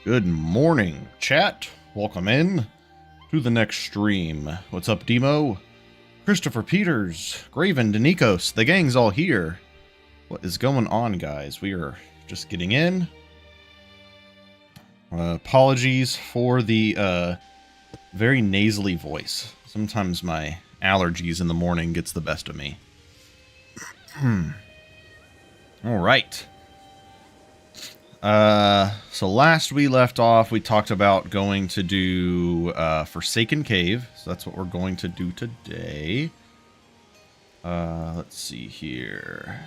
Good morning, chat. Welcome in to the next stream. What's up, Demo? Christopher Peters, Graven, Denikos, the gang's all here. What is going on, guys? We are just getting in. Apologies for the very nasally voice. Sometimes my allergies in the morning gets the best of me. All right. So last we left off, we talked about going to do Forsaken Cave. So that's what we're going to do today. Let's see here.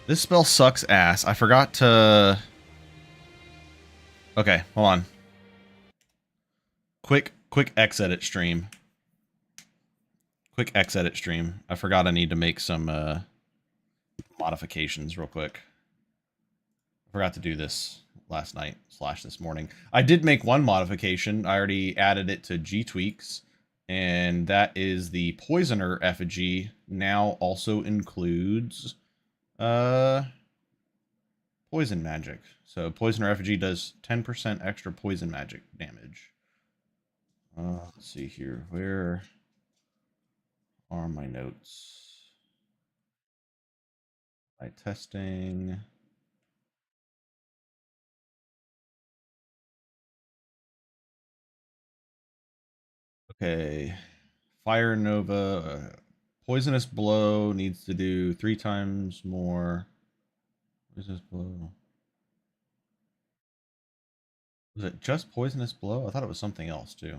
This spell sucks ass. I forgot to... Okay, hold on. Quick X-edit stream. Quick X-edit stream. I forgot I need to make some modifications real quick. Forgot to do this last night / this morning. I did make one modification. I already added it to 3Tweaks, and that is the Poisoner effigy now also includes poison magic. So Poisoner effigy does 10% extra poison magic damage. Let's see here. Where are my notes? My testing. Okay, Fire Nova, Poisonous Blow needs to do 3 times more. Poisonous Blow. Was it just Poisonous Blow? I thought it was something else too.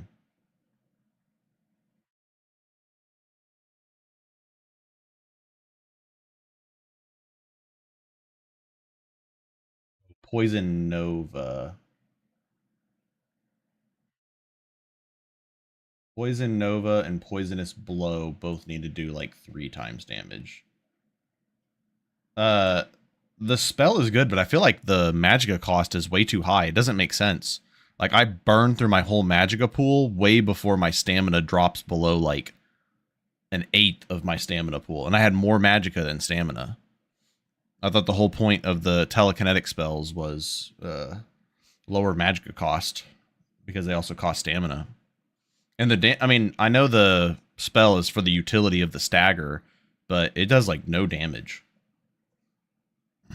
Poison Nova. Poison Nova and Poisonous Blow both need to do like 3 times damage. The spell is good, but I feel like the Magicka cost is way too high. It doesn't make sense. Like, I burned through my whole Magicka pool way before my stamina drops below like an 1/8 of my stamina pool, and I had more Magicka than stamina. I thought the whole point of the telekinetic spells was lower Magicka cost because they also cost stamina. And I mean, I know the spell is for the utility of the stagger, but it does like no damage.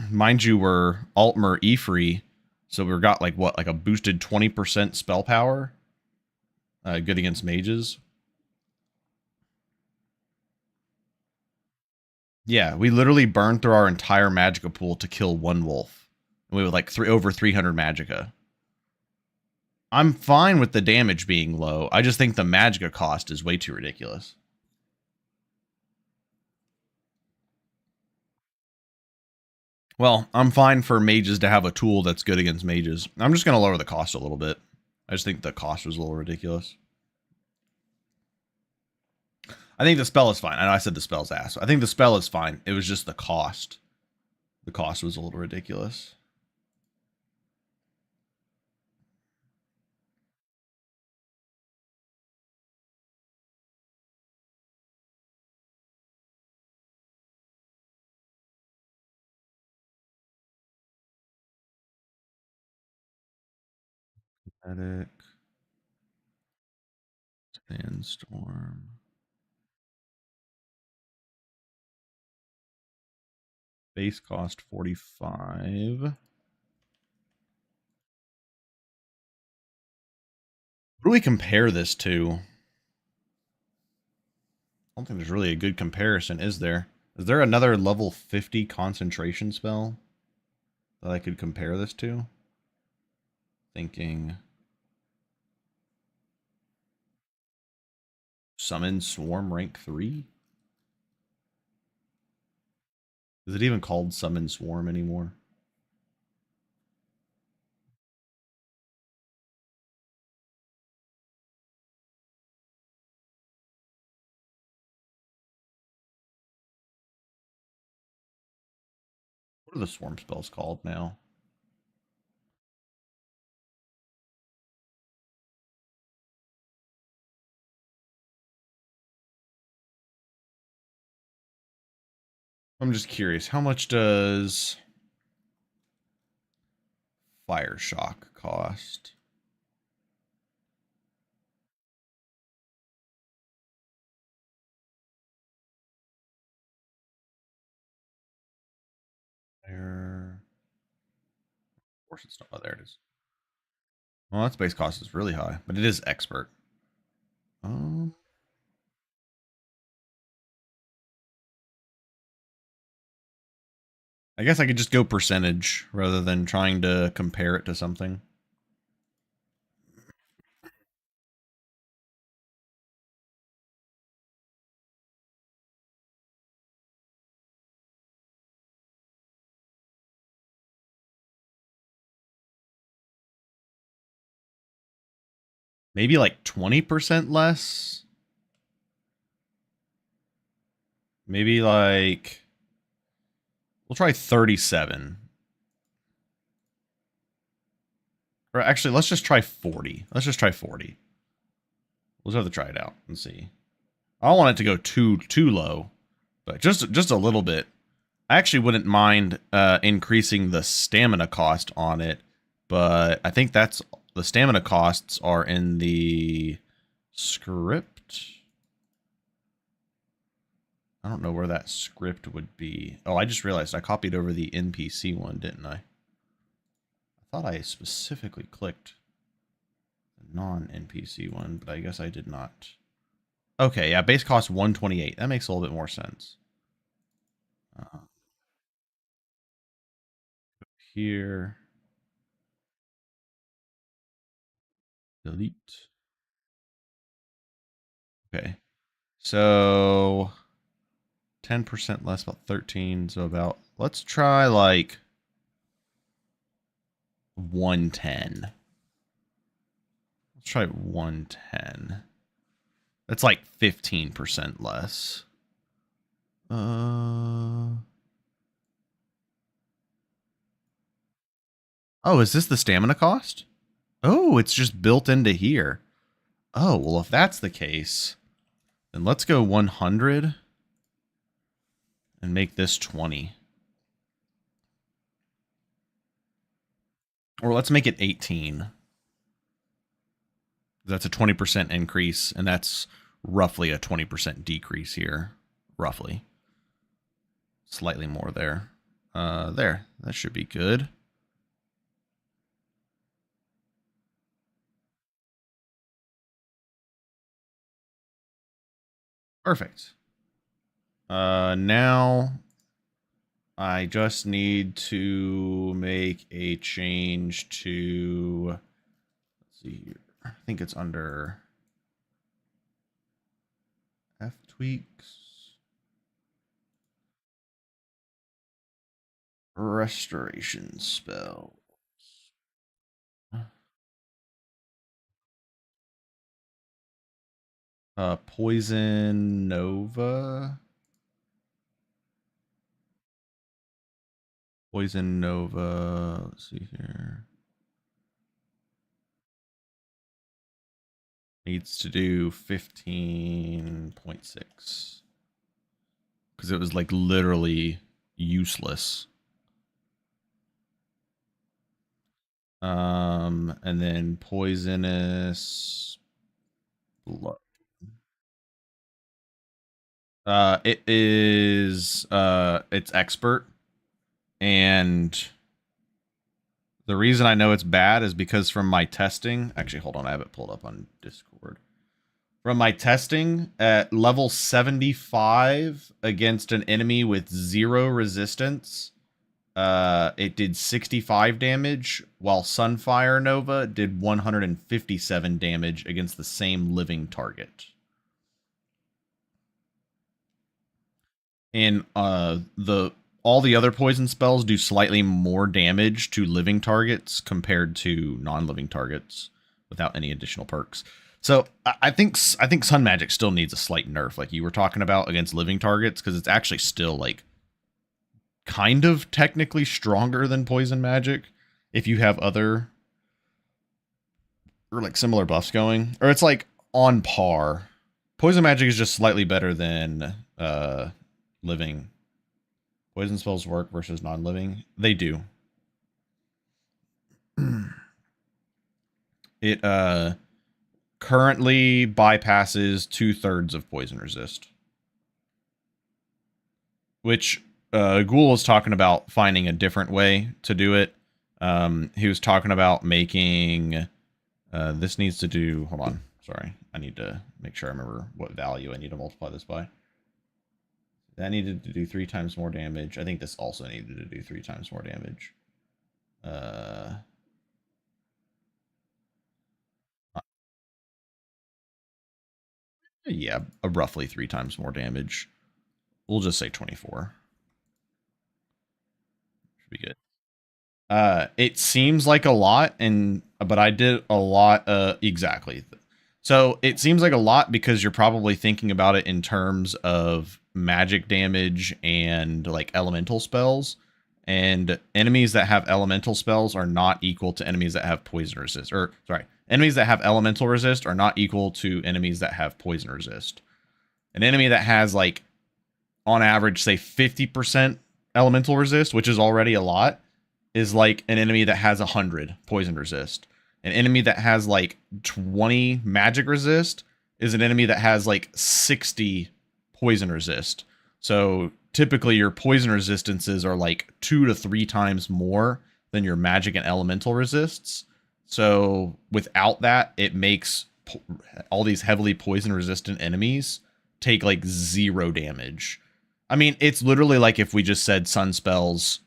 Mind you, we're Altmer E-free, so we've got like what, like a boosted 20% spell power, good against mages. Yeah, we literally burned through our entire Magicka pool to kill one wolf, and we had like over 300 Magicka. I'm fine with the damage being low. I just think the Magicka cost is way too ridiculous. Well, I'm fine for mages to have a tool that's good against mages. I'm just going to lower the cost a little bit. I just think the cost was a little ridiculous. I think the spell is fine. I know I said the spell's ass. I think the spell is fine. It was just the cost. The cost was a little ridiculous. Pathetic. Sandstorm. Base cost 45. What do we compare this to? I don't think there's really a good comparison, is there? Is there another level 50 concentration spell that I could compare this to? Thinking... Summon Swarm rank 3? Is it even called Summon Swarm anymore? What are the swarm spells called now? I'm just curious. How much does fire shock cost. There. Of course it's not. Oh, there it is. Well, its base cost is really high, but it is expert. Um, I guess I could just go percentage rather than trying to compare it to something. Maybe like 20% less. Maybe like we'll try 37. Or actually, let's just try 40. Let's just try 40. We'll just have to try it out and see. I don't want it to go too low, but just a little bit. I actually wouldn't mind increasing the stamina cost on it, but I think that's the stamina costs are in the script. I don't know where that script would be. Oh, I just realized I copied over the NPC one, didn't I? I thought I specifically clicked the non-NPC one, but I guess I did not. Okay, yeah, base cost 128. That makes a little bit more sense. Here. Delete. Okay. So 10% less, about 13. So about, let's try like 110. Let's try 110. That's like 15% less. Oh, is this the stamina cost? Oh, it's just built into here. Oh, well, if that's the case, then let's go 100 and make this 20. Or let's make it 18. That's a 20% increase, and that's roughly a 20% decrease here. Roughly. Slightly more there. There. That should be good. Perfect. Now I just need to make a change to, let's see here. I think it's under F-Tweaks. Restoration spell. Poison Nova. Poison Nova. Let's see here. Needs to do 15.6. Because it was like literally useless. And then poisonous blood. It is it's expert, and the reason I know it's bad is because from my testing, actually hold on, I have it pulled up on Discord. From my testing at level 75 against an enemy with 0 resistance, it did 65 damage, while Sunfire Nova did 157 damage against the same living target. And all the other poison spells do slightly more damage to living targets compared to non-living targets without any additional perks. So I think Sun Magic still needs a slight nerf, like you were talking about, against living targets, because it's actually still like kind of technically stronger than poison magic if you have other or like similar buffs going, or it's like on par. Poison magic is just slightly better than living. Poison spells work versus non-living. They do. It currently bypasses 2/3 of poison resist. Which Ghoul was talking about finding a different way to do it. He was talking about making this needs to do, hold on, sorry, I need to make sure I remember what value I need to multiply this by. That needed to do 3 times more damage. I think this also needed to do 3 times more damage. Yeah, roughly 3 times more damage. We'll just say 24. Should be good. It seems like a lot, but I did a lot. Exactly. So it seems like a lot because you're probably thinking about it in terms of magic damage and like elemental spells. And enemies that have elemental spells are not equal to enemies that have poison resist. Or sorry, enemies that have elemental resist are not equal to enemies that have poison resist. An enemy that has like on average, say 50% elemental resist, which is already a lot, is like an enemy that has 100 poison resist. An enemy that has like 20 magic resist is an enemy that has like 60 poison resist. So typically your poison resistances are like 2 to 3 times more than your magic and elemental resists. So without that, it makes all these heavily poison resistant enemies take like 0 damage. I mean, it's literally like if we just said sun spells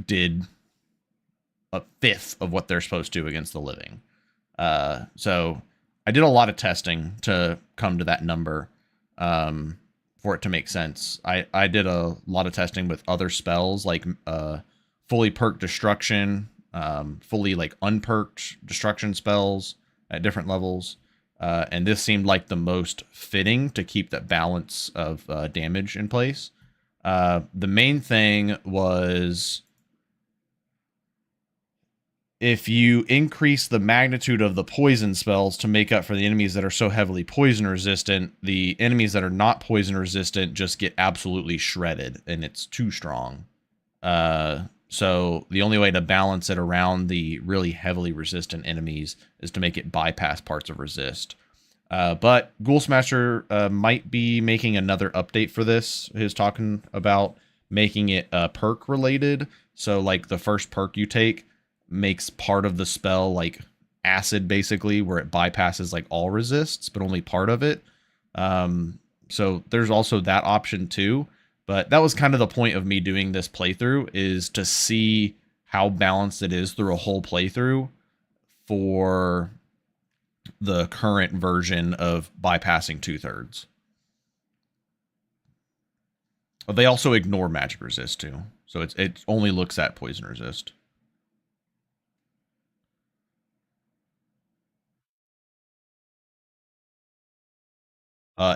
did a fifth of what they're supposed to against the living. So I did a lot of testing to come to that number for it to make sense. I did a lot of testing with other spells like fully perked destruction, fully like unperked destruction spells at different levels. And this seemed like the most fitting to keep that balance of damage in place. The main thing was if you increase the magnitude of the poison spells to make up for the enemies that are so heavily poison resistant, the enemies that are not poison resistant just get absolutely shredded, and it's too strong. So the only way to balance it around the really heavily resistant enemies is to make it bypass parts of resist. But Ghoul Smasher might be making another update for this. He's talking about making it perk related. So like the first perk you take makes part of the spell like acid, basically, where it bypasses like all resists, but only part of it. So there's also that option too. But that was kind of the point of me doing this playthrough, is to see how balanced it is through a whole playthrough for the current version of bypassing 2/3. They also ignore magic resist too. So it only looks at poison resist.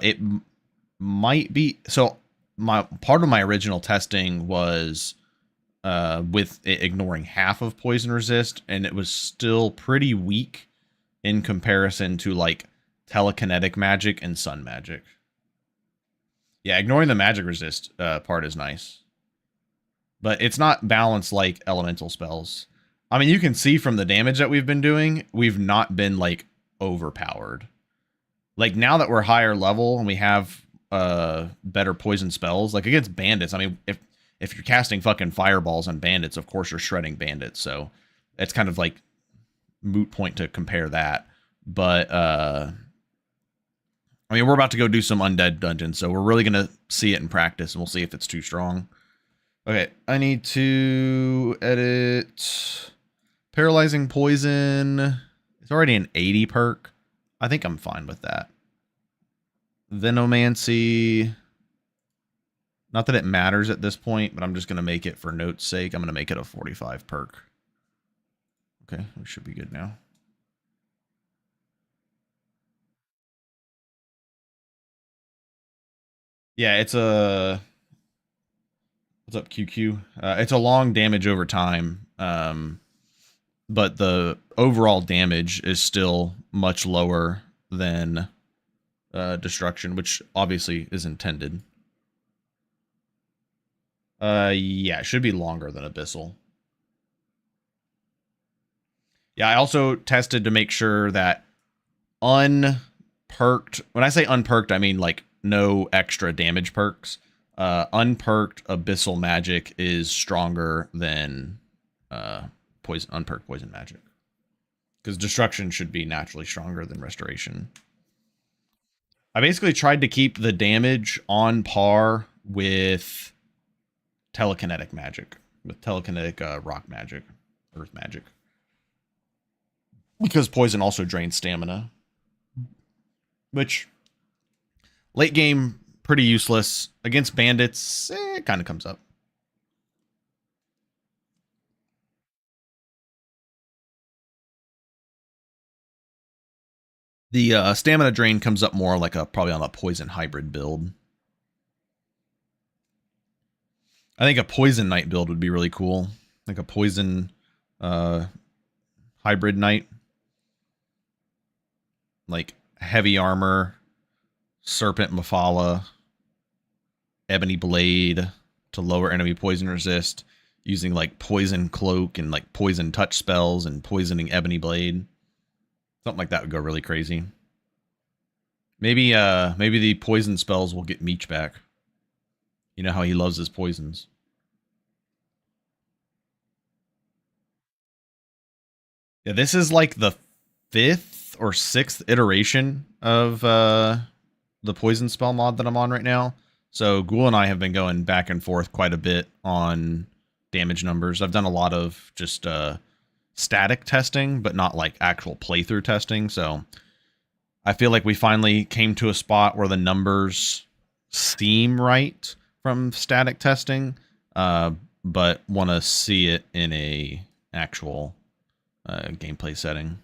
It might be, so my part of my original testing was with it ignoring half of poison resist, and it was still pretty weak in comparison to like telekinetic magic and sun magic. Yeah, ignoring the magic resist part is nice, but it's not balanced like elemental spells. I mean, you can see from the damage that we've been doing, we've not been like overpowered. Like now that we're higher level and we have better poison spells, like against bandits, I mean, if you're casting fucking fireballs on bandits, of course you're shredding bandits, so it's kind of like moot point to compare that. But I mean, we're about to go do some undead dungeons, so we're really gonna see it in practice, and we'll see if it's too strong. Okay, I need to edit paralyzing poison. It's already an 80 perk. I think I'm fine with that. Venomancy. Not that it matters at this point, but I'm just going to make it for note's sake. I'm going to make it a 45 perk. Okay, we should be good now. Yeah, it's a... What's up, QQ? It's a long damage over time, but the overall damage is still much lower than destruction, which obviously is intended. Yeah, it should be longer than Abyssal. Yeah, I also tested to make sure that unperked, when I say unperked, I mean like no extra damage perks. Unperked abyssal magic is stronger than unperked poison magic. Because destruction should be naturally stronger than restoration. I basically tried to keep the damage on par with telekinetic magic, with telekinetic rock magic, earth magic. Because poison also drains stamina. Which, late game, pretty useless. Against bandits, it kind of comes up. The stamina drain comes up more like probably on a poison hybrid build. I think a poison knight build would be really cool. Like a poison hybrid knight. Like heavy armor, serpent mafala, ebony blade to lower enemy poison resist, using like poison cloak and like poison touch spells and poisoning ebony blade. Something like that would go really crazy. Maybe the poison spells will get Meech back. You know how he loves his poisons. Yeah, this is like the 5th or 6th iteration of the poison spell mod that I'm on right now. So Ghoul and I have been going back and forth quite a bit on damage numbers. I've done a lot of just static testing, but not like actual playthrough testing. So I feel like we finally came to a spot where the numbers seem right from static testing, but want to see it in a actual gameplay setting.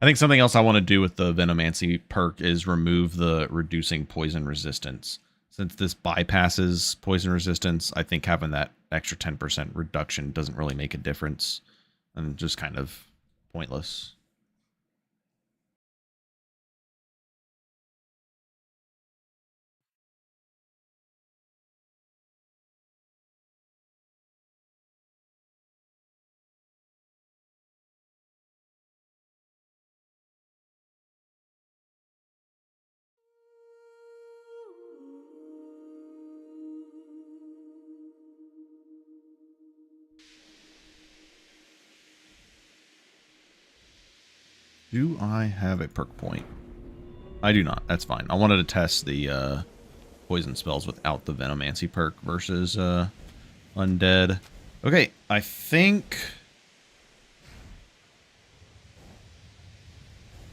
I think something else I want to do with the Venomancy perk is remove the reducing poison resistance. Since this bypasses poison resistance, I think having that extra 10% reduction doesn't really make a difference and just kind of pointless. Do I have a perk point? I do not. That's fine. I wanted to test the poison spells without the Venomancy perk versus undead. Okay, I think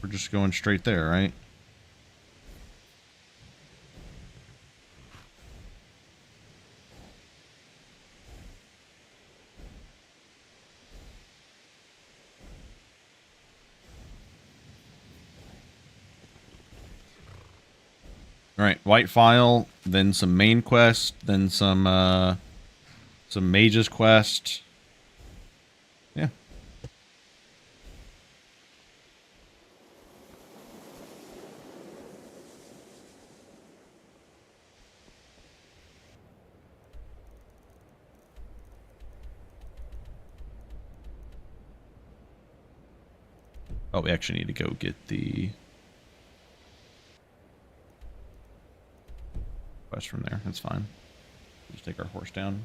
we're just going straight there, right? Alright, white file, then some main quest, then some mage's quest. Yeah. Oh, we actually need to go get the quest from there. That's fine. Just take our horse down.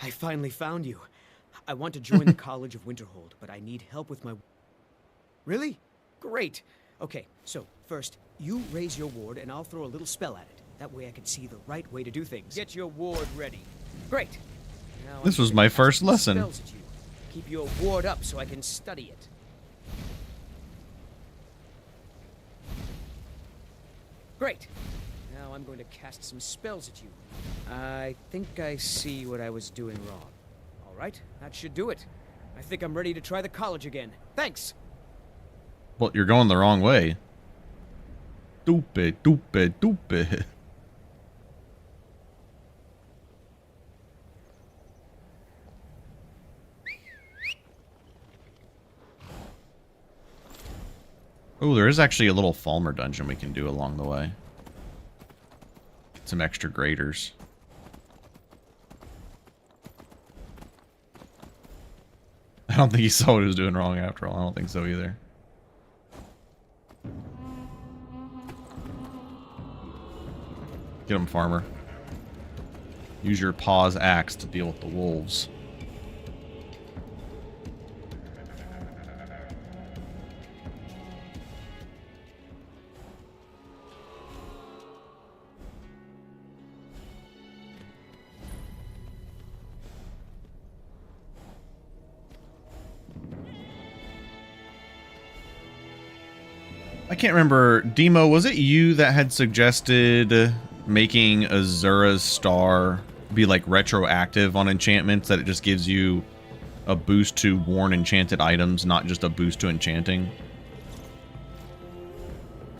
I finally found you. I want to join the College of Winterhold, but I need help with my... Really? Great. Okay, so first, you raise your ward and I'll throw a little spell at it. That way I can see the right way to do things. Get your ward ready. Great. Now this was my first lesson. Keep your ward up so I can study it. Great. Now I'm going to cast some spells at you. I think I see what I was doing wrong. All right, that should do it. I think I'm ready to try the college again. Thanks. Well, you're going the wrong way. Stupid, stupid, stupid. Oh, there is actually a little Falmer dungeon we can do along the way. Some extra graders. I don't think he saw what he was doing wrong after all. I don't think so either. Get him, farmer. Use your paw's axe to deal with the wolves. I can't remember, Demo, was it you that had suggested making Azura's Star be like retroactive on enchantments, that it just gives you a boost to worn enchanted items, not just a boost to enchanting?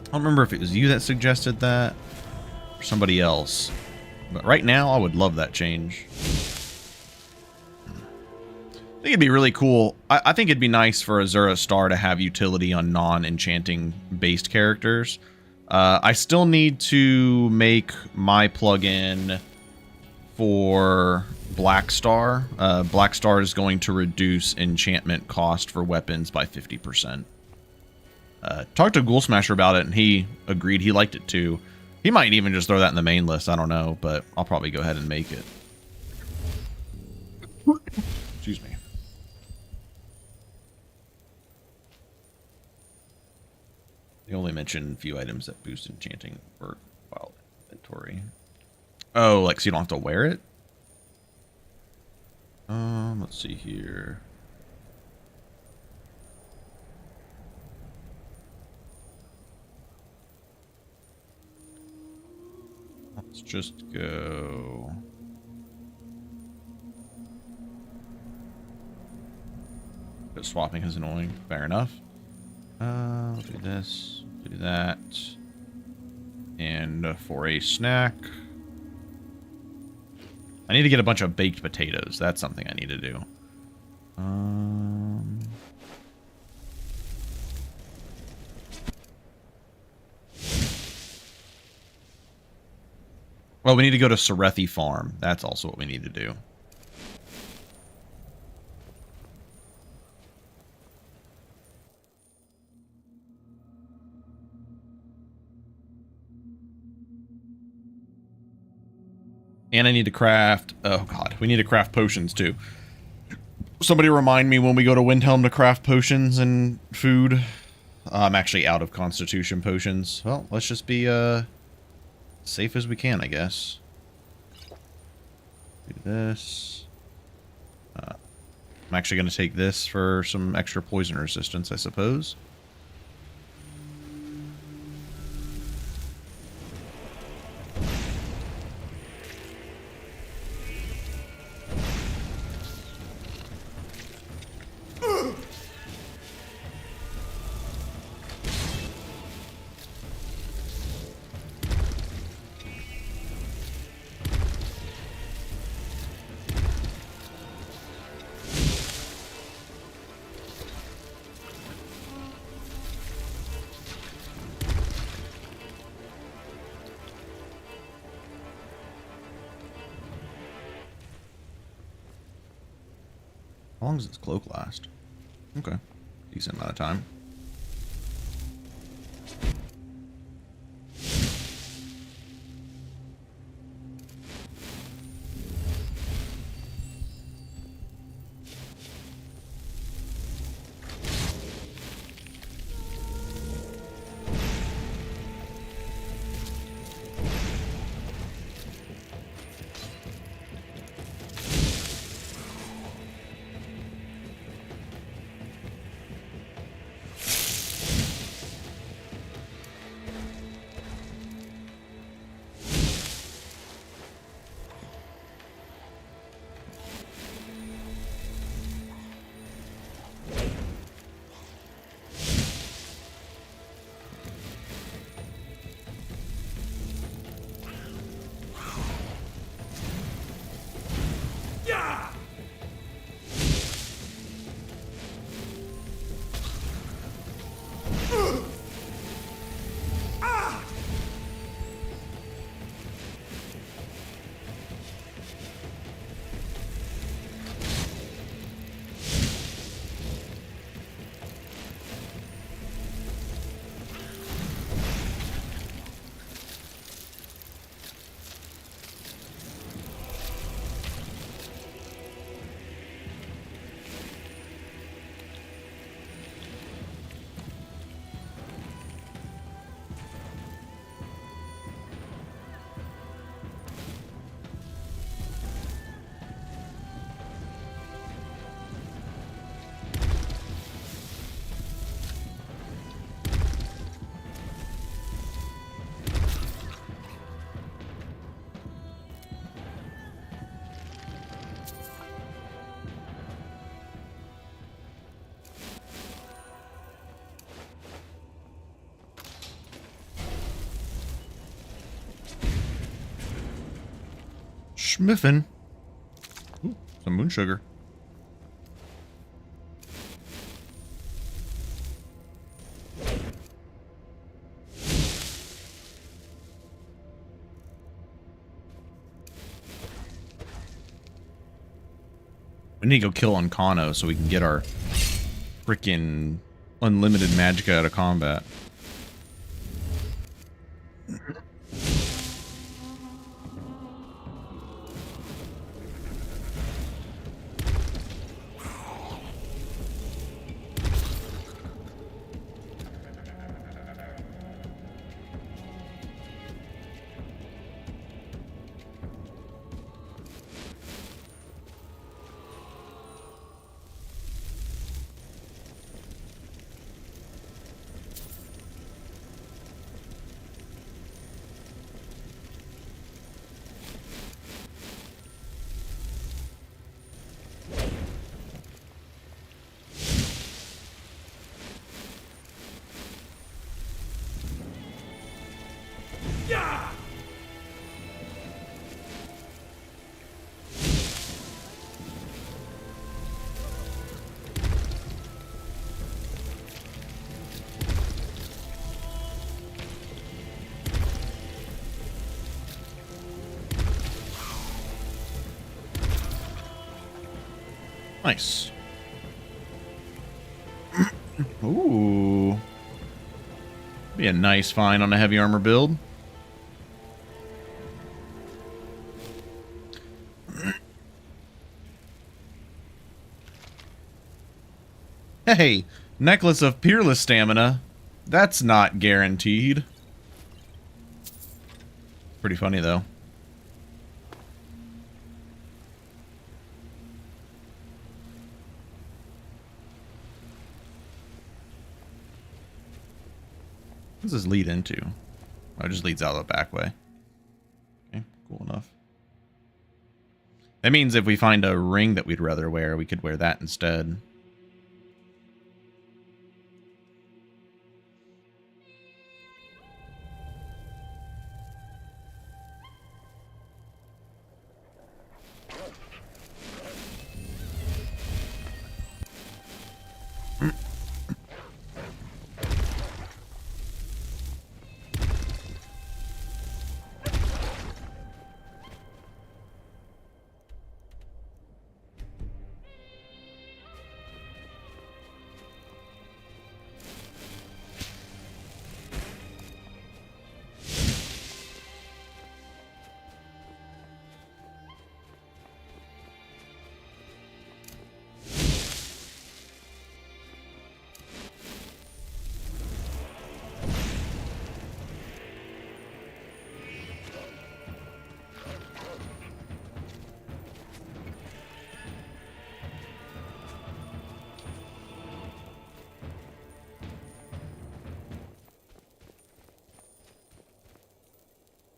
I don't remember if it was you that suggested that or somebody else, but right now I would love that change. I think it'd be really cool. I think it'd be nice for Azura's Star to have utility on non-enchanting based characters. I still need to make my plugin for Black Star. Black Star is going to reduce enchantment cost for weapons by 50%. Talked to Ghoul Smasher about it, and he agreed he liked it too. He might even just throw that in the main list. I don't know, but I'll probably go ahead and make it. Excuse me. They only mention a few items that boost enchanting or wild inventory. Oh, like so you don't have to wear it? Let's see here. Let's just go. But swapping is annoying. Fair enough. I'll do this, do that, and for a snack, I need to get a bunch of baked potatoes. That's something I need to do. Well, we need to go to Sarethi Farm. That's also what we need to do. And I need to craft... Oh, God. We need to craft potions, too. Somebody remind me when we go to Windhelm to craft potions and food. I'm actually out of Constitution potions. Well, let's just be safe as we can, I guess. Do this. I'm actually going to take this for some extra poison resistance, I suppose. How long does this cloak last? Okay. Decent amount of time. Schmiffin. Ooh, some moon sugar. We need to go kill Ancano so we can get our freaking unlimited magicka out of combat. Nice. Ooh. Be a nice find on a heavy armor build. Hey, necklace of peerless stamina. That's not guaranteed. Pretty funny though. What does this lead into? Oh, it just leads out the back way. Okay, cool enough. That means if we find a ring that we'd rather wear, we could wear that instead.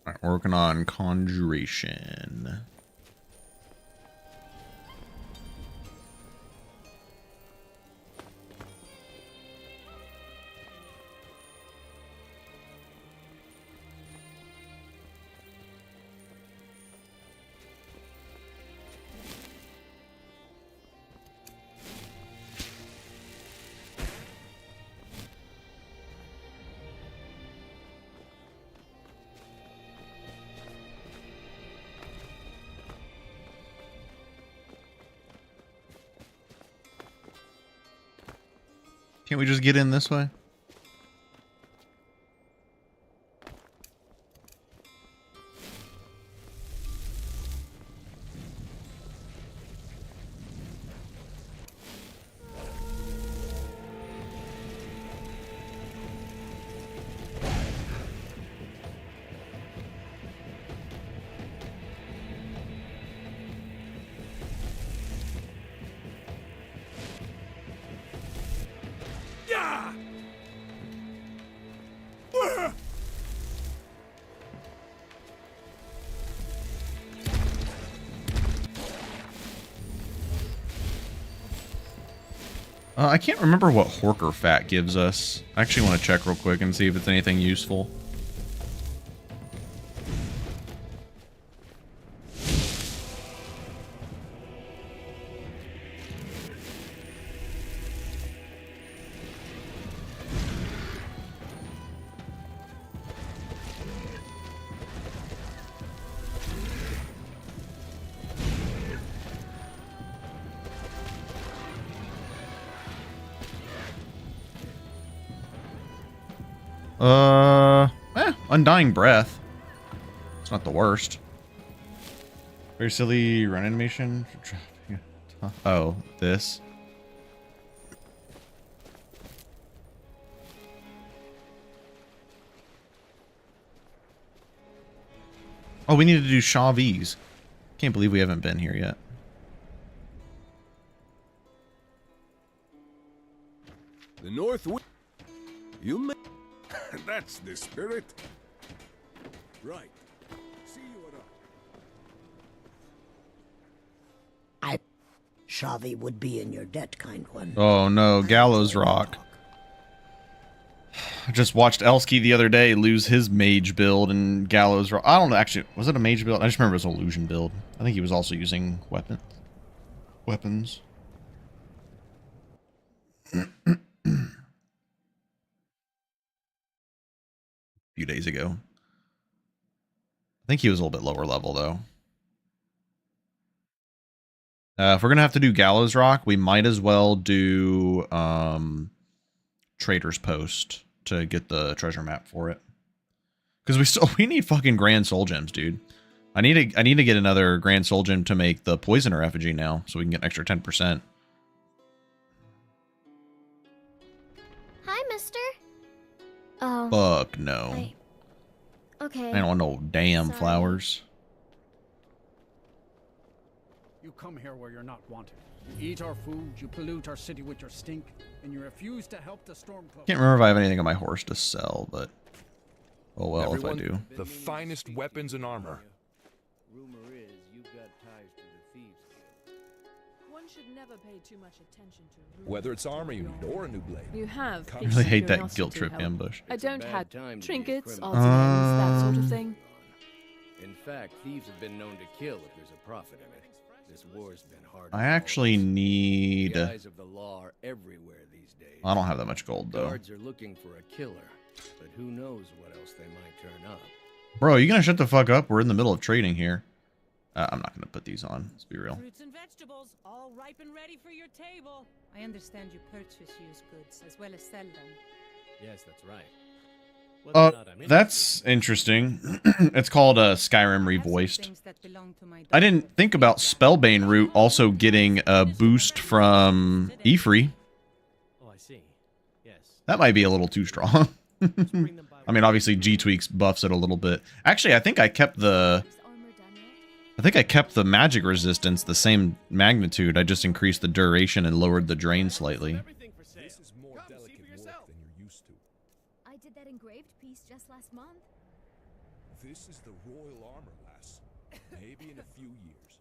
Alright, working on conjuration. Can't we just get in this way? I can't remember what Horker Fat gives us. I actually want to check real quick and see if it's anything useful. Undying Breath. It's not the worst. Very silly run animation. Oh, this. Oh, we need to do Shavi's. Can't believe we haven't been here yet. The North Wind. You may. That's the spirit. Right. See you at Shavi would be in your debt, kind one. Oh no, Gallows Rock. I just watched Elsky the other day lose his mage build and Gallows Rock. I don't know, actually, was it a mage build? I just remember it was an illusion build. I think he was also using weapons. A few days ago. I think he was a little bit lower level though. If we're gonna have to do Gallows Rock, we might as well do Trader's Post to get the treasure map for it. Because we need fucking Grand Soul Gems, dude. I need to get another Grand Soul Gem to make the Poisoner effigy now, so we can get an extra 10%. Hi, mister. Oh. Fuck no. Okay. I don't want no damn Sorry. flowers. You come here where you're not wanted. You eat our food, you pollute our city with your stink, and you refuse to help the Stormcloak. Can't remember if I have anything on my horse to sell, but oh well if I do. The finest weapons and armor. Rumor is you've got ties to the Thieves Guild. One should never pay too much attention to rumors. Whether it's armor you need or a new blade. You have. I really hate that guilt trip ambush. I don't have time to trinkets, be odds and ends, that sort of thing. In fact, thieves have been known to kill if there's a profit in it. This war's been hard. I actually need. The eyes of the law are everywhere these days. I don't have that much gold though. Guards are looking for a killer, but who knows what else they might turn up. Bro, you gonna shut the fuck up? We're in the middle of trading here. I'm not gonna put these on. Let's be real. Fruits and vegetables, all ripe and ready for your table. I understand you purchase used goods as well as sell them. Yes, that's right. That's interesting. It's called Skyrim Revoiced. I didn't think about Spellbane Root also getting a boost from Ifri. Oh, I see. Yes. That might be a little too strong. I mean, obviously G-Tweaks buffs it a little bit. Actually, I think I kept the magic resistance the same magnitude. I just increased the duration and lowered the drain slightly. This is more delicate work than you're used to. I did that engraved piece just last month. This is the royal armor, lass. Maybe in a few years.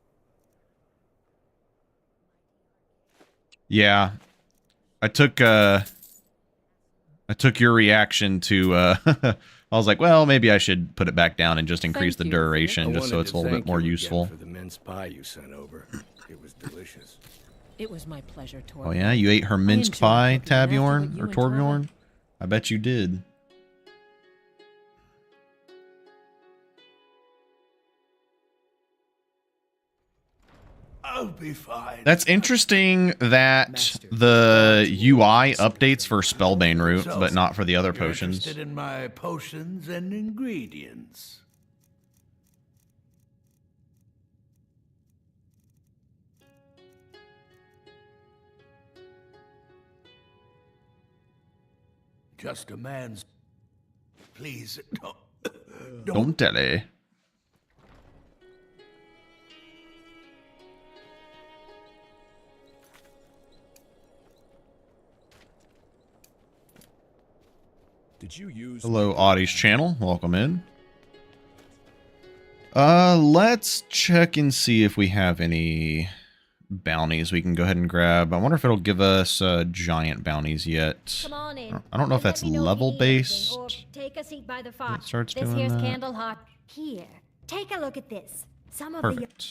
Yeah. I took your reaction to I was like, well, maybe I should put it back down and just increase the duration just so it's a little bit more useful. For the mince pie you sent over. It was delicious. It was my pleasure, Torbjorn. Oh yeah, you ate her minced enjoyed pie, looking after Tabjorn what you or and Torbjorn? I bet you did. I'll be fine. That's interesting that the UI updates for Spellbane Root, but not for the other You're potions. interested in my potions and ingredients. Just a man's. Please Don't tell it. Did you use? Hello, Audie's channel. Welcome in. Let's check and see if we have any bounties we can go ahead and grab. I wonder if it'll give us giant bounties yet. Come on in. I don't know if that's level based. Or take a seat by the fire. It starts This doing here's that. candle hot. Here, take a look at this. Some of Perfect.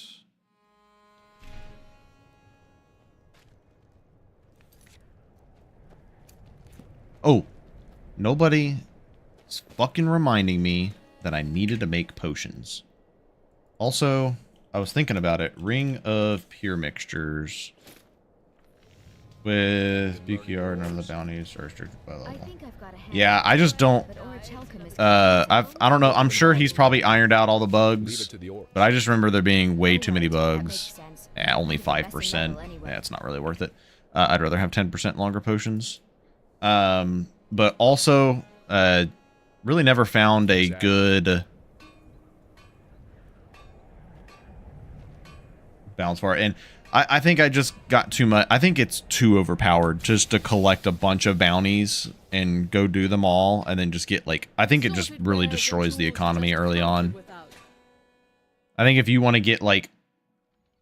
Oh, nobody is fucking reminding me that I needed to make potions. Also, I was thinking about it. Ring of Pure Mixtures. With BQR, none of the bounties are restricted by I level. think I've got a hand. Yeah, I just don't. But Orange Helcom is I don't know. I'm sure he's probably ironed out all the bugs, Leave it to the orc. but I just remember there being way too many Alright, that bugs. makes sense. Yeah, only It's a messy 5%. level anyway. Yeah, it's not really worth it. I'd rather have 10% longer potions. But also, really never found a good balance for it. And I think I just got too much. I think it's too overpowered just to collect a bunch of bounties and go do them all and then just get like, I think it just really destroys the economy early on. I think if you want to get like,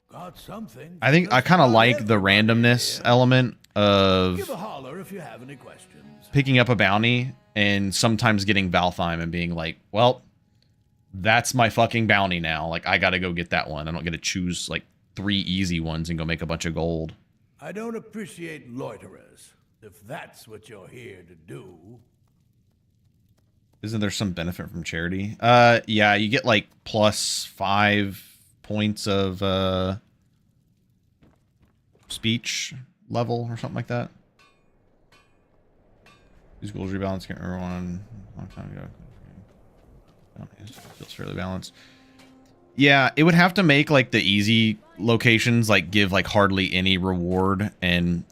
Got something. I think I kind of like the randomness element of Give a holler if you have any questions. picking up a bounty and sometimes getting Valtheim and being like, well, that's my fucking bounty now. Like, I got to go get that one. I don't get to choose like 3 easy ones and go make a bunch of gold. I don't appreciate loiterers, if that's what you're here to do. Isn't there some benefit from charity? Yeah, you get like +5 points of speech level or something like that. These goals rebalance, can't remember one long time ago. Feels fairly balanced. Yeah, it would have to make like the easy locations like give like hardly any reward, and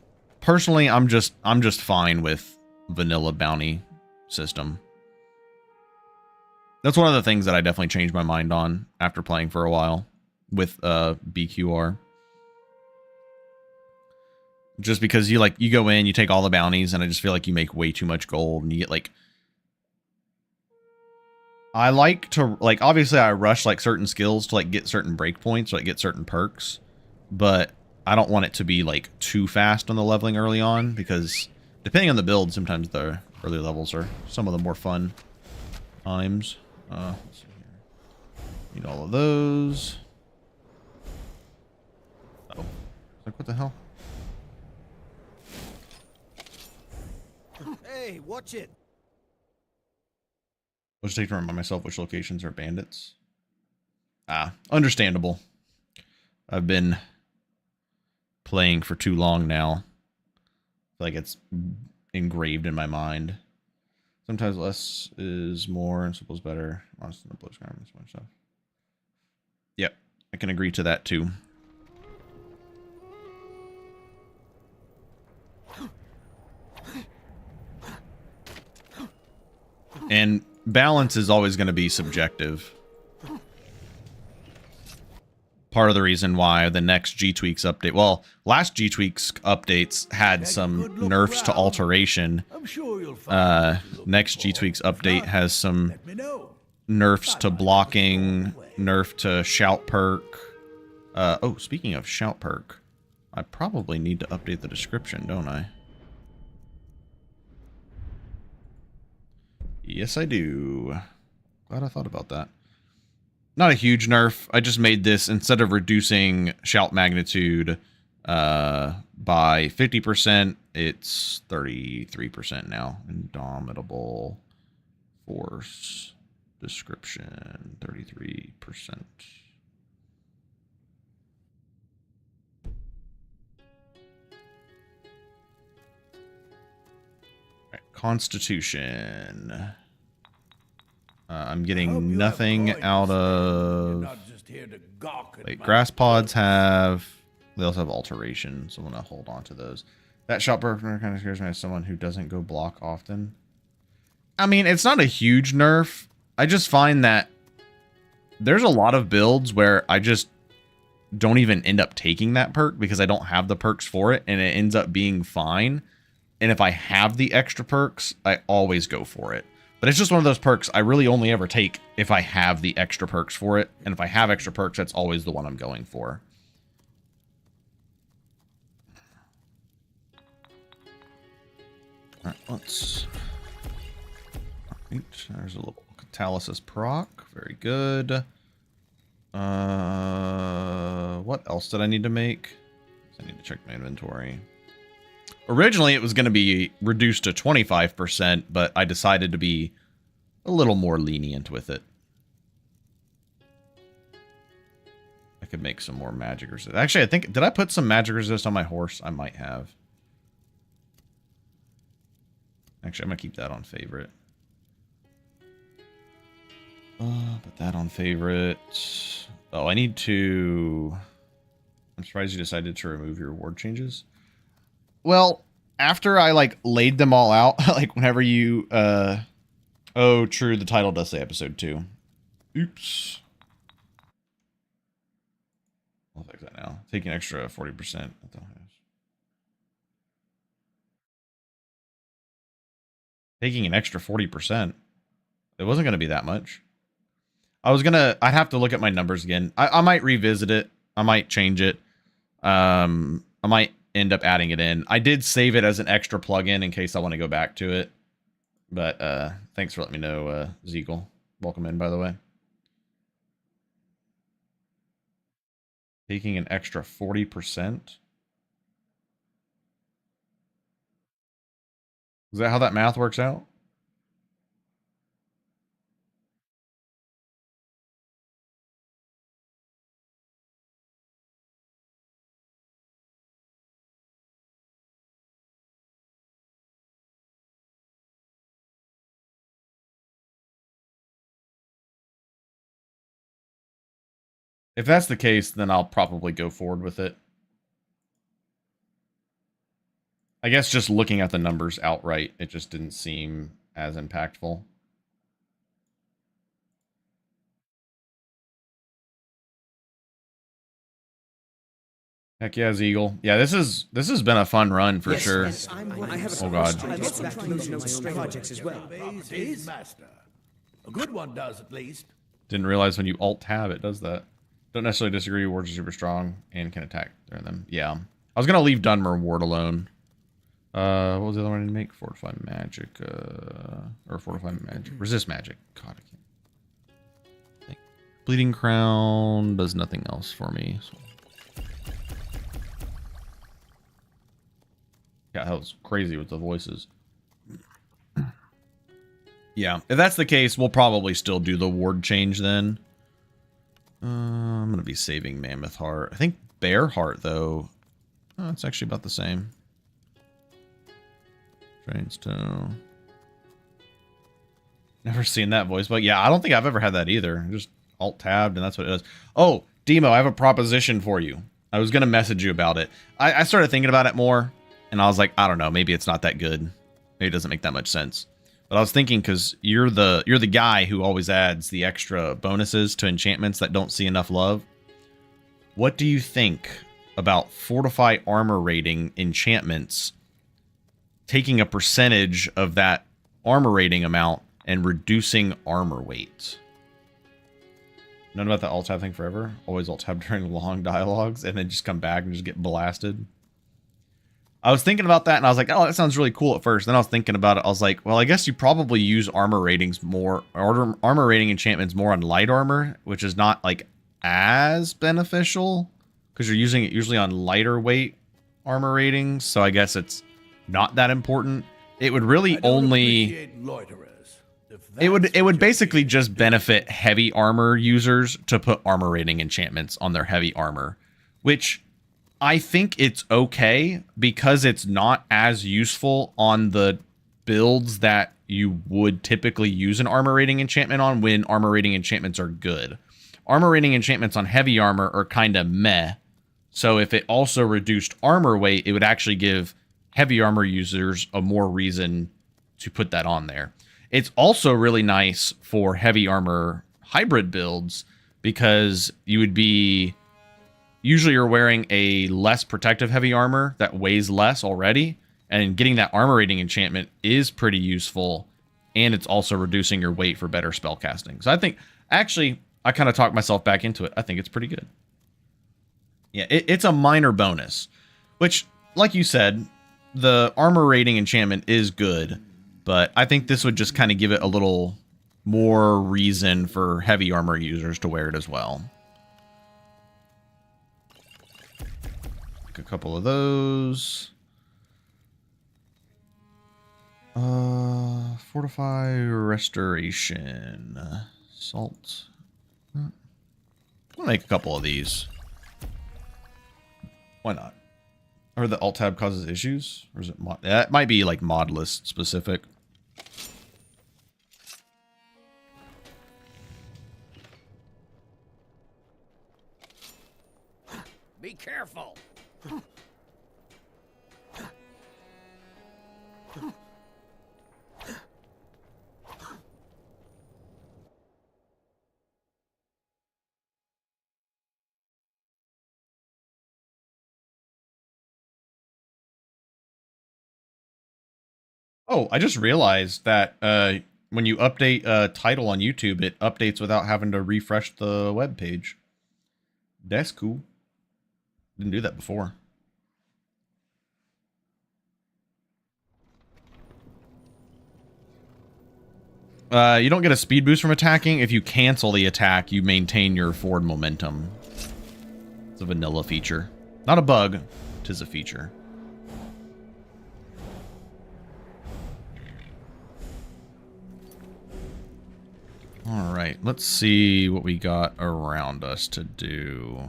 personally I'm just fine with vanilla bounty system. That's one of the things that I definitely changed my mind on after playing for a while with BQR. Just because you go in, you take all the bounties, and I just feel like you make way too much gold, and you get like, I like to like, obviously I rush like certain skills to like get certain breakpoints or like get certain perks, but I don't want it to be like too fast on the leveling early on, because depending on the build, sometimes the early levels are some of the more fun times. Let's see here. Need all of those. Oh, like what the hell? Hey, watch it. I'll just take to remind myself which locations are bandits. Understandable. I've been playing for too long now. I feel like it's engraved in my mind. Sometimes less is more and simple is better. Honestly, no blue Skyrim and so much stuff. Yep, I can agree to that too. And balance is always going to be subjective. Part of the reason why the next 3Tweaks update, well, last 3Tweaks updates had some nerfs to alteration. I'm sure you'll find Next 3Tweaks update has some nerfs to blocking, nerf to shout perk. Oh, speaking of shout perk, I probably need to update the description, don't I? Yes, I do. Glad I thought about that. Not a huge nerf. I just made this, instead of reducing shout magnitude by 50%, it's 33% now. Indomitable force description, 33%. Constitution. I'm getting nothing out of... Wait, grass pods have... They also have alteration, so I'm going to hold on to those. That shot burner kind of scares me as someone who doesn't go block often. I mean, it's not a huge nerf. I just find that there's a lot of builds where I just don't even end up taking that perk because I don't have the perks for it, and it ends up being fine. And if I have the extra perks, I always go for it. But it's just one of those perks I really only ever take if I have the extra perks for it. And if I have extra perks, that's always the one I'm going for. Alright, let's... There's a little catalysis proc. Very good. What else did I need to make? I need to check my inventory. Originally, it was going to be reduced to 25%, but I decided to be a little more lenient with it. I could make some more magic resist. Actually, I think... Did I put some magic resist on my horse? I might have. Actually, I'm going to keep that on favorite. Put that on favorite. Oh, I need to... I'm surprised you decided to remove your reward changes. Well, after I, like, laid them all out, like, whenever you, Oh, true, the title does say episode 2. Oops. I'll fix that now. Taking an extra 40%. Taking an extra 40%. It wasn't going to be that much. I'd have to look at my numbers again. I might revisit it. I might change it. I might end up adding it in. I did save it as an extra plugin in case I want to go back to it. But thanks for letting me know, Zeagle. Welcome in, by the way. Taking an extra 40%. Is that how that math works out? If that's the case, then I'll probably go forward with it. I guess just looking at the numbers outright, it just didn't seem as impactful. Heck yeah, Zeagle. Yeah, this has been a fun run for sure. Yes, I have oh god. Projects as well. Is master. A good one does, at least. Didn't realize when you alt tab it does that. Don't necessarily disagree. Wards are super strong and can attack during them. Yeah. I was gonna leave Dunmer Ward alone. What was the other one I didn't make? Fortify magic. Or fortify magic. Resist magic. God, I can't. Bleeding Crown does nothing else for me. So. Yeah, that was crazy with the voices. Yeah, if that's the case, we'll probably still do the ward change then. I'm going to be saving Mammoth Heart. I think Bear Heart, though. Oh, it's actually about the same. Trains to... Never seen that voice, but yeah, I don't think I've ever had that either. Just alt-tabbed, and that's what it does. Oh, Demo, I have a proposition for you. I was going to message you about it. I started thinking about it more, and I was like, I don't know, maybe it's not that good. Maybe it doesn't make that much sense. But I was thinking, because you're the guy who always adds the extra bonuses to enchantments that don't see enough love. What do you think about Fortify Armor rating enchantments taking a percentage of that armor rating amount and reducing armor weight? None about the alt-tab thing forever? Always alt-tab during long dialogues and then just come back and just get blasted? I was thinking about that, and I was like, oh, that sounds really cool at first. Then I was thinking about it. I was like, well, I guess you probably use armor ratings more, or armor rating enchantments more on light armor, which is not, like, as beneficial, because you're using it usually on lighter weight armor ratings, so I guess it's not that important. It would really only... It would basically just benefit heavy armor users to put armor rating enchantments on their heavy armor, which... I think it's okay because it's not as useful on the builds that you would typically use an armor rating enchantment on when armor rating enchantments are good. Armor rating enchantments on heavy armor are kind of meh. So if it also reduced armor weight, it would actually give heavy armor users a more reason to put that on there. It's also really nice for heavy armor hybrid builds because you would be... Usually you're wearing a less protective heavy armor that weighs less already, and getting that armor rating enchantment is pretty useful, and it's also reducing your weight for better spell casting. So I think, actually, I kind of talked myself back into it. I think it's pretty good. Yeah, it's a minor bonus, which, like you said, the armor rating enchantment is good, but I think this would just kind of give it a little more reason for heavy armor users to wear it as well. A couple of those. Fortify Restoration. Salt. I'll make a couple of these. Why not? Or the alt tab causes issues? Or is it mod? That might be like mod list specific. Oh, I just realized that when you update a title on YouTube, it updates without having to refresh the web page. That's cool. Didn't do that before. You don't get a speed boost from attacking. If you cancel the attack, you maintain your forward momentum. It's a vanilla feature. Not a bug, tis a feature. Alright, let's see what we got around us to do.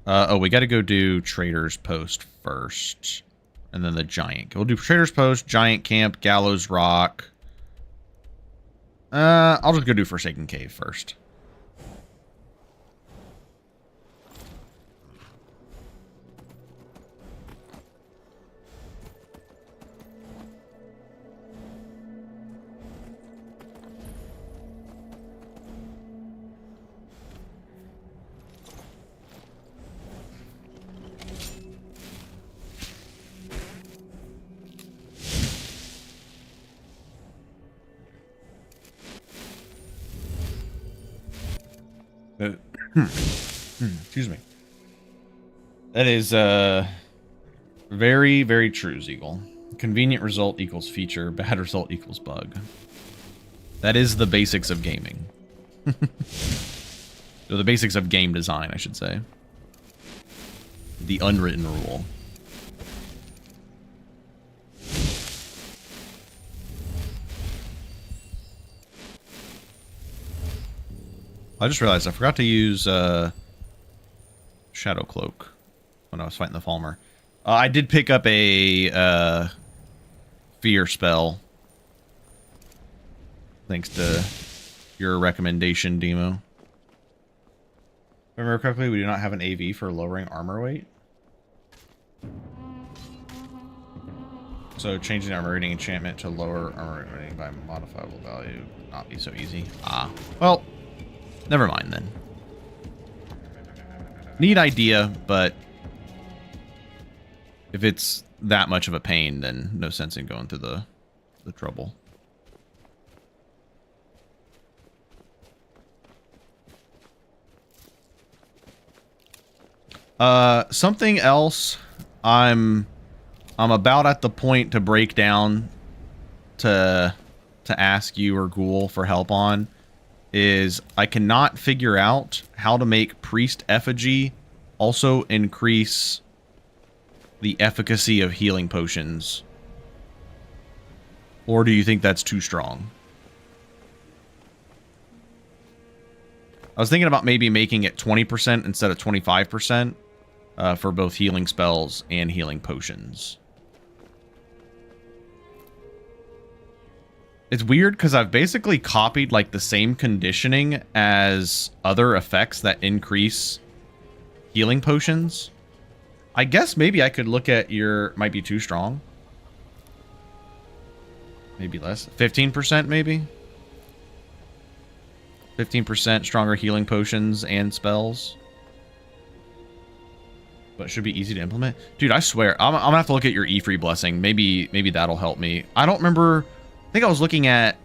Oh, we gotta go do Trader's Post first. And then the Giant. We'll do Trader's Post, Giant Camp, Gallows Rock. I'll just go do Forsaken Cave first. Excuse me. That is very, very true, Zeagle. Convenient result equals feature, bad result equals bug. That is the basics of gaming. So the basics of game design, I should say. The unwritten rule. I just realized I forgot to use Shadow Cloak when I was fighting the Falmer. I did pick up a fear spell. Thanks to your recommendation, Demo. If I remember correctly, we do not have an AV for lowering armor weight. So changing the armor rating enchantment to lower armor rating by modifiable value would not be so easy. Ah, well, never mind then. Neat idea, but if it's that much of a pain, then no sense in going through the trouble. Something else I'm about at the point to break down to ask you or Ghoul for help on is I cannot figure out how to make Priest Effigy also increase the efficacy of healing potions. Or do you think that's too strong? I was thinking about maybe making it 20% instead of 25% for both healing spells and healing potions. It's weird because I've basically copied like the same conditioning as other effects that increase healing potions. I guess maybe I could look at your... Might be too strong. Maybe less. 15% maybe? 15% stronger healing potions and spells. But it should be easy to implement. Dude, I swear, I'm gonna have to look at your E-Free Blessing. Maybe that'll help me. I don't remember... I think I was looking at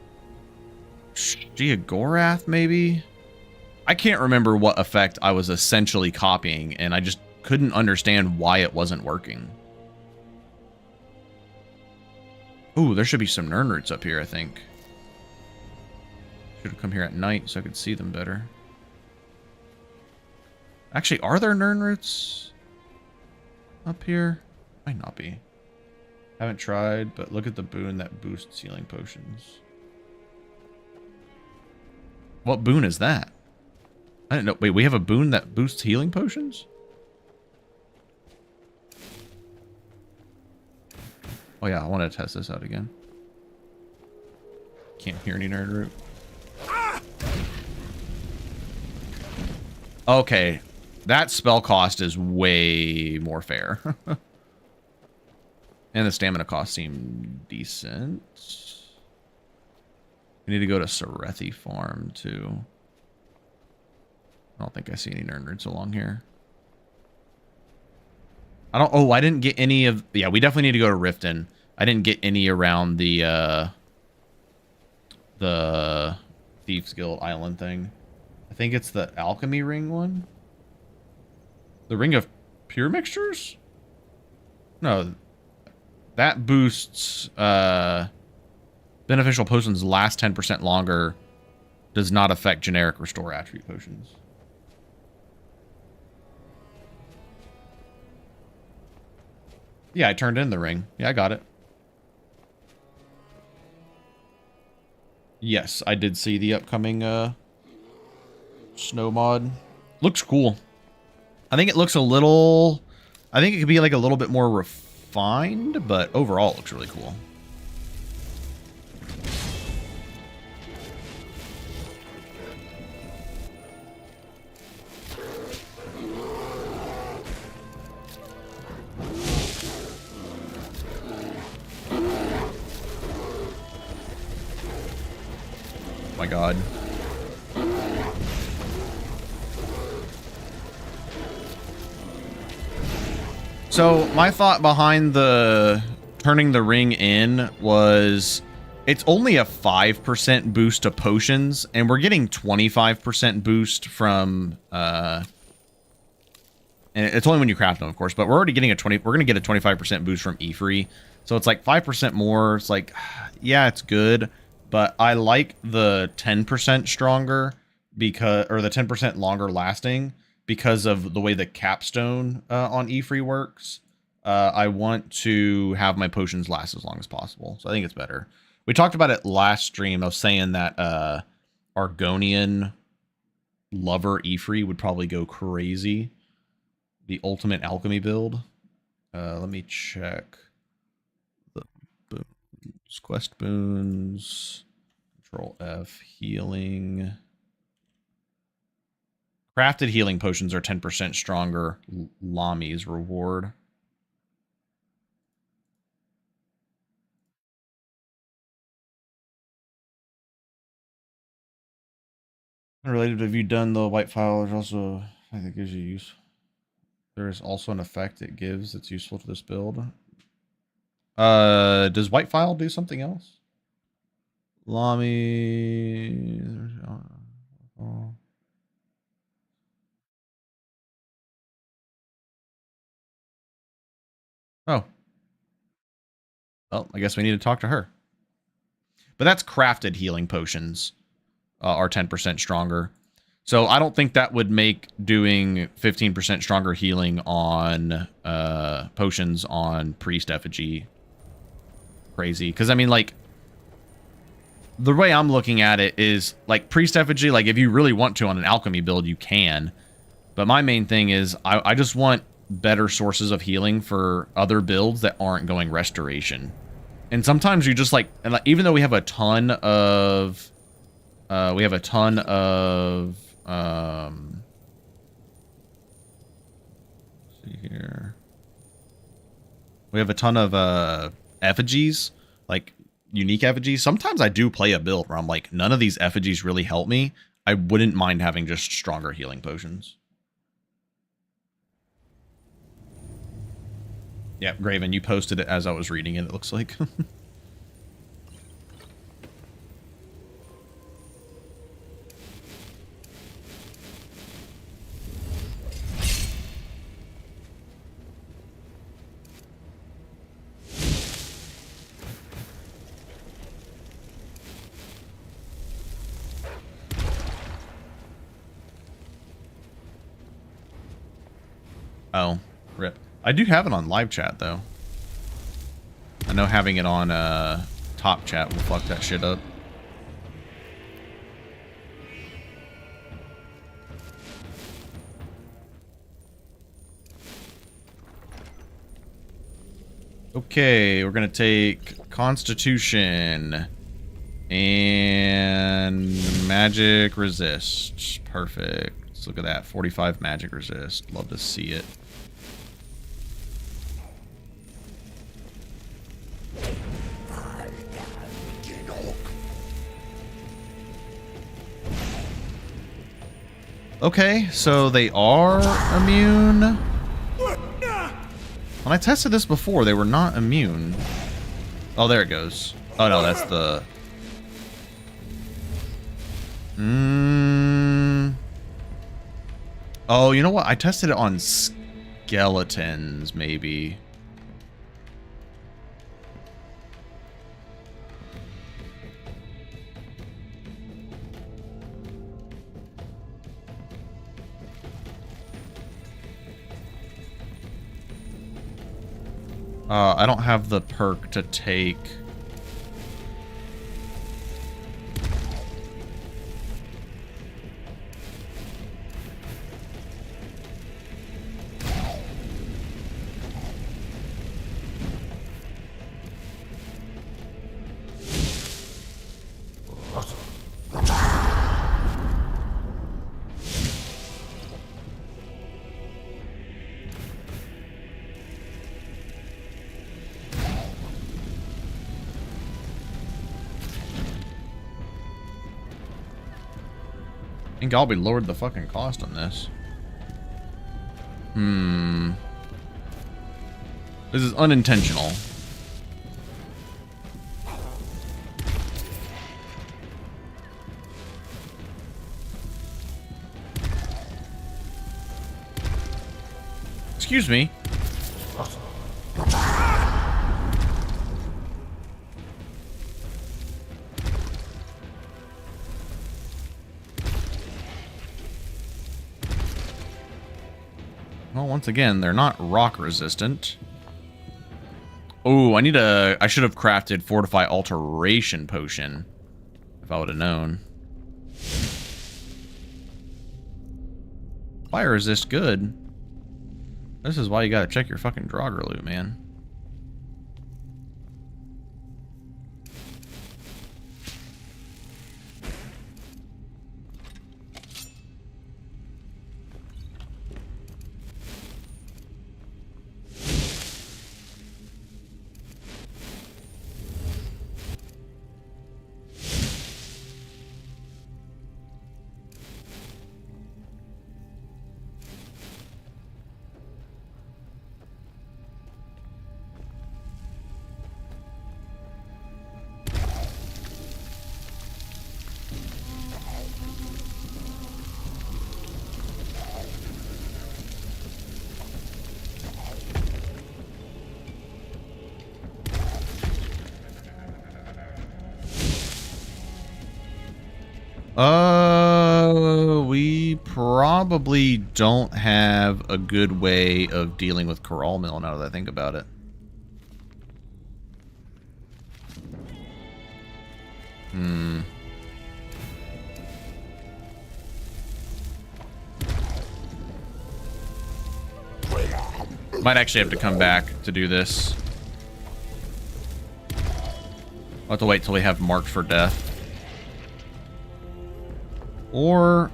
Sheogorath, maybe? I can't remember what effect I was essentially copying, and I just couldn't understand why it wasn't working. Ooh, there should be some Nern Roots up here, I think. Should have come here at night so I could see them better. Actually, are there Nern Roots up here? Might not be. Haven't tried, but look at the boon that boosts healing potions. What boon is that? I didn't know. Wait, we have a boon that boosts healing potions? Oh yeah, I want to test this out again. Can't hear any Nerd Root. Okay, that spell cost is way more fair. And the stamina costs seem decent. We need to go to Sarethi Farm, too. I don't think I see any Nern Roots along here. I didn't get any of... Yeah, we definitely need to go to Riften. I didn't get any around the Thieves Guild Island thing. I think it's the Alchemy Ring one. The Ring of Pure Mixtures? No. That boosts beneficial potions last 10% longer. Does not affect generic restore attribute potions. Yeah, I turned in the ring. Yeah, I got it. Yes, I did see the upcoming snow mod. Looks cool. I think it looks a little... I think it could be like a little bit more refined, but overall it looks really cool. Oh my god. So my thought behind the turning the ring in was it's only a 5% boost to potions, and we're getting 25% boost from and it's only when you craft them, of course, but we're already getting we're going to get a 25% boost from E-Free. So it's like 5% more. It's like, yeah, it's good, but I like the 10% stronger because, or the 10% longer lasting because of the way the capstone on E-Free works. I want to have my potions last as long as possible. So I think it's better. We talked about it last stream. I was saying that Argonian Lover E-Free would probably go crazy. The ultimate alchemy build. Let me check the boons. Quest boons. Control F. Healing. Crafted healing potions are 10% stronger. Lami's reward. Unrelated, have you done the white file? There's also, I think, gives you use. There is also an effect it gives that's useful to this build. Does white file do something else? Lami. Oh. Well, I guess we need to talk to her. But that's crafted healing potions are 10% stronger. So I don't think that would make doing 15% stronger healing on potions on Priest Effigy crazy. Because, I mean, like, the way I'm looking at it is, like, Priest Effigy, like, if you really want to on an alchemy build, you can. But my main thing is I just want better sources of healing for other builds that aren't going restoration. And sometimes you just, like, and even though we have a ton of... see here. We have a ton of effigies, like unique effigies. Sometimes I do play a build where I'm like, none of these effigies really help me. I wouldn't mind having just stronger healing potions. Yeah, Graven, you posted it as I was reading it, it looks like. Oh, rip. I do have it on live chat, though. I know having it on top chat will fuck that shit up. Okay, we're gonna take Constitution and Magic Resist. Perfect. Let's look at that. 45 Magic Resist. Love to see it. Okay, so they are immune. When I tested this before, they were not immune. Oh, there it goes. Oh no, that's the... Oh, you know what? I tested it on skeletons, maybe. I don't have the perk to take. I think I'll be lowered the fucking cost on this. This is unintentional. Excuse me. Well, once again, they're not rock resistant. Oh, I should have crafted Fortify Alteration Potion. If I would have known. Fire resist good. This is why you gotta check your fucking Draugr loot, man. We probably don't have a good way of dealing with Corral Mill now that I think about it. Might actually have to come back to do this. I'll have to wait till we have marked for death. Or,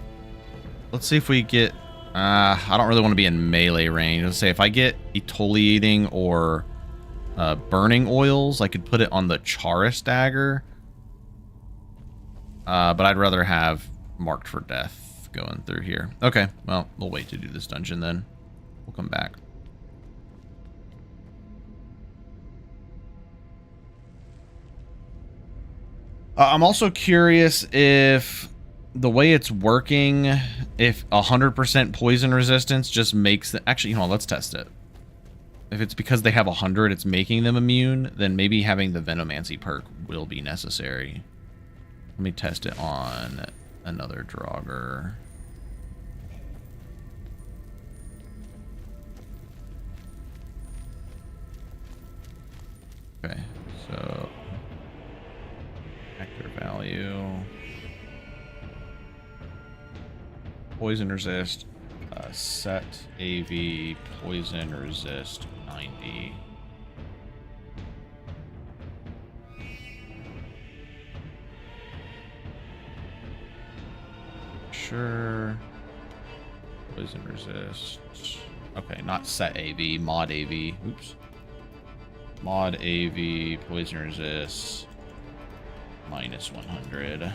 let's see if we get... I don't really want to be in melee range. Let's say if I get Etoliating or Burning Oils, I could put it on the Charis Dagger. But I'd rather have marked for death going through here. Okay, well, we'll wait to do this dungeon then. We'll come back. I'm also curious if the way it's working, if 100% poison resistance just makes the... Actually, hold on, let's test it. If it's because they have 100, it's making them immune, then maybe having the Venomancy perk will be necessary. Let me test it on another Draugr. Okay, so... Actor value... Poison resist, set AV, poison resist 90. Sure. Poison resist. Okay, not set AV, mod AV. Oops. Mod AV, poison resist, minus 100.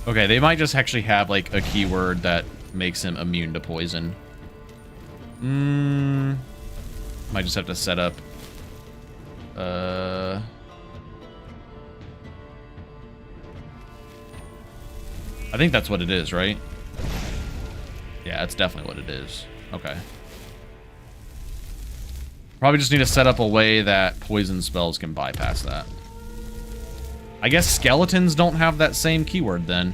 Okay, they might just actually have, like, a keyword that makes him immune to poison. Might just have to set up... I think that's what it is, right? Yeah, that's definitely what it is. Okay. Probably just need to set up a way that poison spells can bypass that. I guess skeletons don't have that same keyword then.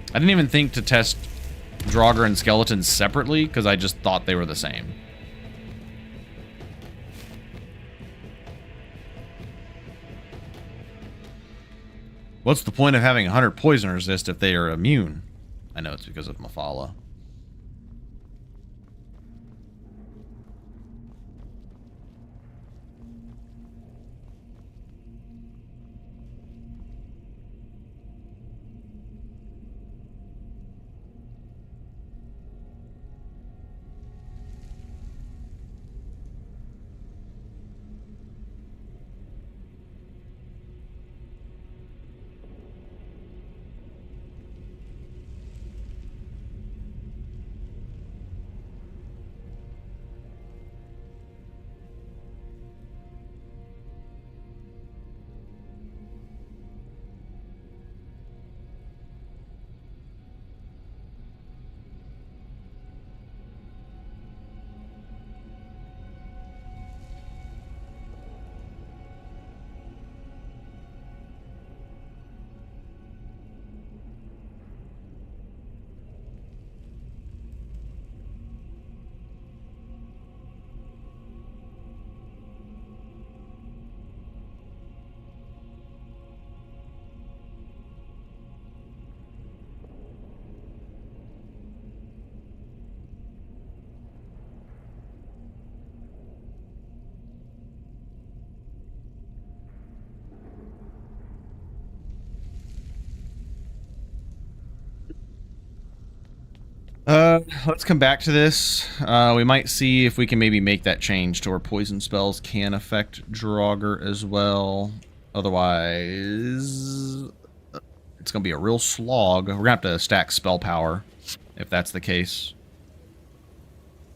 I didn't even think to test Draugr and skeletons separately because I just thought they were the same. What's the point of having 100 poison resist if they are immune? I know it's because of Mephala. Let's come back to this. We might see if we can maybe make that change to where poison spells can affect Draugr as well. Otherwise, it's going to be a real slog. We're going to have to stack spell power, if that's the case,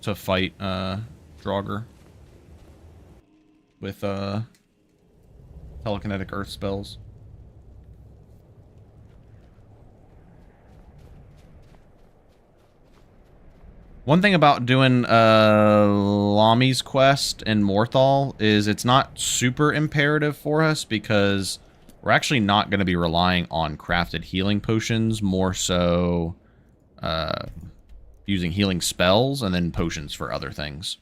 to fight Draugr with telekinetic earth spells. One thing about doing Lami's quest in Morthal is it's not super imperative for us because we're actually not going to be relying on crafted healing potions, more so using healing spells and then potions for other things.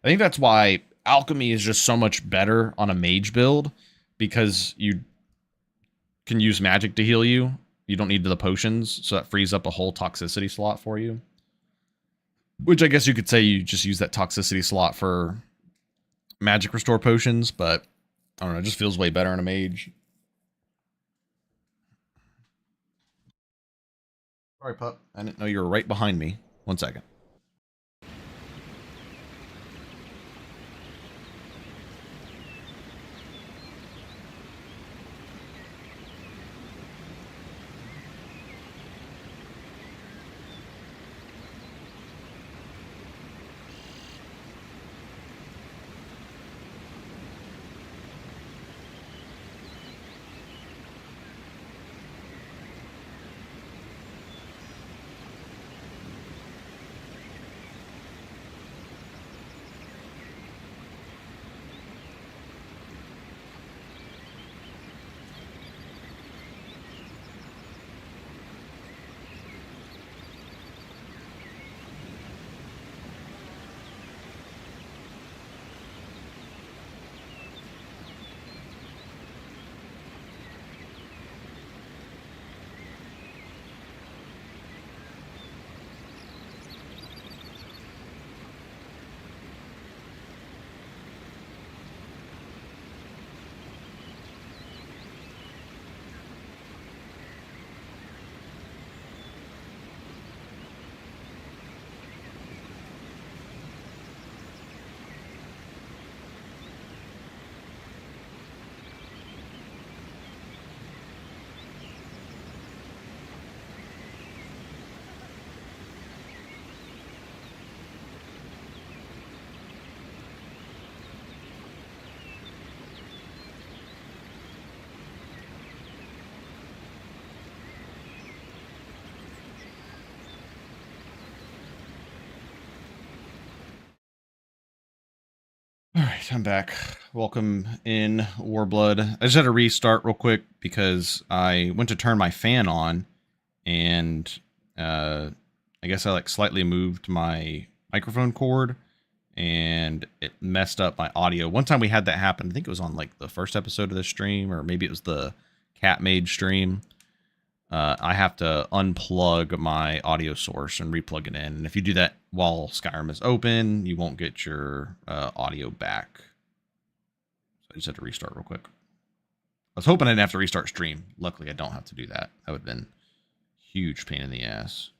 I think that's why alchemy is just so much better on a mage build, because you can use magic to heal you. You don't need the potions, so that frees up a whole toxicity slot for you. Which I guess you could say you just use that toxicity slot for magic restore potions, but I don't know, it just feels way better in a mage. Sorry, pup. I didn't know you were right behind me. 1 second. All right, I'm back. Welcome in, Warblood. I just had to restart real quick because I went to turn my fan on, and I guess I like slightly moved my microphone cord, and it messed up my audio. One time we had that happen. I think it was on like the first episode of the stream, or maybe it was the Cat Mage stream. I have to unplug my audio source and replug it in. And if you do that while Skyrim is open, you won't get your audio back. So I just had to restart real quick. I was hoping I didn't have to restart stream. Luckily, I don't have to do that. That would have been a huge pain in the ass.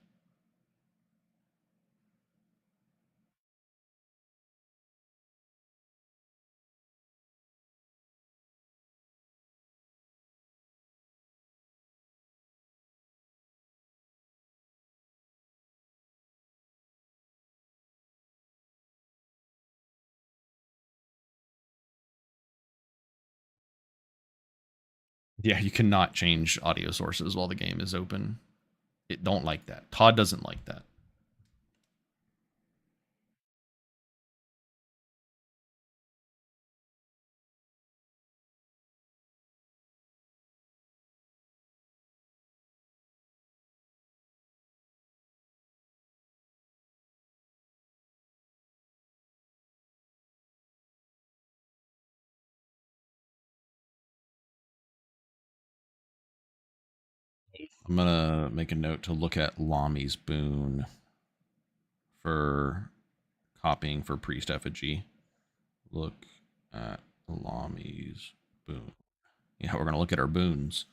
Yeah, you cannot change audio sources while the game is open. It don't like that. Todd doesn't like that. I'm gonna make a note to look at Lami's boon for copying for priest effigy. Look at Lami's boon. Yeah, we're gonna look at our boons.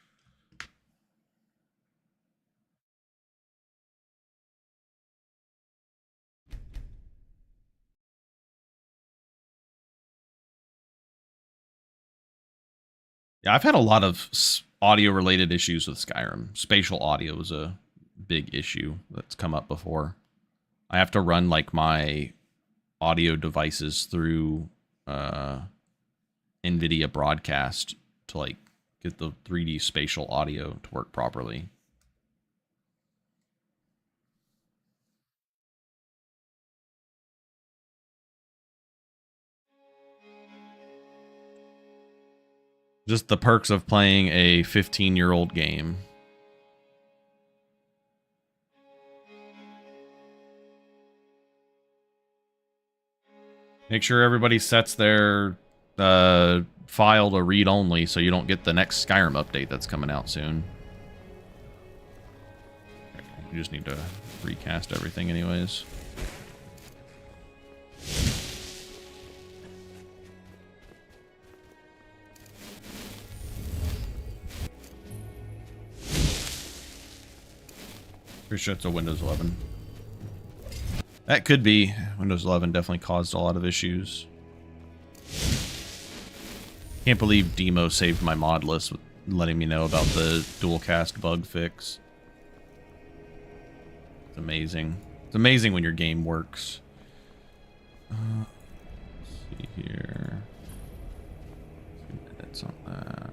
Yeah, I've had a lot of audio related issues with Skyrim. Spatial audio is a big issue that's come up before. I have to run like my audio devices through NVIDIA broadcast to like get the 3D spatial audio to work properly. Just the perks of playing a 15-year-old game. Make sure everybody sets their file to read only so you don't get the next Skyrim update that's coming out soon. You just need to recast everything anyways. Pretty sure it's a Windows 11. That could be. Windows 11 definitely caused a lot of issues. Can't believe Demo saved my mod list with letting me know about the dual cast bug fix. It's amazing. It's amazing when your game works. Let's see here. 2 minutes on that.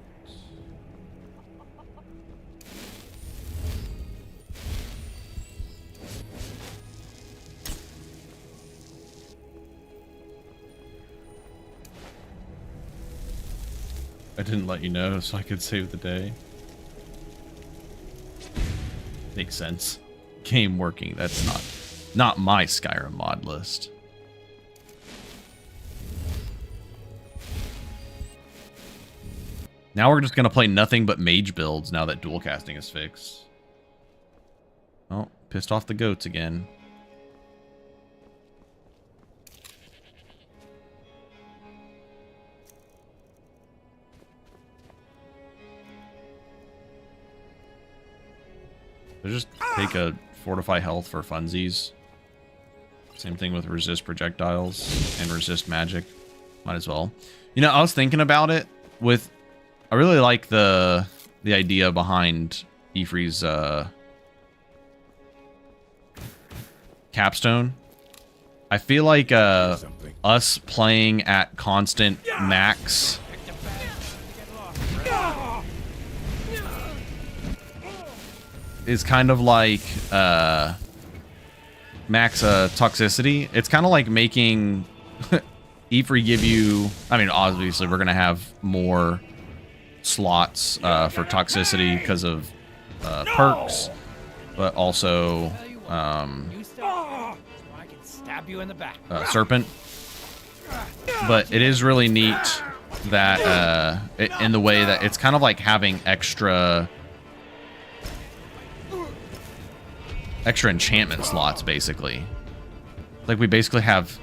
I didn't let you know so I could save the day. Makes sense. Game working, that's not my Skyrim mod list. Now we're just gonna play nothing but mage builds now that dual casting is fixed. Oh, pissed off the goats again. So just take a fortify health for funsies. Same thing with resist projectiles and resist magic. Might as well. You know, I was thinking about it with... I really like the idea behind Ifri's capstone. I feel like us playing at constant max is kind of like max toxicity. It's kind of like making E3 give you, I mean, obviously we're going to have more slots for toxicity because of perks, but also serpent. But it is really neat that in the way that it's kind of like having extra enchantment slots, basically. Like we basically have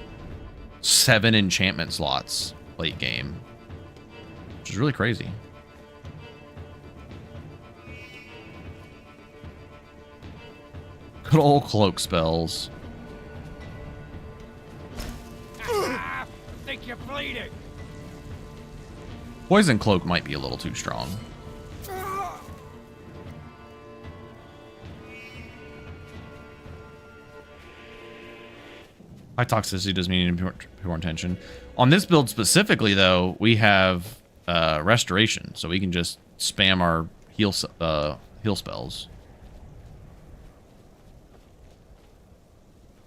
7 enchantment slots late game, which is really crazy. Good old cloak spells. I think you're bleeding. Poison cloak might be a little too strong. High toxicity does mean pure intention. On this build specifically, though, we have restoration, so we can just spam our heal spells.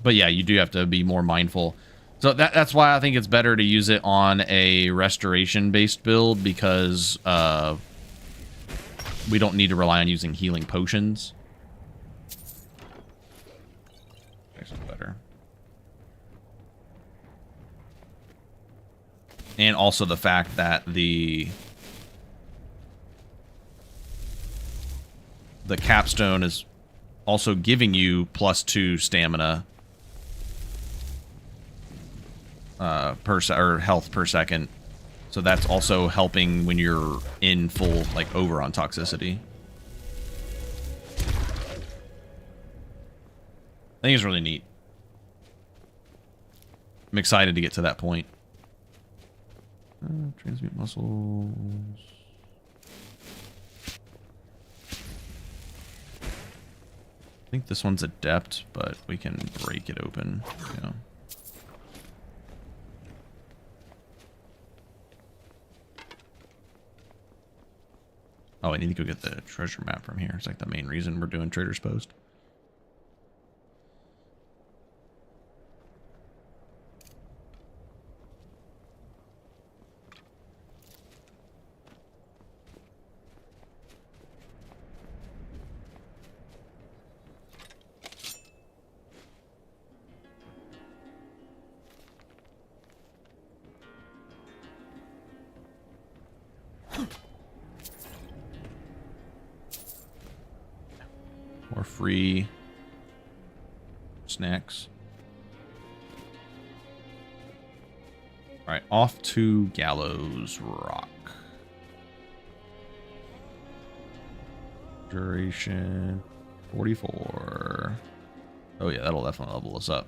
But yeah, you do have to be more mindful. So that's why I think it's better to use it on a restoration-based build, because we don't need to rely on using healing potions. Makes it better. And also the fact that the capstone is also giving you +2 stamina or health per second. So that's also helping when you're in full, like, over on toxicity. I think it's really neat. I'm excited to get to that point. Transmute muscles. I think this one's adept, but we can break it open. Yeah. Oh, I need to go get the treasure map from here. It's like the main reason we're doing Trader's Post. More free snacks. All right, off to Gallows Rock. Duration 44. Oh yeah, that'll definitely level us up.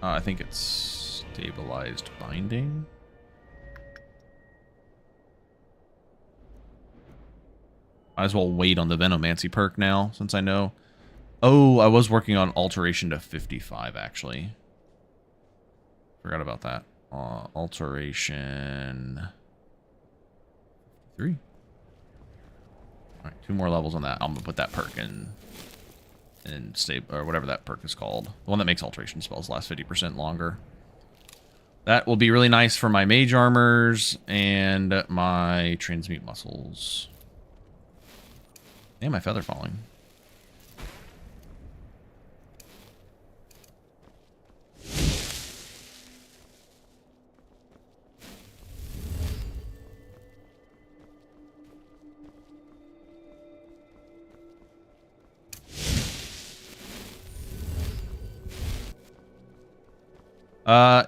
I think it's stabilized binding. Might as well wait on the Venomancy perk now, since I know. Oh, I was working on alteration to 55, actually. Forgot about that. Alteration 3. All right, 2 more levels on that. I'm gonna put that perk in. And stay, or whatever that perk is called. The one that makes alteration spells last 50% longer. That will be really nice for my mage armors and my transmute muscles. And my feather falling.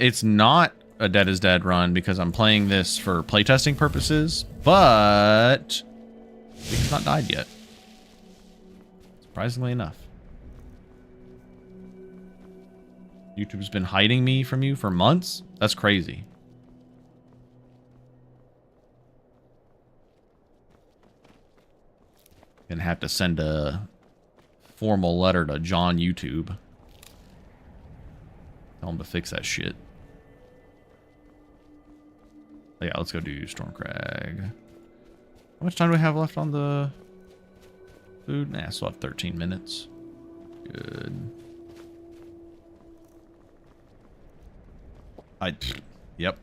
It's not a Dead is Dead run because I'm playing this for playtesting purposes, but it's not died yet. Surprisingly enough. YouTube's been hiding me from you for months? That's crazy. Gonna have to send a formal letter to John YouTube. Tell him to fix that shit. But yeah, let's go do Stormcrag. How much time do we have left on the food? Nah, I still have 13 minutes. Good. Yep.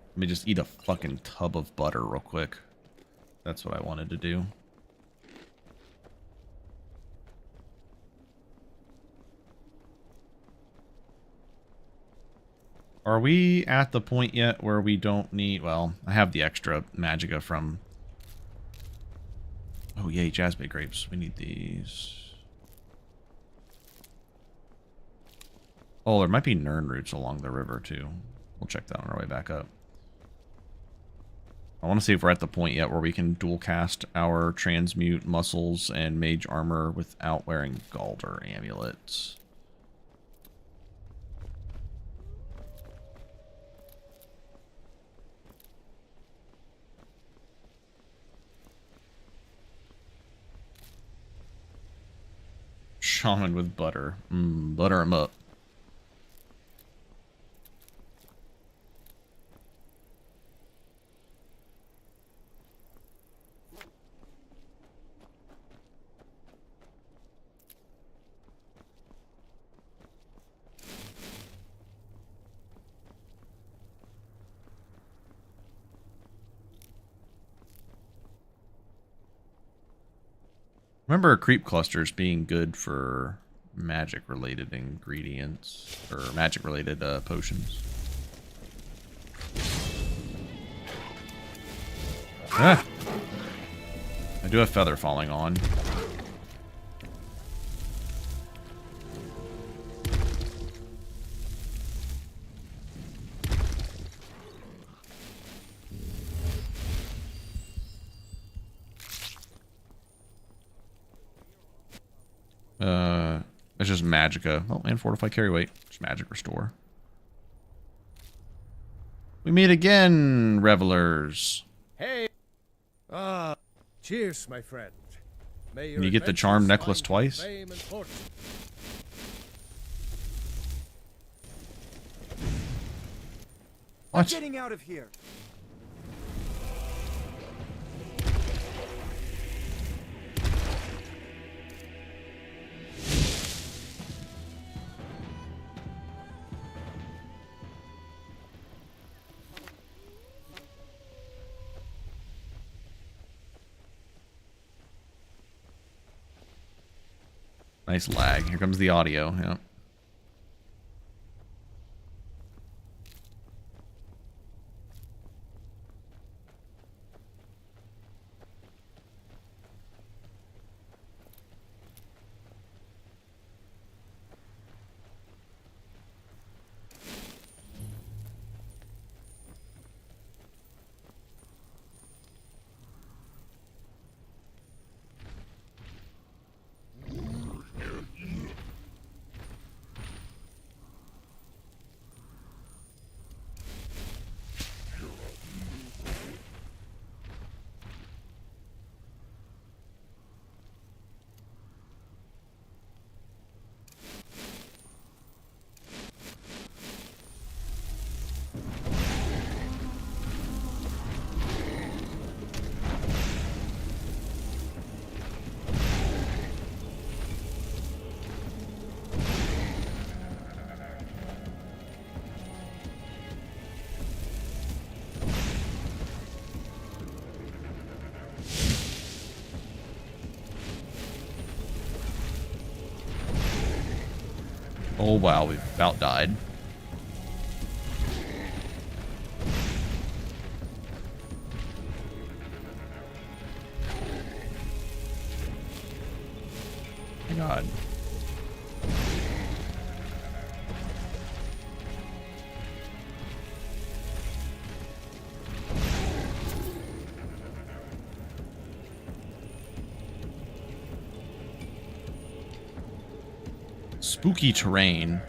Let me just eat a fucking tub of butter real quick. That's what I wanted to do. Are we at the point yet where we don't need... Well, I have the extra magicka from... Oh, yay, jazzbay grapes. We need these. Oh, there might be nern roots along the river, too. We'll check that on our way back up. I want to see if we're at the point yet where we can dual cast our transmute muscles and mage armor without wearing Galder amulets. Shaman with butter. Butter him up. Remember creep clusters being good for magic related ingredients or magic related potions. Ah! I do have feather falling on. It's just magicka. Oh, and fortify carry weight. Just magic restore. We meet again, revelers. Hey. Cheers, my friend. May Can you get the charm necklace twice? I'm getting out of here. Nice lag. Here comes the audio. Yeah. Oh wow, we about died. My God. Spooky terrain.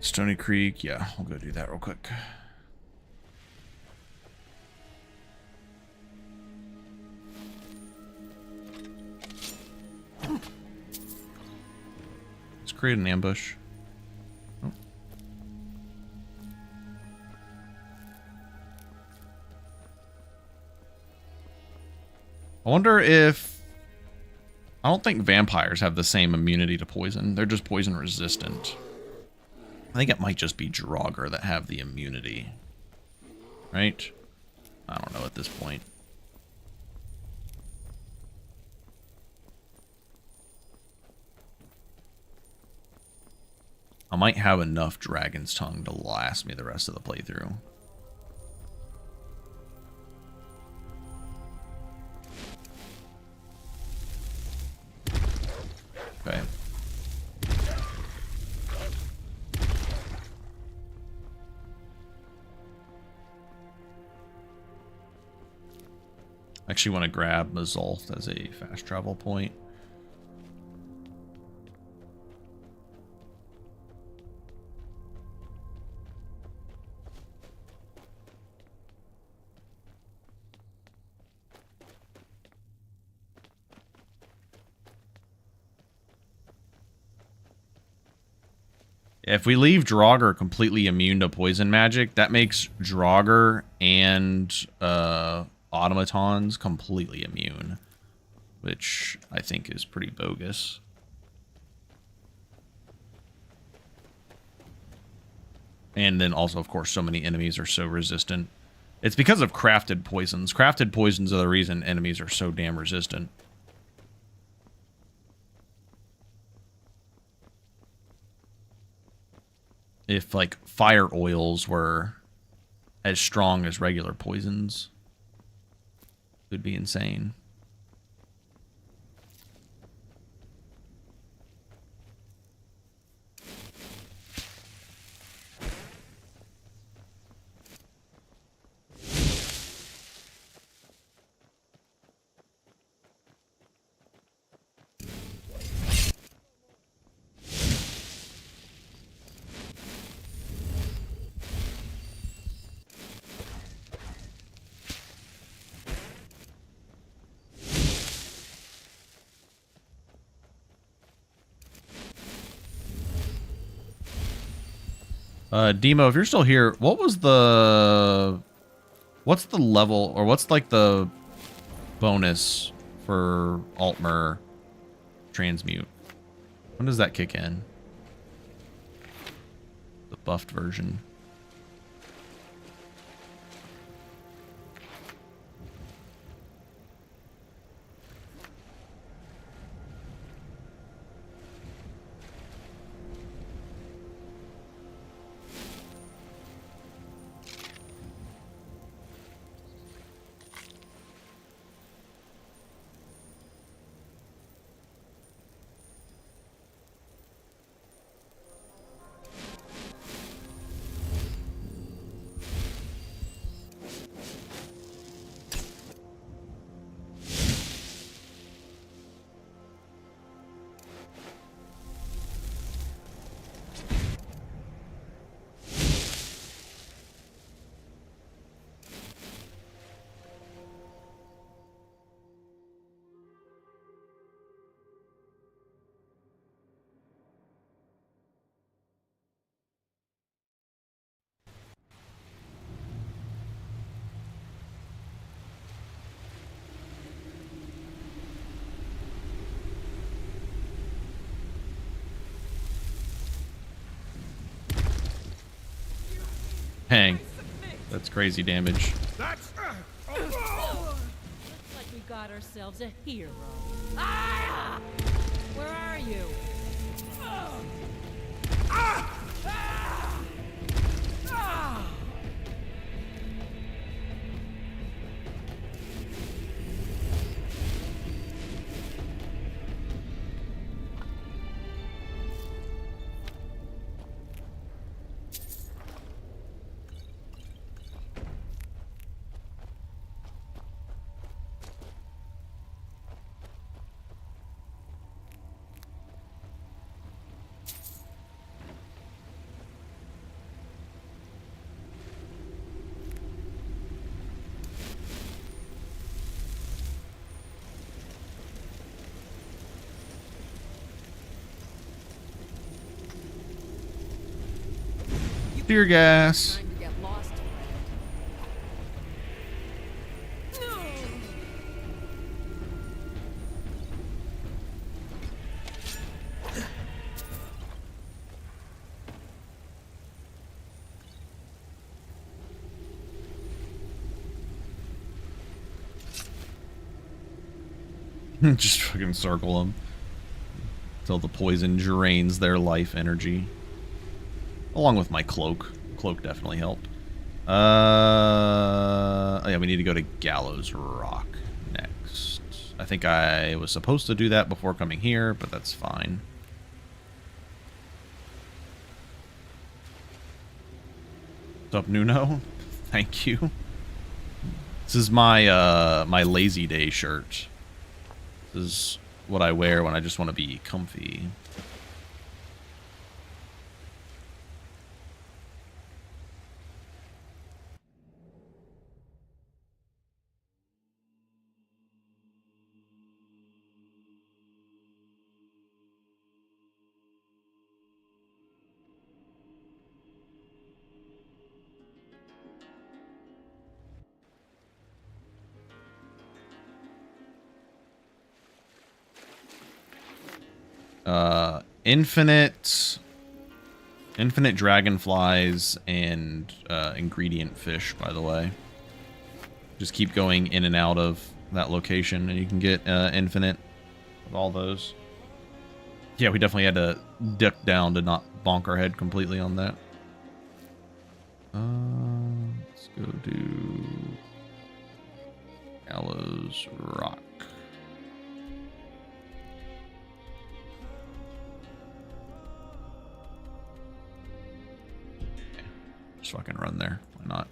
Stony Creek. Yeah, I'll go do that real quick. create an ambush. Oh. I wonder if... I don't think vampires have the same immunity to poison. They're just poison resistant. I think it might just be Draugr that have the immunity. Right? I don't know at this point. I might have enough Dragon's Tongue to last me the rest of the playthrough. Okay. I actually want to grab Mazulth as a fast travel point. If we leave Draugr completely immune to poison magic, that makes Draugr and automatons completely immune, which I think is pretty bogus. And then also, of course, so many enemies are so resistant. It's because of crafted poisons. Crafted poisons are the reason enemies are so damn resistant. If, like, fire oils were as strong as regular poisons, it would be insane. Demo, if you're still here, what's the level, or what's like the bonus for Altmer transmute? When does that kick in? The buffed version. Hang. That's crazy damage. Looks like we got ourselves a hero. Ah! Where are you? Ah! Ah! Ah! Tear gas. Trying to get lost. Just fucking circle them until the poison drains their life energy. Along with my cloak. Cloak definitely helped. Oh yeah, we need to go to Gallows Rock next. I think I was supposed to do that before coming here, but that's fine. What's up, Nuno? Thank you. This is my my lazy day shirt. This is what I wear when I just want to be comfy. Infinite dragonflies and ingredient fish, by the way. Just keep going in and out of that location and you can get infinite with all those. Yeah, we definitely had to duck down to not bonk our head completely on that. Let's go do Gallows Rock. Just fucking run there. Why not?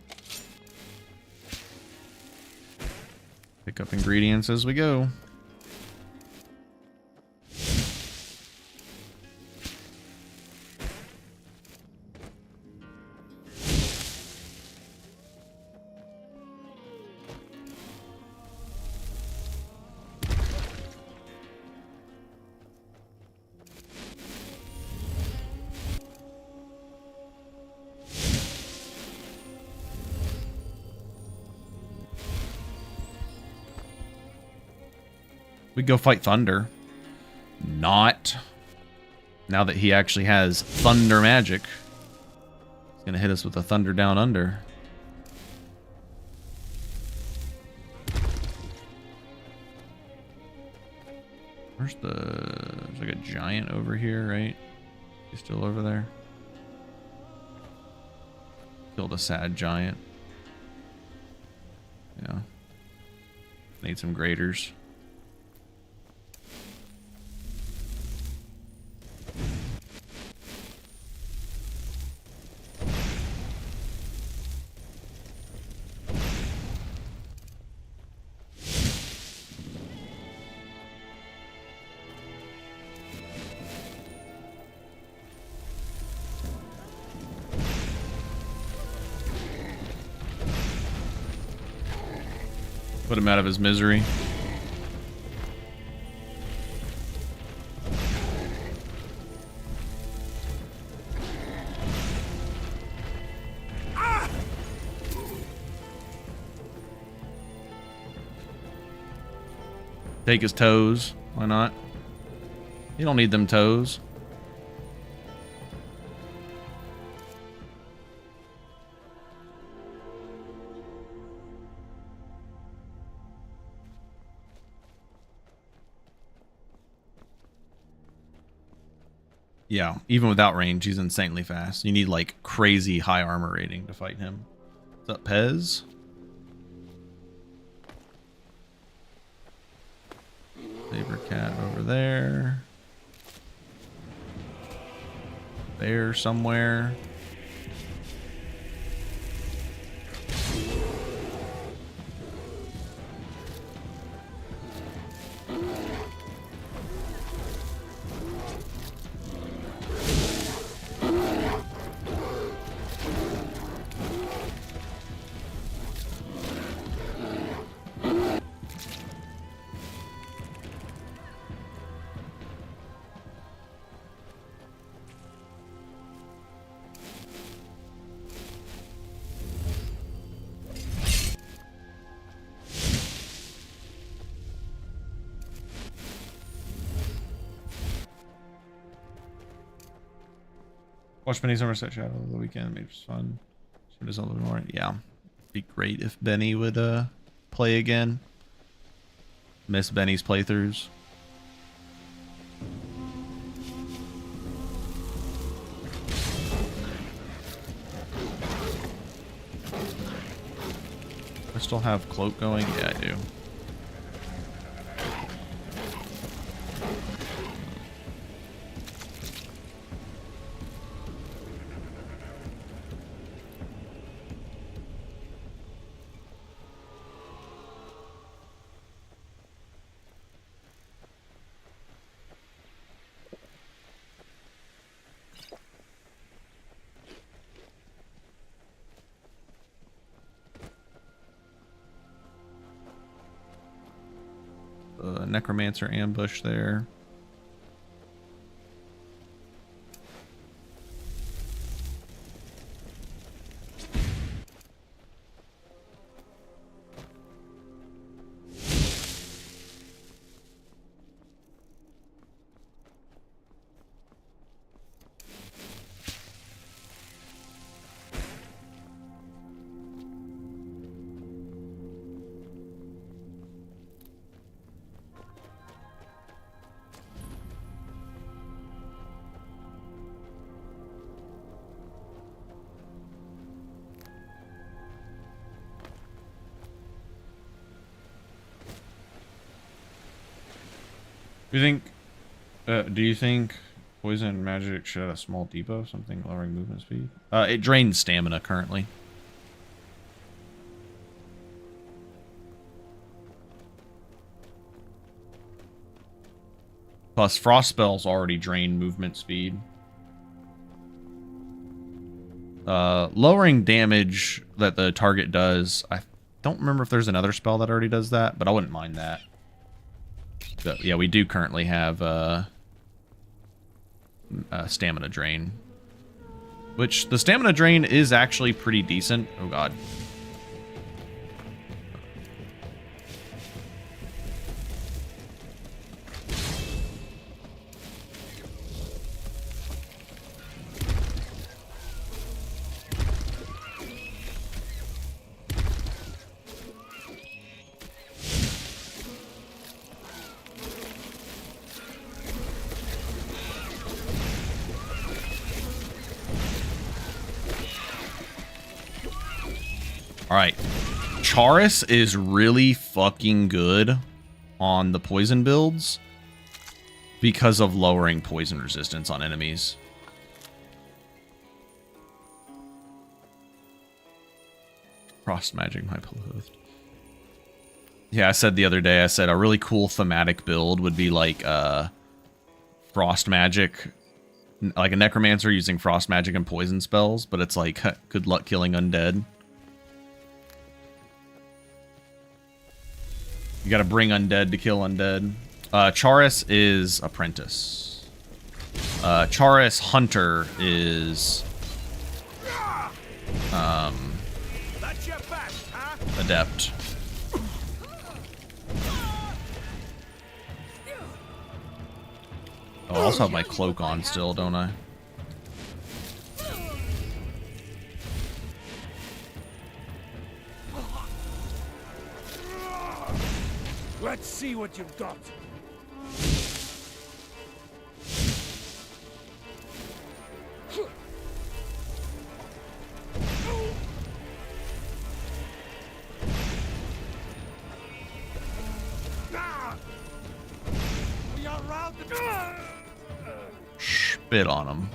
Pick up ingredients as we go. We go fight Thunder. Not. Now that he actually has thunder magic. He's gonna hit us with a thunder down under. Where's the... There's like a giant over here, right? He's still over there. Killed a sad giant. Yeah. Need some graders. Put him out of his misery. Take his toes. Why not? You don't need them toes. Yeah, even without range, he's insanely fast. You need like crazy high armor rating to fight him. What's up, Pez? Saber cat over there. Bear somewhere. Watch Benny's Somerset Shadow of the weekend. Maybe it's fun. So does a little more. Yeah, be great if Benny would play again. Miss Benny's playthroughs. I still have cloak going? Yeah, I do. Necromancer ambush there. Do you think poison and magic should have a small depot? Something lowering movement speed? It drains stamina currently. Plus, frost spells already drain movement speed. Lowering damage that the target does. I don't remember if there's another spell that already does that, but I wouldn't mind that. But yeah, we do currently have stamina drain. Which, the stamina drain is actually pretty decent. Oh god. Alright. Charis is really fucking good on the poison builds because of lowering poison resistance on enemies. Frost magic, my beloved. Yeah, I said the other day, I said a really cool thematic build would be like frost magic, like a necromancer using frost magic and poison spells, but it's like good luck killing undead. You gotta bring undead to kill undead. Charis is apprentice. Charis hunter is adept. Oh, I also have my cloak on still, don't I? Let's see what you've got. We are routed. Spit on him.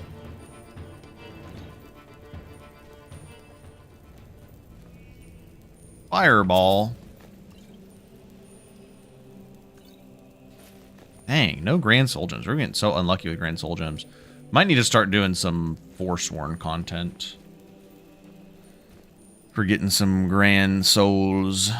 Fireball. Dang, no Grand Soul Gems. We're getting so unlucky with Grand Soul Gems. Might need to start doing some Forsworn content. For getting some Grand Souls.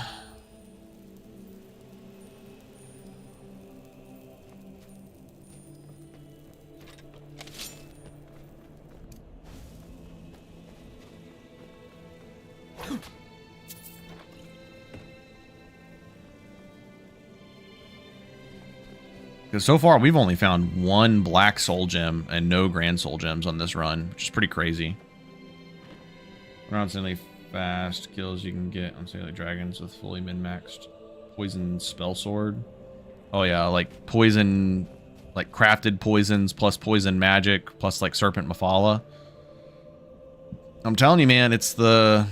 Because so far, we've only found one black soul gem and no grand soul gems on this run, which is pretty crazy. Constantly fast kills you can get on, say, like dragons with fully min-maxed poison spell sword. Oh yeah, like poison, like crafted poisons plus poison magic plus like serpent mafala. I'm telling you, man, it's the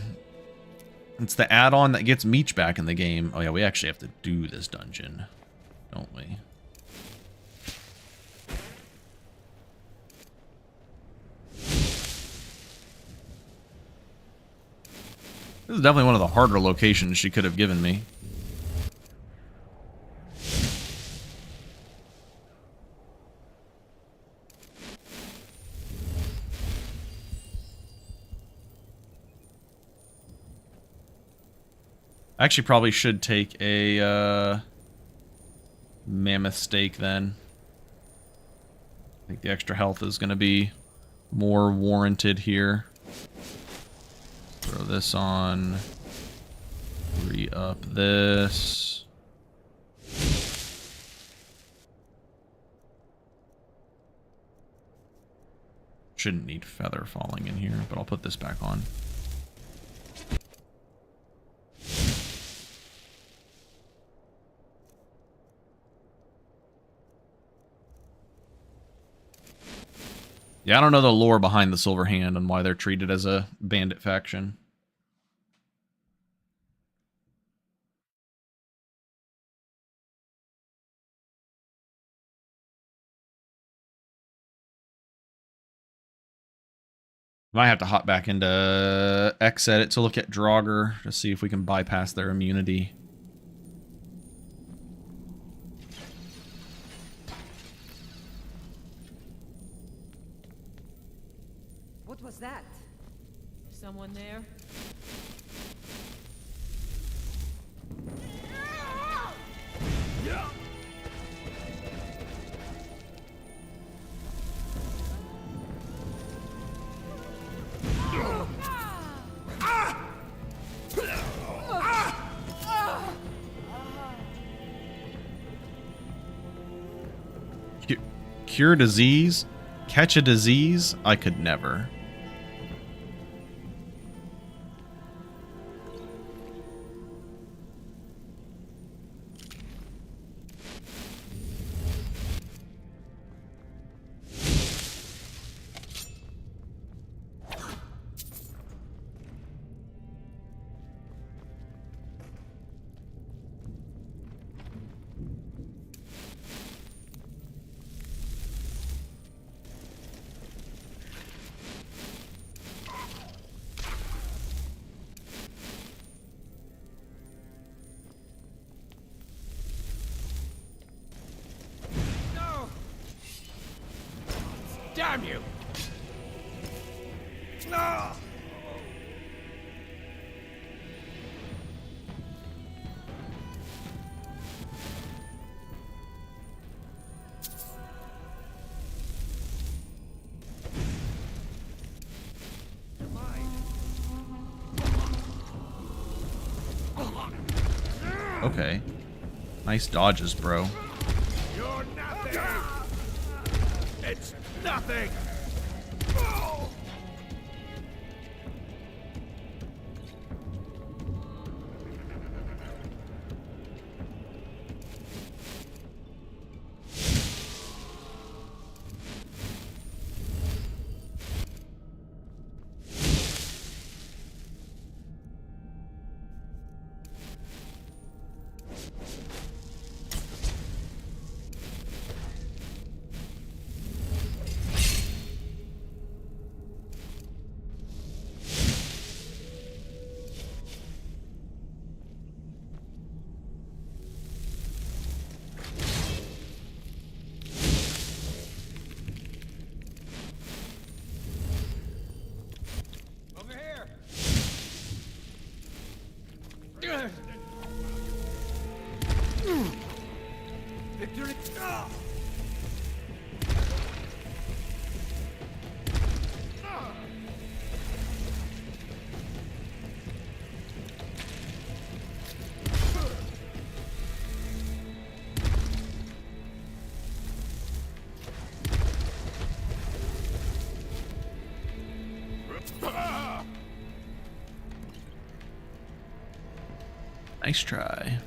add-on that gets Meech back in the game. Oh yeah, we actually have to do this dungeon, don't we? This is definitely one of the harder locations she could have given me. I actually probably should take a mammoth steak then. I think the extra health is going to be more warranted here. Throw this on. Re-up this. Shouldn't need feather falling in here, but I'll put this back on. Yeah, I don't know the lore behind the Silver Hand and why they're treated as a bandit faction. Might have to hop back into X-Edit to look at Draugr to see if we can bypass their immunity. What was that? Someone there? Cure disease? Catch a disease? I could never. Damn you! No! Okay. Nice dodges, bro. You're nothing! It's nothing! Nice try.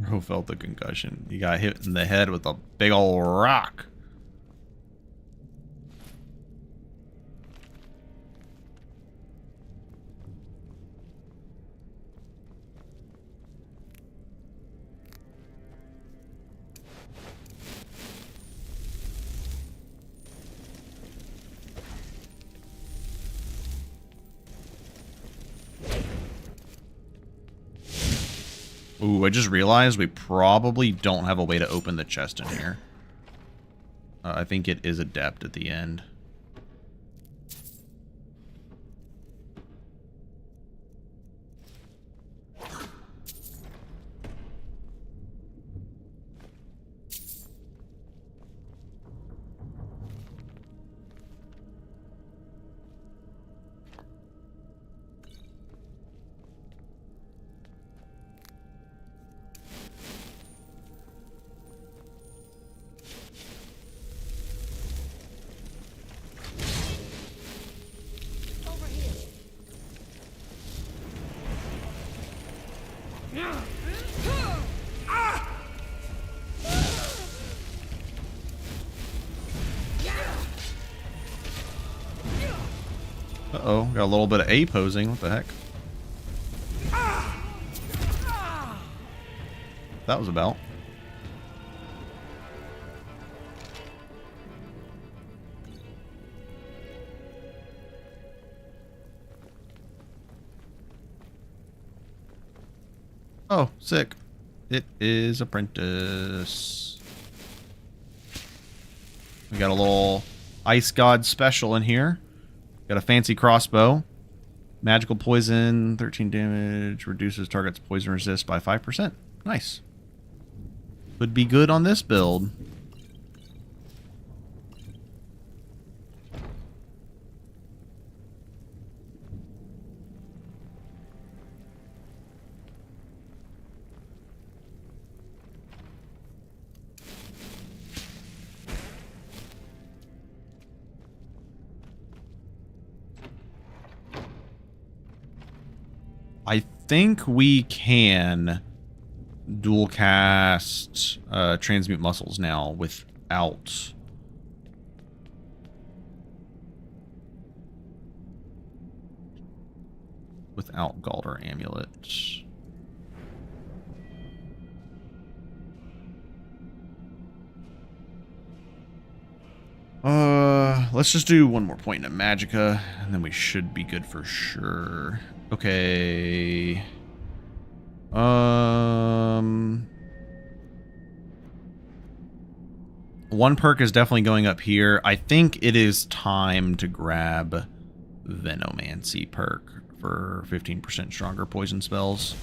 Who felt the concussion? He got hit in the head with a big old rock. Ooh, I just realized we probably don't have a way to open the chest in here. I think it is adept at the end. Uh-oh, got a little bit of A posing. What the heck? That was about. Oh, sick. It is Apprentice. We got a little Ice God special in here. Got a fancy crossbow. Magical poison, 13 damage, reduces target's poison resist by 5%. Nice. Would be good on this build. I think we can dual cast transmute muscles now without Galder Amulet. Let's just do one more point in Magicka, and then we should be good for sure. Okay. One perk is definitely going up here. I think it is time to grab Venomancy perk for 15% stronger poison spells.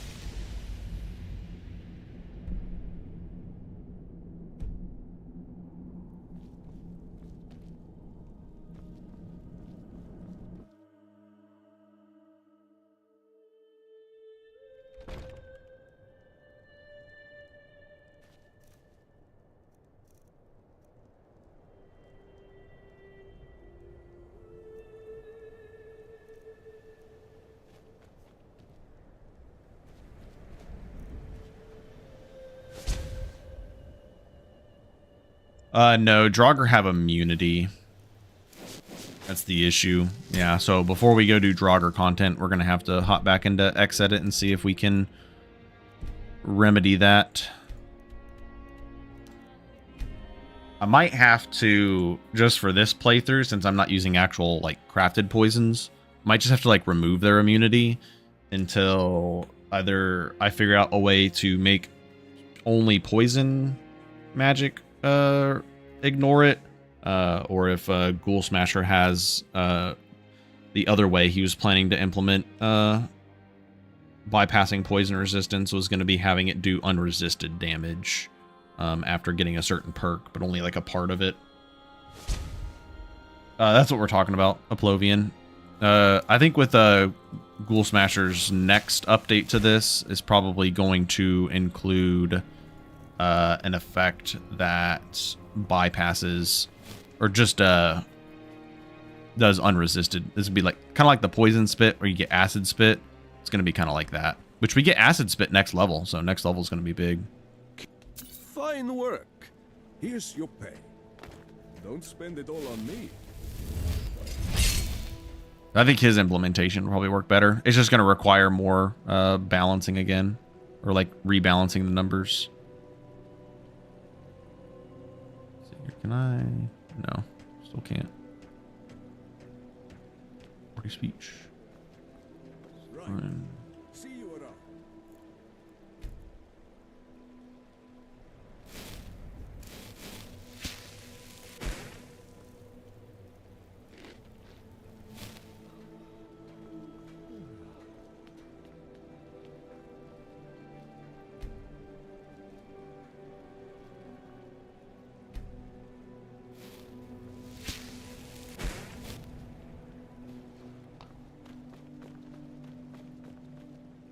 No, Draugr have immunity. That's the issue. Yeah, so before we go do Draugr content, we're going to have to hop back into Xedit and see if we can remedy that. I might have to, just for this playthrough, since I'm not using actual, like, crafted poisons, might just have to, like, remove their immunity until either I figure out a way to make only poison magic ignore it, or if Ghoul Smasher has the other way he was planning to implement bypassing poison resistance was going to be having it do unresisted damage after getting a certain perk, but only like a part of it. That's what we're talking about, Aplovian. I think with Ghoul Smasher's next update to this is probably going to include an effect that bypasses or just does unresisted. This would be like kind of like the poison spit where you get acid spit. It's going to be kind of like that, which we get acid spit next level. So next level is going to be big. Fine work. Here's your pay. Don't spend it all on me. I think his implementation will probably work better. It's just going to require more balancing again, or like rebalancing the numbers. Let's see here, can I? No, still can't. Free speech. Right. See you around.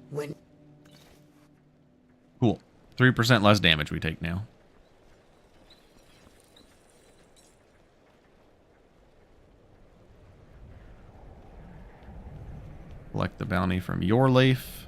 When Cool. 3% less damage we take now. Collect the bounty from your Leif.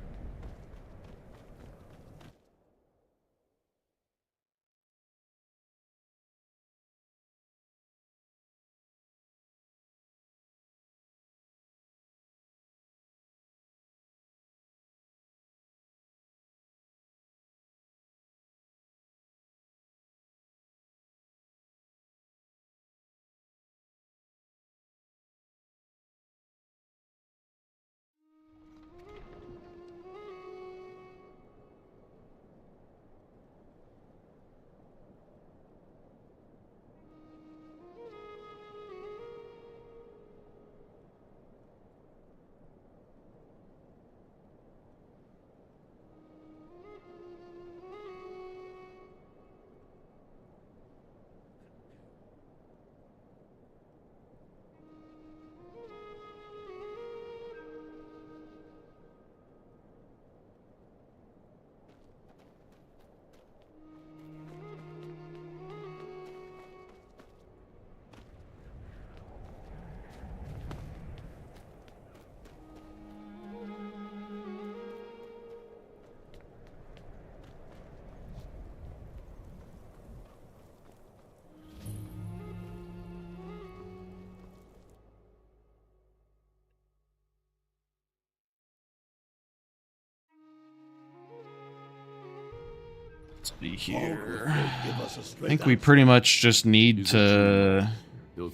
Let's see here. I think we pretty much just need to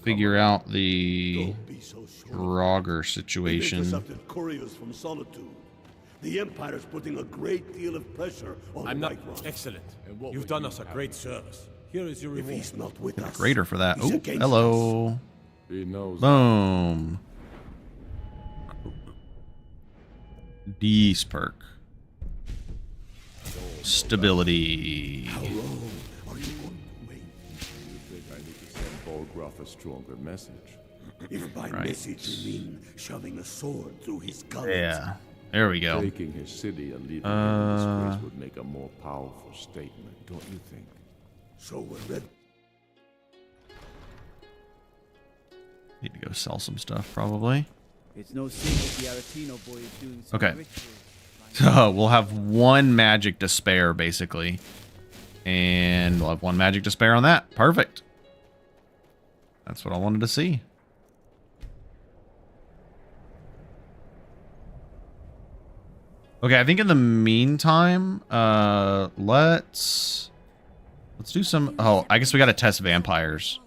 figure out the Draugr situation. Intercepted couriers from Solitude. The Empire's putting a great deal of pressure on Whiterun. Excellent. You've done us a great service. Here is your reward. If he's not with us, Greater for that. he's Oh, against hello. us. Boom. D's perk. Stability. How long are you going to wait? You think I need to send Bolgroth a stronger message? If by message you mean shoving a sword through his guts. Yeah. There we go. Taking his city and leaving him in disgrace would make a more powerful statement, don't you think? So we're ready. Need to go sell some stuff, probably. It's no secret the Aretino boy is doing some Okay. rituals. So we'll have one magic to spare, basically. And we'll have one magic to spare on that. Perfect. That's what I wanted to see. Okay, I think in the meantime, let's do some... Oh, I guess we got to test vampires.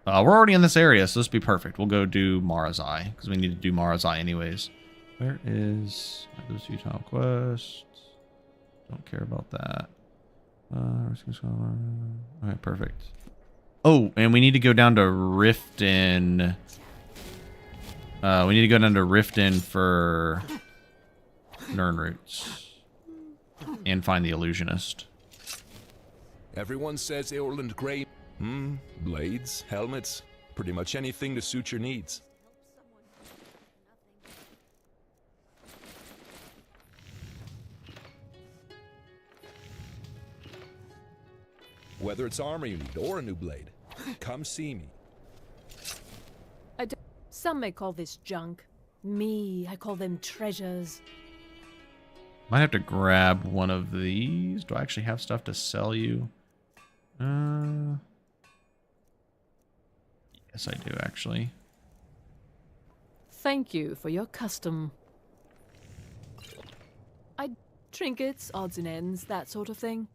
We're already in this area, so this will be perfect. We'll go do Mara's Eye, because we need to do Mara's Eye anyways. Where is those futile quests? Don't care about that. Okay, perfect. Oh, and we need to go down to Riften. We need to go down to Riften for Nirn Roots and find the illusionist. Everyone says Eorland Grey. Blades, helmets, pretty much anything to suit your needs. Whether it's armor you need or a new blade, come see me. Some may call this junk. Me, I call them treasures. Might have to grab one of these. Do I actually have stuff to sell you? Yes, I do, actually. Thank you for your custom. Trinkets, odds and ends, that sort of thing.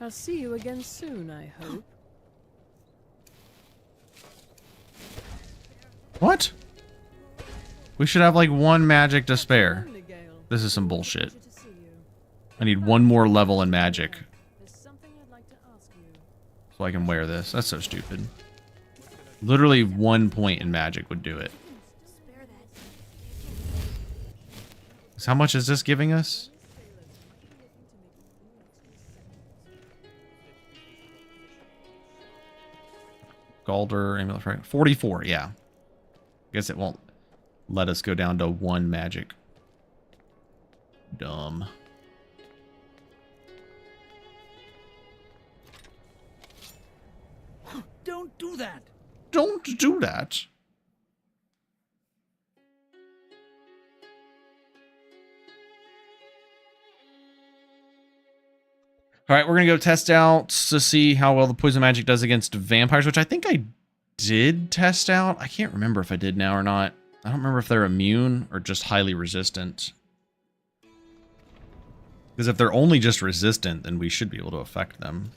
I'll see you again soon, I hope. What? We should have like one magic to spare. This is some bullshit. I need one more level in magic so I can wear this. That's so stupid. Literally 1 point in magic would do it. So how much is this giving us? Galder, amulet, right? 44, yeah. Guess it won't let us go down to 1 magic. Dumb. Don't do that. Don't do that. All right, we're going to go test out to see how well the poison magic does against vampires, which I think I did test out. I can't remember if I did now or not. I don't remember if they're immune or just highly resistant. Because if they're only just resistant, then we should be able to affect them.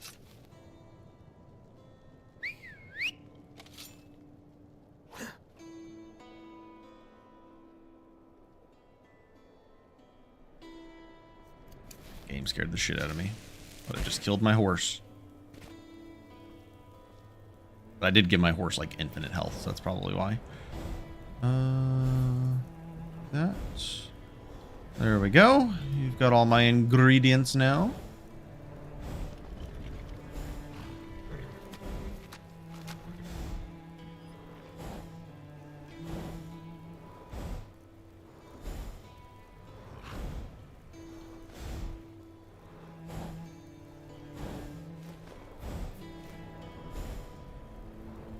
Game scared the shit out of me. But I just killed my horse. But I did give my horse like infinite health, so that's probably why. There we go. You've got all my ingredients now.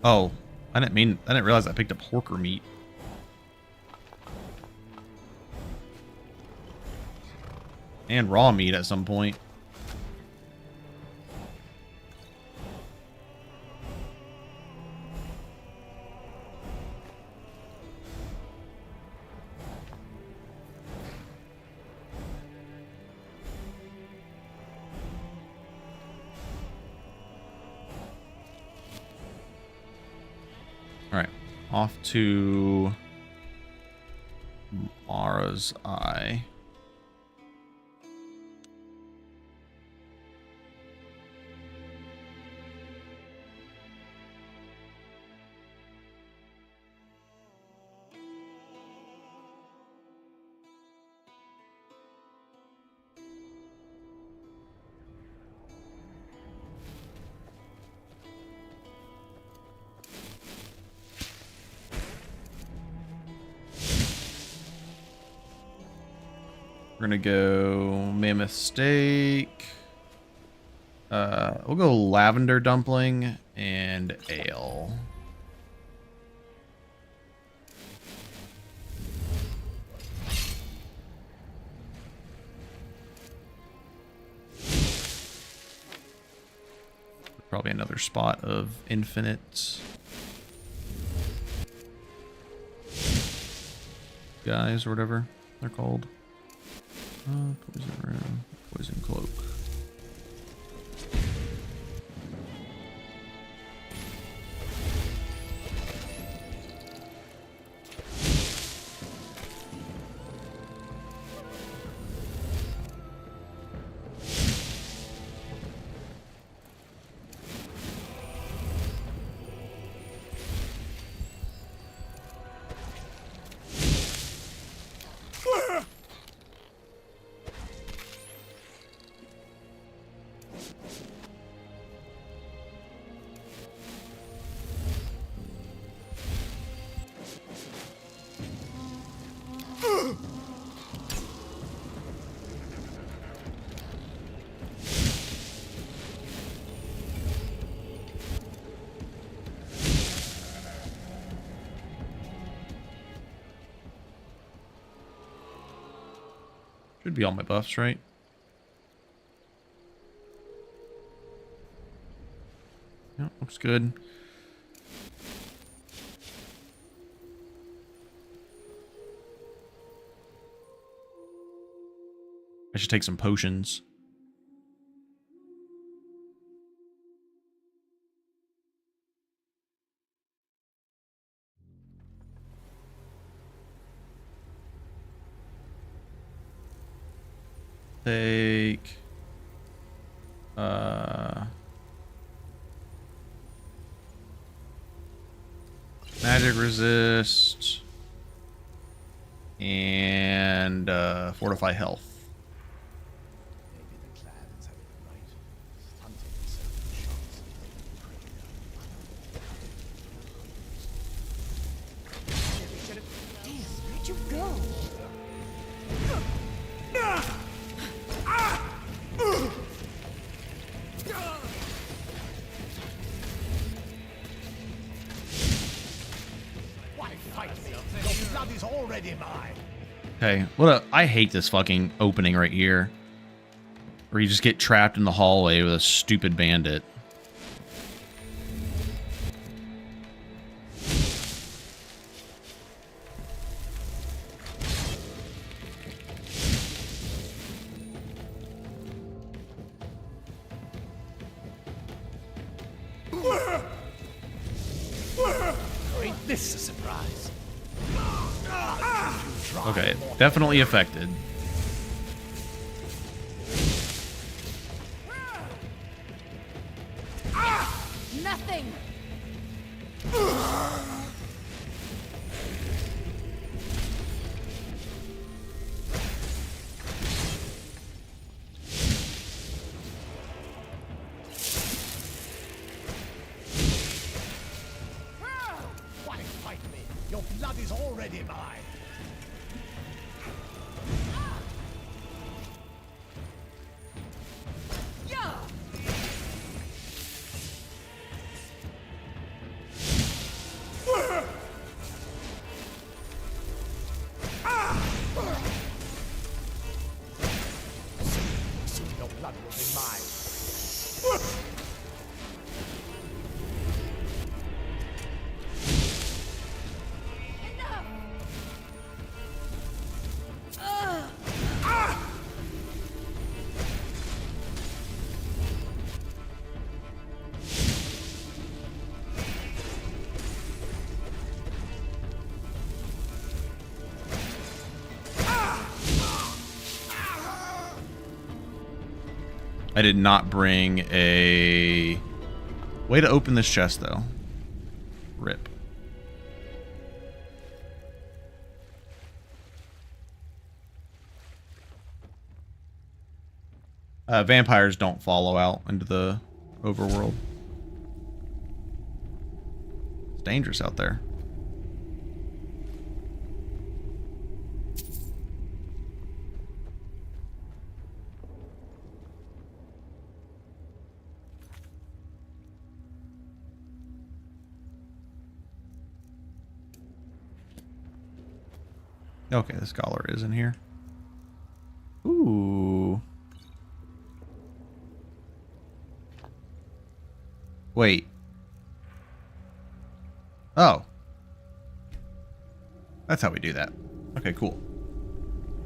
Oh, I didn't realize I picked up horker meat. And raw meat at some point. Alright, off to Mara's Eye. We're gonna go mammoth steak. We'll go lavender dumpling and ale. Probably another spot of infinite guys or whatever they're called. Poison room, poison cloak. Should be all my buffs, right? Yeah, looks good. I should take some potions. Take magic resist and fortify health. Damn, where'd you go? Okay, I hate this fucking opening right here. Where you just get trapped in the hallway with a stupid bandit. Ain't this a surprise? Okay, definitely affected. Nothing. Why fight me? Your blood is already mine. Soon your blood will be mine. I did not bring a way to open this chest, though. Rip. Vampires don't follow out into the overworld. It's dangerous out there. Okay, the scholar is in here. Ooh. Wait. Oh. That's how we do that. Okay, cool.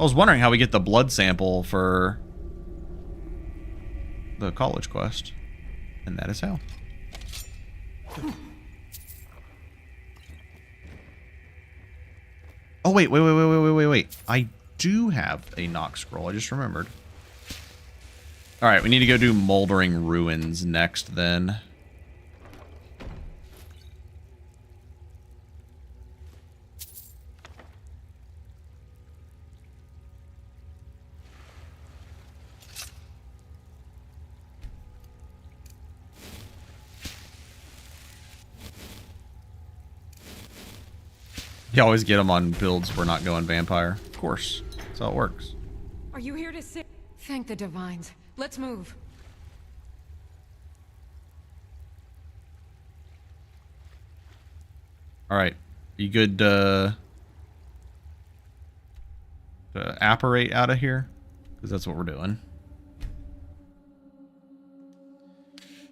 I was wondering how we get the blood sample for the college quest. And that is how. Oh, wait. I do have a knock scroll. I just remembered. Alright, we need to go do Moldering Ruins next, then. You always get them on builds we're not going vampire. Of course. That's how it works. Are you here to say? Thank the divines. Let's move. Alright. You good to apparate out of here? because that's what we're doing.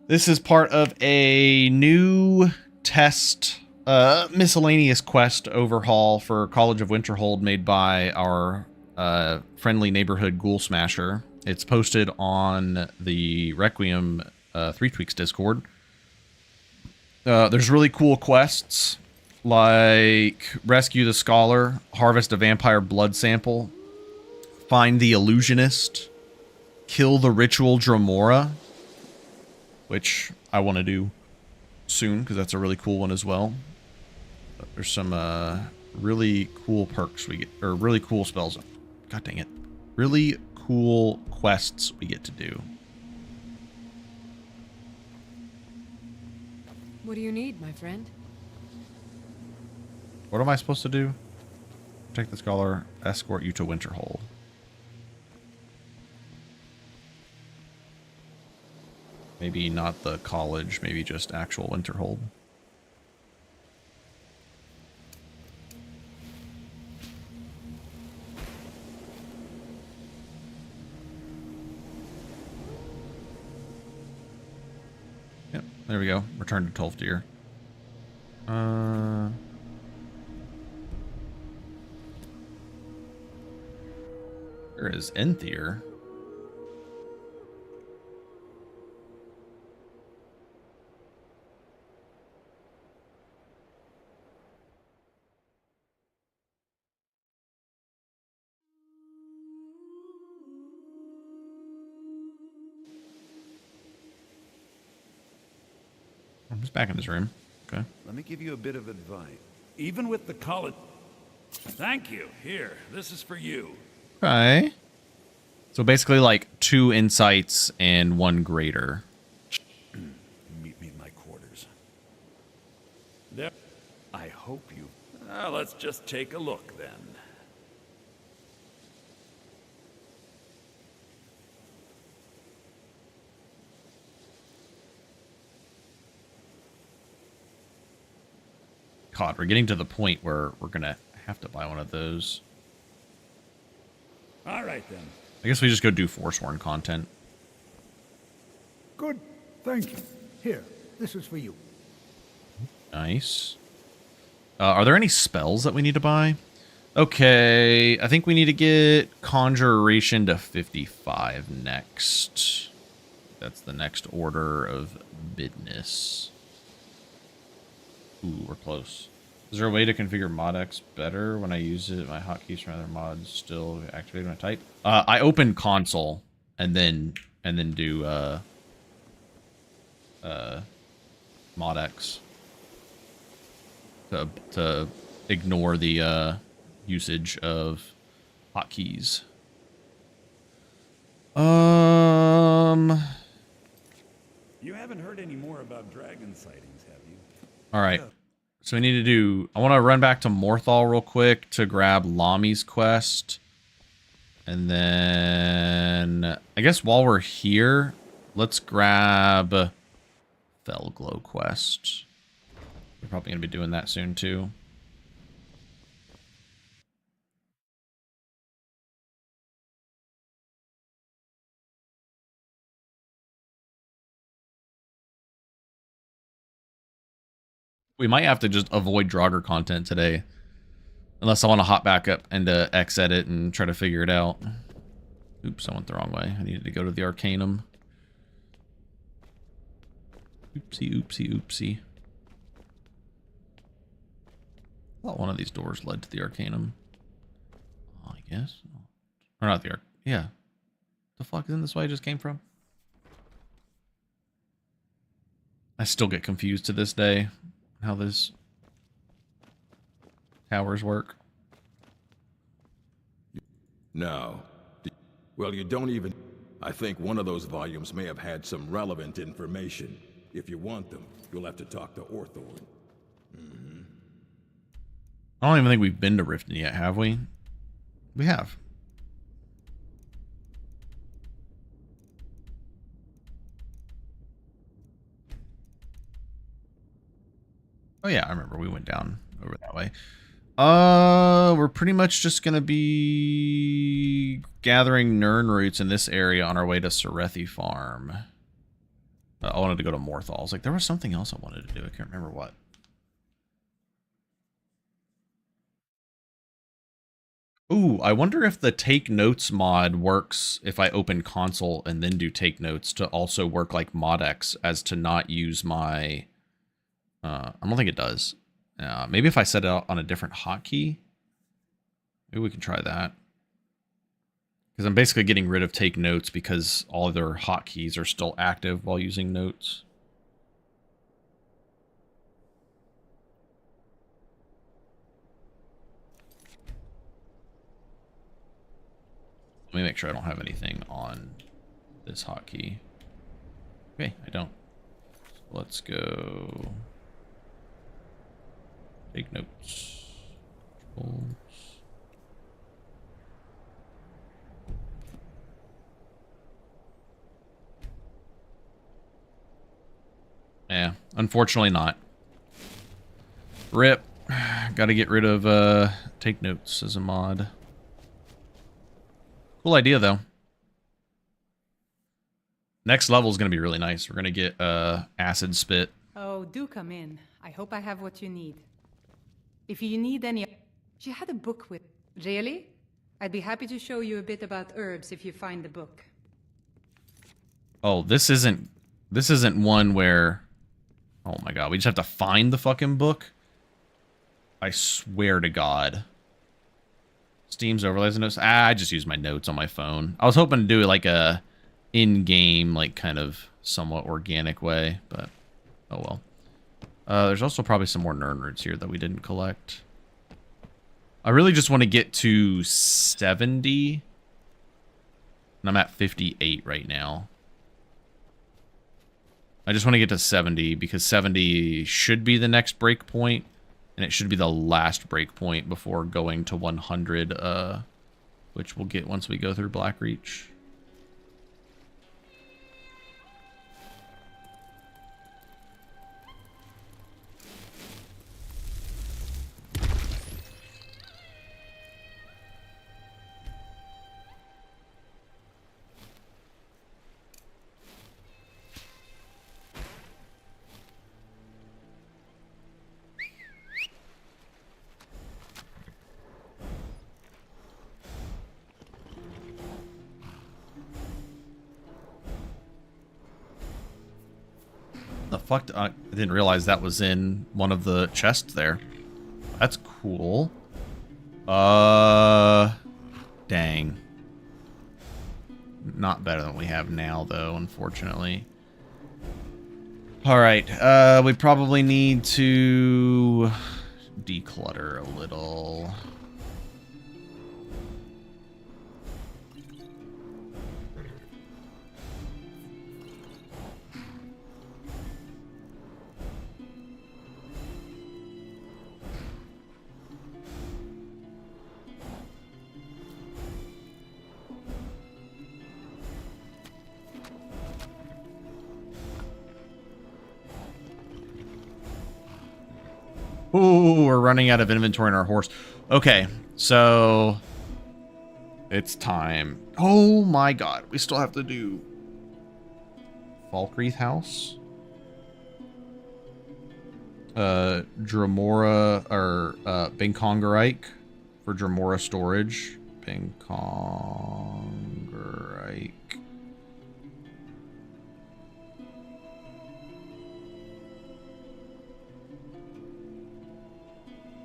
This is part of a new test, miscellaneous quest overhaul for College of Winterhold made by our friendly neighborhood Ghoul Smasher. It's posted on the Requiem 3Tweaks Discord. There's really cool quests like rescue the scholar, harvest a vampire blood sample, find the illusionist, kill the ritual Dromora, which I want to do soon because that's a really cool one as well. There's some really cool perks we get, or really cool spells. God dang it. Really cool quests we get to do. What do you need, my friend? What am I supposed to do? Protect the scholar, escort you to Winterhold. Maybe not the college, maybe just actual Winterhold. Yep, there we go. Return to 12th tier. Where is Enthier? I'm just back in his room. Okay. Let me give you a bit of advice. Even with the college... Thank you. Here, this is for you. Okay. So basically like 2 insights and 1 greater. Meet me in my quarters. There. I hope you... let's just take a look then. God, we're getting to the point where we're gonna have to buy one of those. All right, then. I guess we just go do Forsworn content. Good. Thank you. Here, this is for you. Nice. Are there any spells that we need to buy? Okay, I think we need to get Conjuration to 55 next. That's the next order of business. Ooh, we're close. Is there a way to configure ModX better when I use it? My hotkeys from other mods still activate when I type. I open console and then do ModX to ignore the usage of hotkeys. You haven't heard any more about dragon sightings, have you? All right. So we need to do... I want to run back to Morthal real quick to grab Lami's quest. And then... I guess while we're here, let's grab Felglow quest. We're probably going to be doing that soon, too. We might have to just avoid Draugr content today. Unless I want to hop back up into Xedit and try to figure it out. Oops, I went the wrong way. I needed to go to the Arcanum. Oopsie, oopsie, oopsie. I thought one of these doors led to the Arcanum. Oh, I guess. Or not the Arc. Yeah. The fuck isn't this way I just came from? I still get confused to this day how this towers work. No. Well, you don't even... I think one of those volumes may have had some relevant information. If you want them, you'll have to talk to Orthorn. I don't even think we've been to Riften yet, have we? We have. Oh yeah, I remember we went down over that way. We're pretty much just gonna be be gathering Nern roots in this area on our way to Serethi Farm. I wanted to go to Morthal. I was like, there was something else I wanted to do. I can't remember what. Ooh, I wonder if the take notes mod works if I open console and then do take notes to also work like ModX as to not use my... I don't think it does. Maybe if I set it on a different hotkey. Maybe we can try that. Because I'm basically getting rid of take notes because all of their hotkeys are still active while using notes. Let me make sure I don't have anything on this hotkey. Okay, I don't. So let's go. Take notes. Controls. Yeah, unfortunately not. RIP. Gotta get rid of take notes as a mod. Cool idea, though. Next level is going to be really nice. We're going to get acid spit. Oh, do come in. I hope I have what you need. If you need any... She had a book with... Really? I'd be happy to show you a bit about herbs if you find the book. Oh, this isn't one where... Oh my god, we just have to find the fucking book? I swear to god. Steam's overlays and notes. I just use my notes on my phone. I was hoping to do it like a in-game, like kind of somewhat organic way, but oh well. There's also probably some more Nern roots here that we didn't collect. I really just want to get to 70. And I'm at 58 right now. I just want to get to 70 because 70 should be the next breakpoint. And it should be the last breakpoint before going to 100, which we'll get once we go through Blackreach. The fuck? I didn't realize that was in one of the chests there. That's cool. Dang. Not better than we have now, though, unfortunately. Alright, we probably need to declutter a little. Ooh, we're running out of inventory in our horse. Okay, so it's time. Oh my god, we still have to do Falkreath House. Dremora, or Binkongarike for Dremora storage. Binkongarike.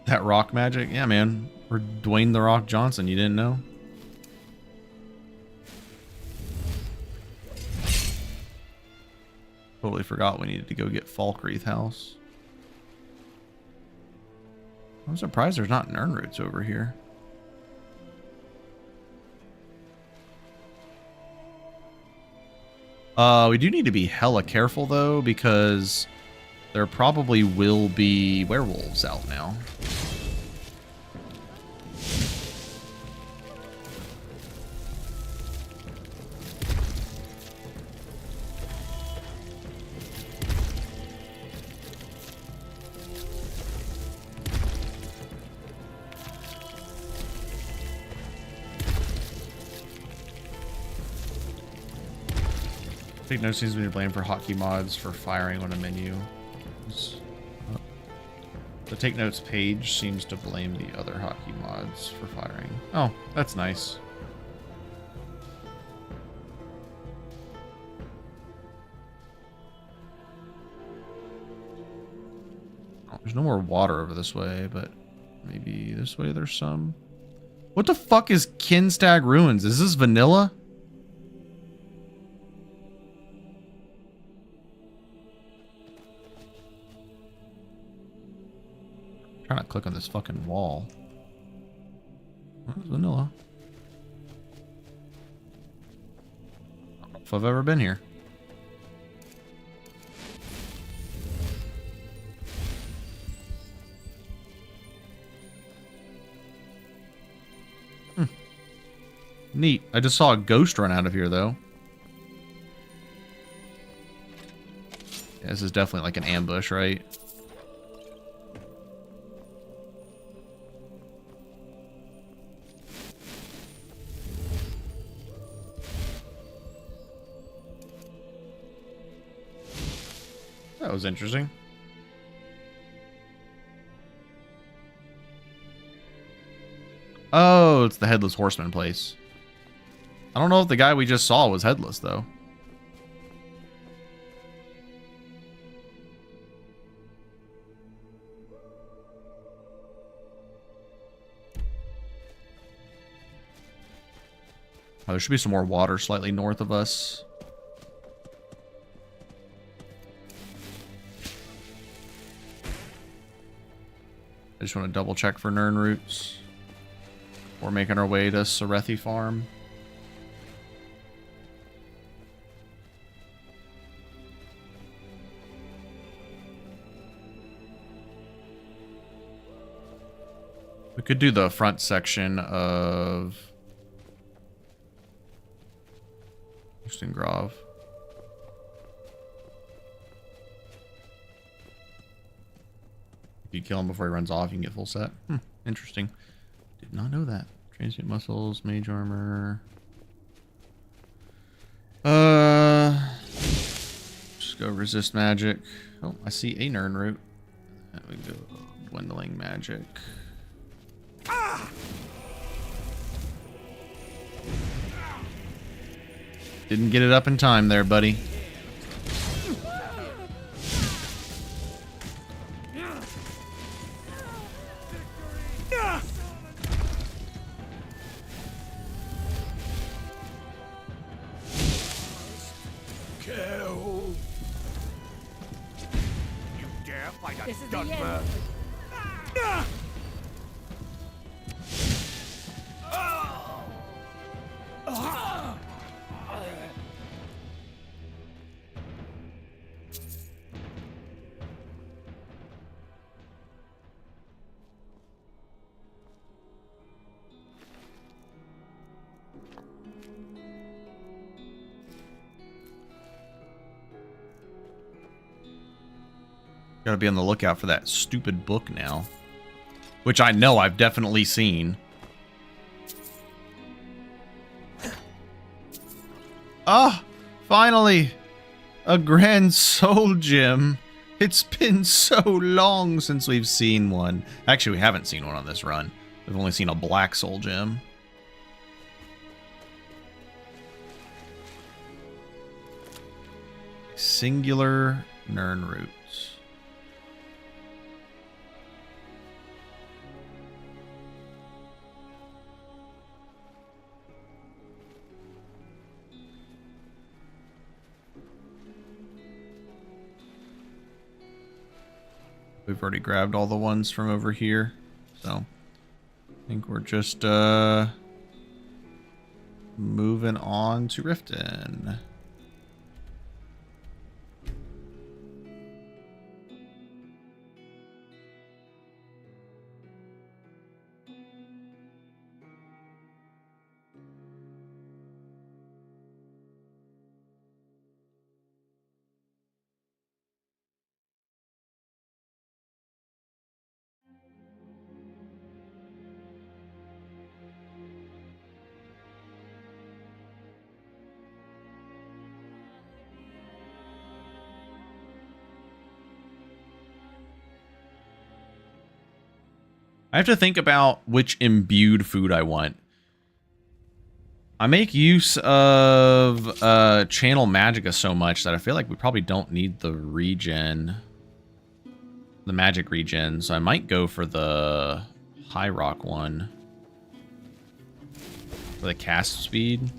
That rock magic? Yeah, man. We're Dwayne The Rock Johnson. You didn't know? Totally forgot we needed to go get Falkreath House. I'm surprised there's not Nern roots over here. We do need to be hella careful, though, because there probably will be werewolves out now. Take note seems to be blamed for hotkey mods for firing on a menu. The take notes page seems to blame the other hotkey mods for firing. Oh, that's nice. Oh, there's no more water over this way, but maybe this way there's some. What the fuck is Kinstag Ruins? Is this vanilla? I'm trying to click on this fucking wall. Where's vanilla? I don't know if I've ever been here. Neat. I just saw a ghost run out of here, though. Yeah, this is definitely like an ambush, right? That was interesting. Oh, it's the Headless Horseman place. I don't know if the guy we just saw was headless, though. Oh, there should be some more water slightly north of us. I just want to double check for Nern roots. We're making our way to Serethi Farm. We could do the front section of Houston Grove. If you kill him before he runs off, you can get full set. Interesting. Did not know that. Transient muscles, mage armor. Just go resist magic. Oh, I see a Nern root. There we go. Dwindling magic. Didn't get it up in time there, buddy. Kill. You dare fight a Dunmer? Gotta be on the lookout for that stupid book now. Which I know I've definitely seen. Ah! Finally! A Grand Soul Gem. It's been so long since we've seen one. Actually, we haven't seen one on this run. We've only seen a Black Soul Gem. Singular Nern Roots. We've already grabbed all the ones from over here, so I think we're just moving on to Riften. I have to think about which imbued food I want. I make use of channel magicka so much that I feel like we probably don't need the regen. The magic regen, so I might go for the high rock one. For the cast speed.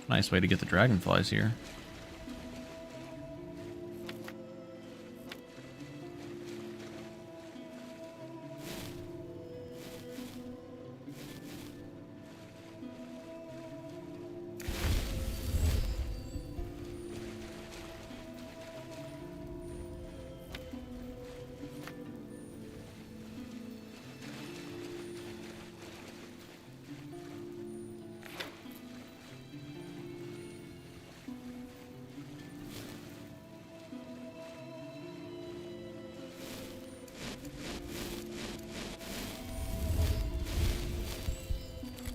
Nice way to get the dragonflies here.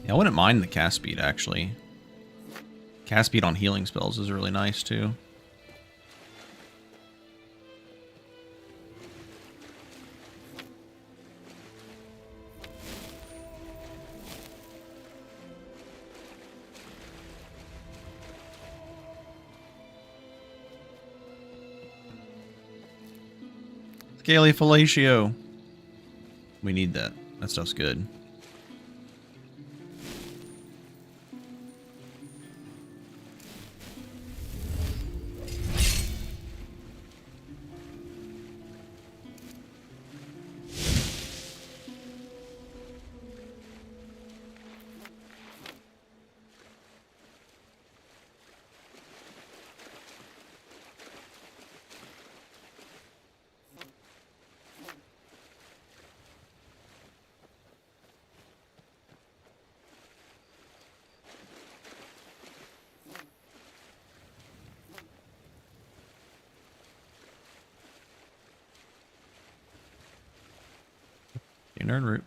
I wouldn't mind the cast speed, actually. Cast speed on healing spells is really nice, too. Scaly fellatio. We need that. That stuff's good. Nerd root.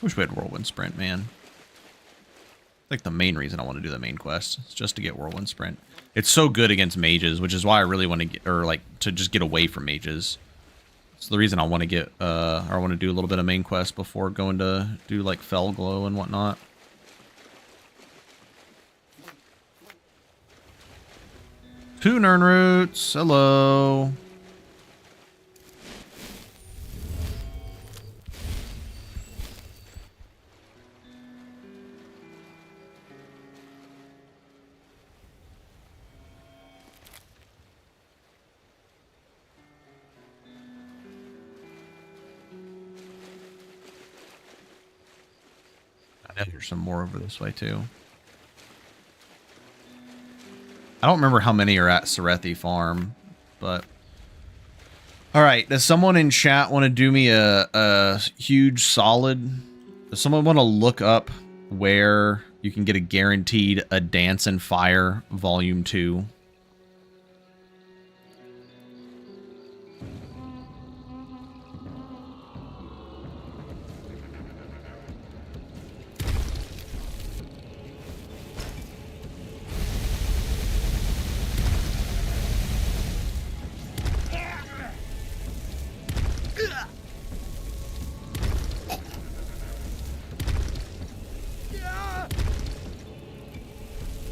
Wish we had whirlwind sprint, man. Like the main reason I want to do the main quest. It's just to get whirlwind sprint. It's so good against mages, which is why I really want to get, or like to just get away from mages. It's the reason I want to get, or I want to do a little bit of main quest before going to do like Fell Glow and whatnot. Two Nern roots. Hello. I know there's some more over this way too. I don't remember how many are at Serethi Farm, but... Alright, does someone in chat want to do me a huge solid? Does someone want to look up where you can get a guaranteed A Dance in Fire Volume 2?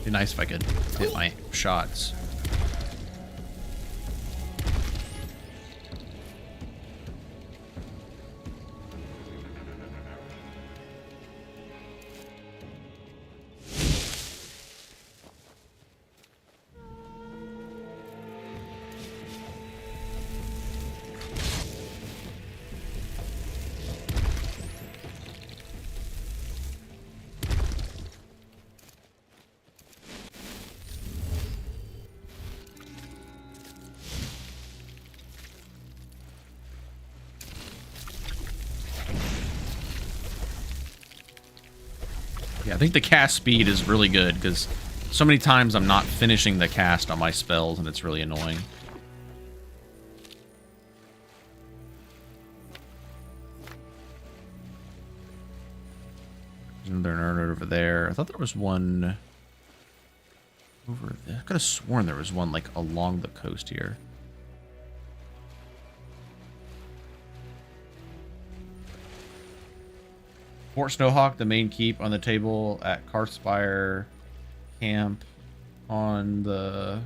Be nice if I could hit my shots. Yeah, I think the cast speed is really good because so many times I'm not finishing the cast on my spells and it's really annoying. There's another nerd over there. I thought there was one over there. I could have sworn there was one like along the coast here. Fort Snowhawk, the main keep on the table at Karthspire camp on the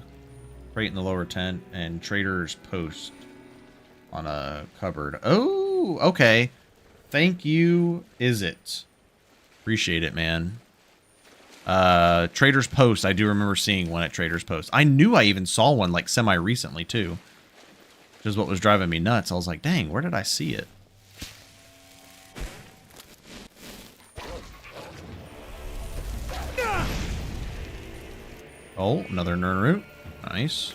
crate in the lower tent, and Trader's Post on a cupboard. Oh, okay. Thank you, Is It. Appreciate it, man. Trader's Post, I do remember seeing one at Trader's Post. I knew I even saw one like semi-recently too, which is what was driving me nuts. I was like, dang, where did I see it? Oh, another Nernroot. Nice.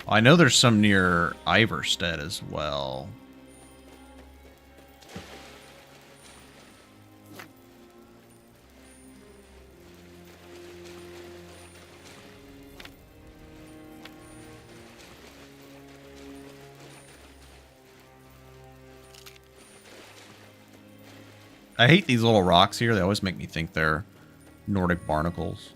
I know there's some near Iverstead as well. I hate these little rocks here. They always make me think they're Nordic barnacles.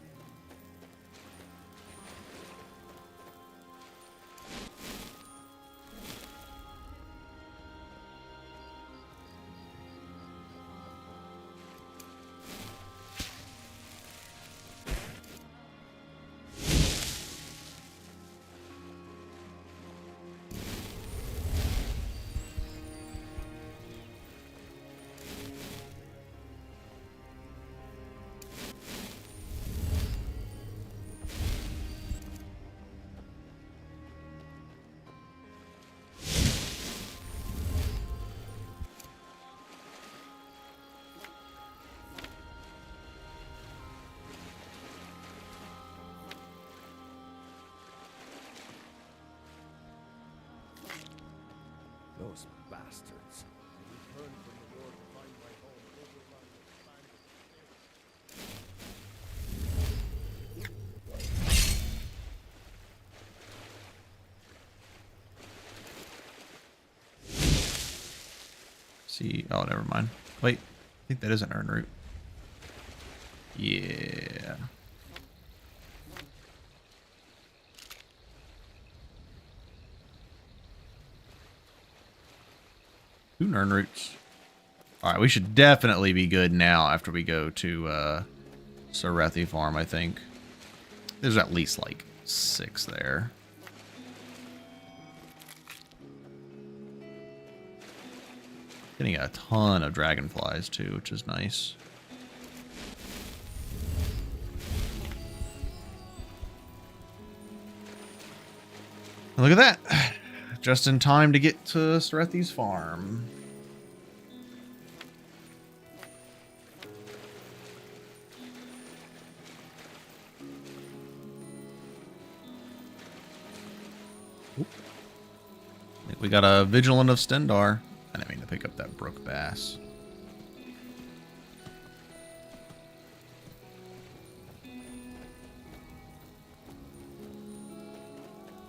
Those bastards. Return from the war to find my home See, oh, never mind. Wait, I think that is an Nernroot. Yeah. Two Nernroots. Alright, we should definitely be good now after we go to Sarethi Farm, I think. There's at least like 6 there. Getting a ton of dragonflies too, which is nice. And look at that. Just in time to get to Sarethi's farm. Oop. I think we got a Vigilant of Stendar. I didn't mean to pick up that brook bass.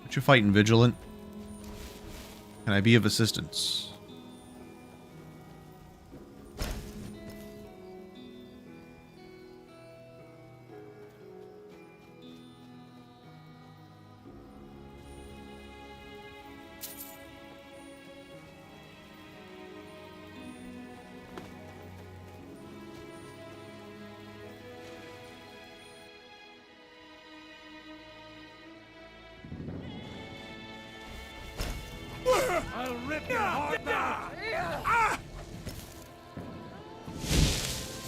What you fighting, Vigilant? Can I be of assistance? I'll rip your heart out!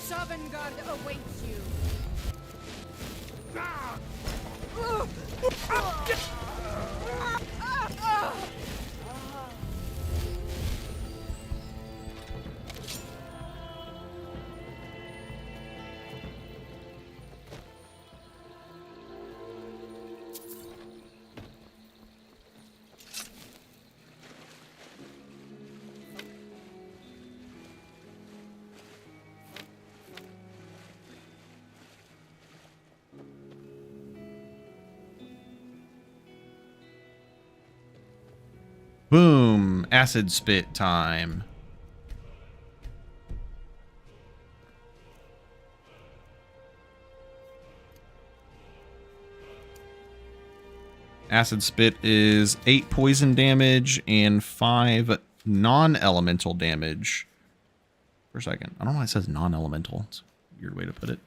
Sovngarde awaits you. Boom. Acid spit time. Acid spit is 8 poison damage and 5 non-elemental damage. For a second. I don't know why it says non-elemental. It's a weird way to put it.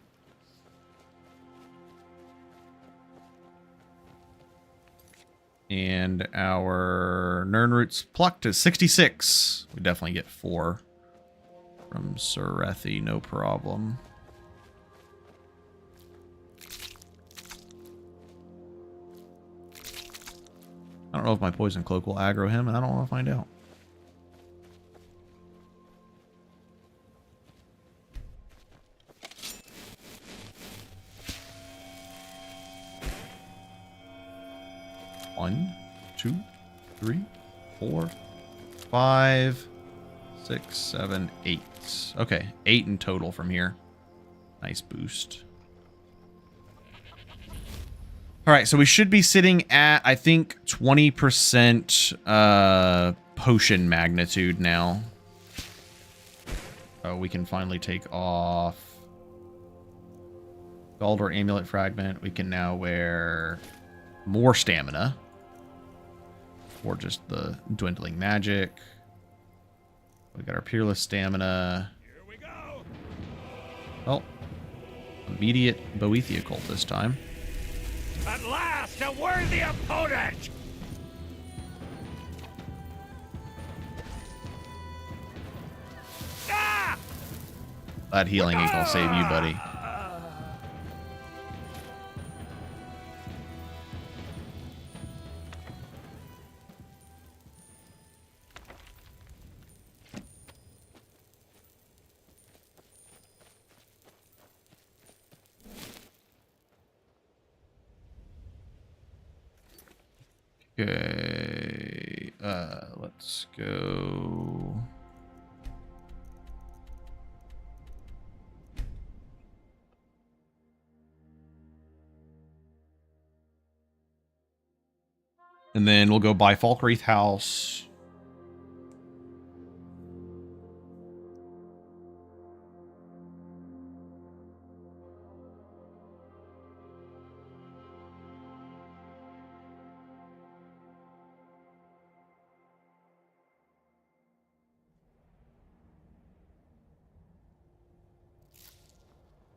And our Nirnroot's plucked is 66. We definitely get 4 from Serethi, no problem. I don't know if my poison cloak will aggro him, and I don't want to find out. One, 2, 3, 4, 5, 6, 7, 8. Okay, 8 in total from here. Nice boost. All right, so we should be sitting at, I think, 20% potion magnitude now. Oh, we can finally take off Galdor Amulet Fragment. We can now wear more stamina. Or just the dwindling magic. We got our Peerless Stamina. Here we go. Oh. Immediate Boethia Cult this time. At last, a worthy opponent! Ah! That healing ain't gonna save you, buddy. Okay, let's go. And then we'll go by Falkreath House.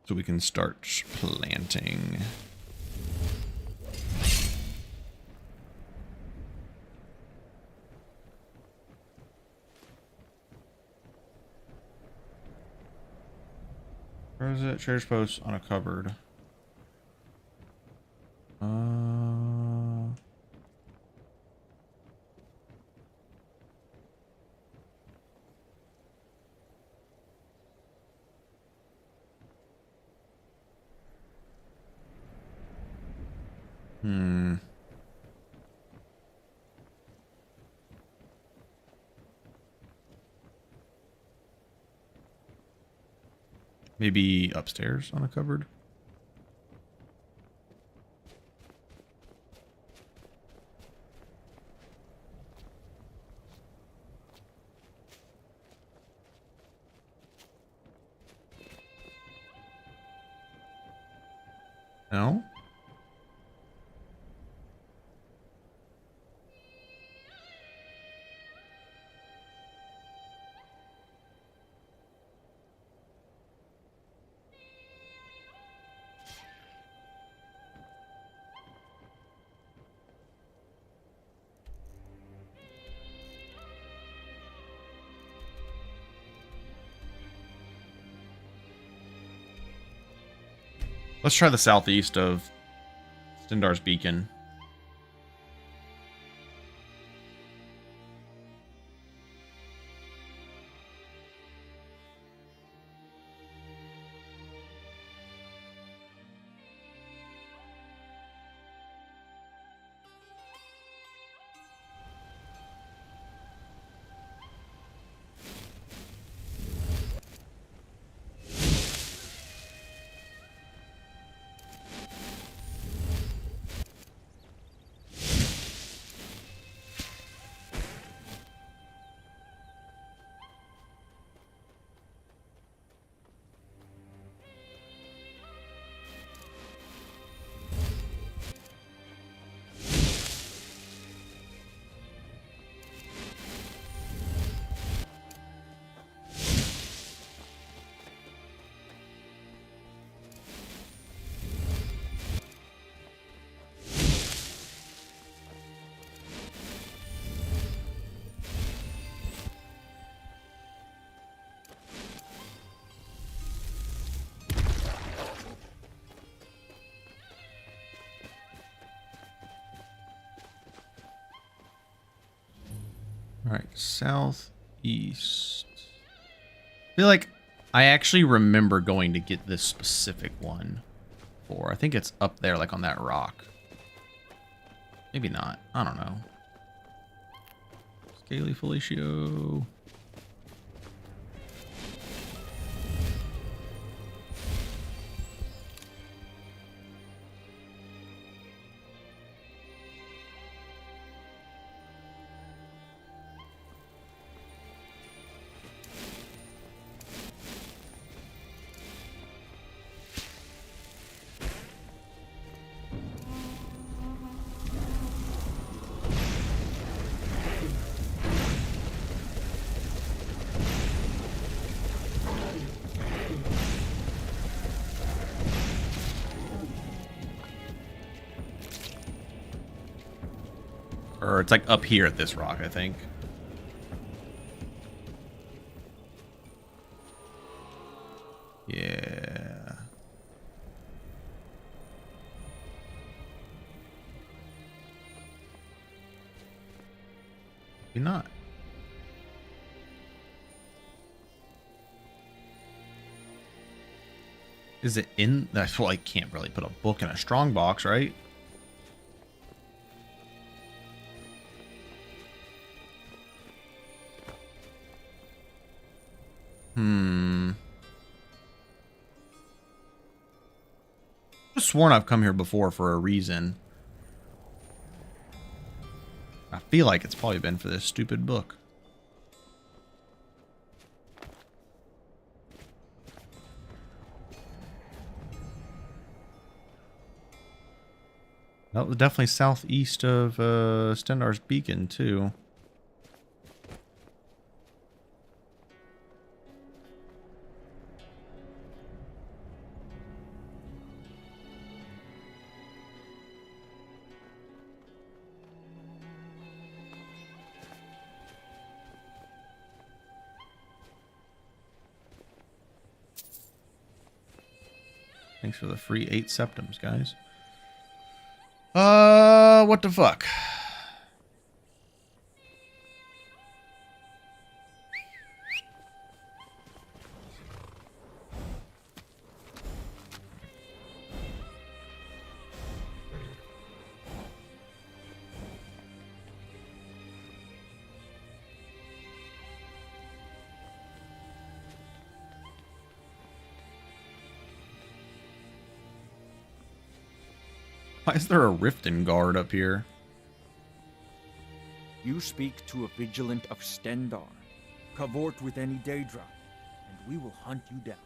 So we can start planting. Where is it? Treasure post on a cupboard. Maybe upstairs on a cupboard. No? Let's try the southeast of Stendar's Beacon. All right, southeast. I feel like I actually remember going to get this specific one for. I think it's up there, like on that rock. Maybe not. I don't know. Scaly Felicio. Or it's like up here at this rock, I think. Yeah. Maybe not. Is it in? Well, I can't really put a book in a strong box, right? I've sworn I've come here before for a reason. I feel like it's probably been for this stupid book. That was definitely southeast of Stendar's Beacon, too. Thanks for the free 8 septums, guys. What the fuck? Why is there a Riften guard up here? You speak to a vigilant of Stendarr. Cavort with any Daedra, and we will hunt you down.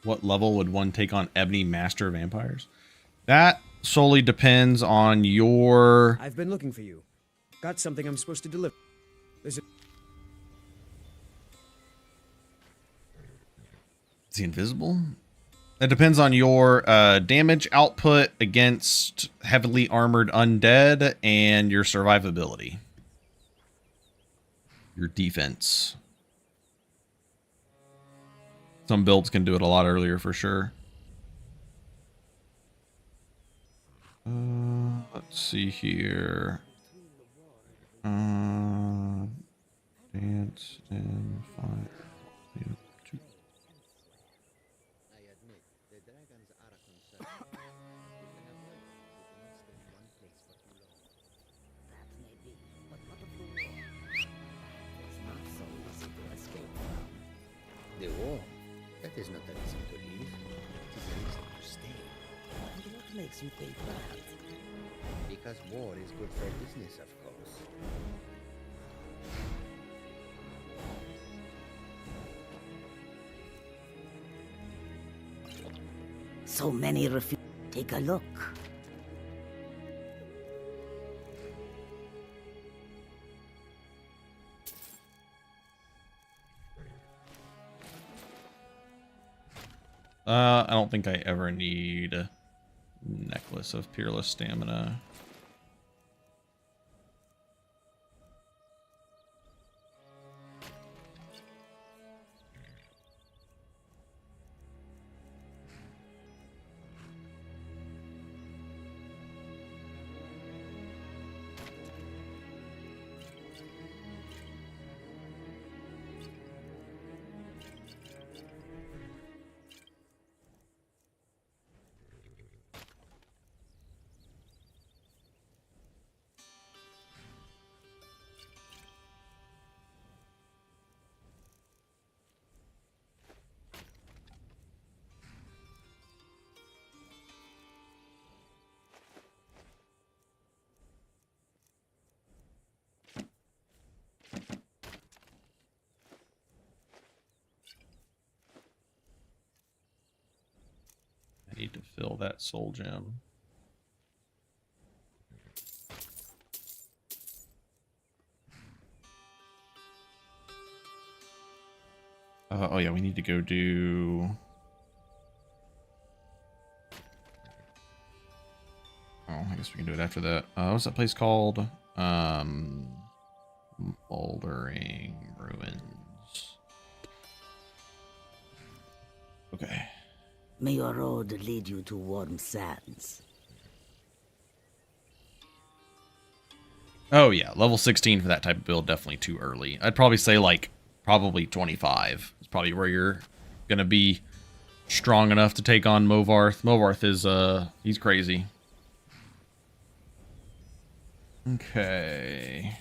What level would one take on Ebony Master Vampires? That solely depends on your... I've been looking for you. Got something I'm supposed to deliver. Is he invisible? It depends on your damage output against heavily armored undead and your survivability. Your defense. Some builds can do it a lot earlier for sure. Let's see here. Dance and fire. The war. That is not a reason to leave. It is a reason to stay. makes you think that? Because war is good for business, of course. So many refuse. Take a look. I don't think I ever need a necklace of peerless stamina. I need to fill that soul gem. Oh yeah, we need to go do... Oh, I guess we can do it after that. What's that place called? Moldering Ruins. Okay. May your road lead you to warm sands. Oh yeah, level 16 for that type of build, definitely too early. I'd probably say like, probably 25. It's probably where you're gonna be strong enough to take on Movarth. Movarth is, he's crazy. Okay.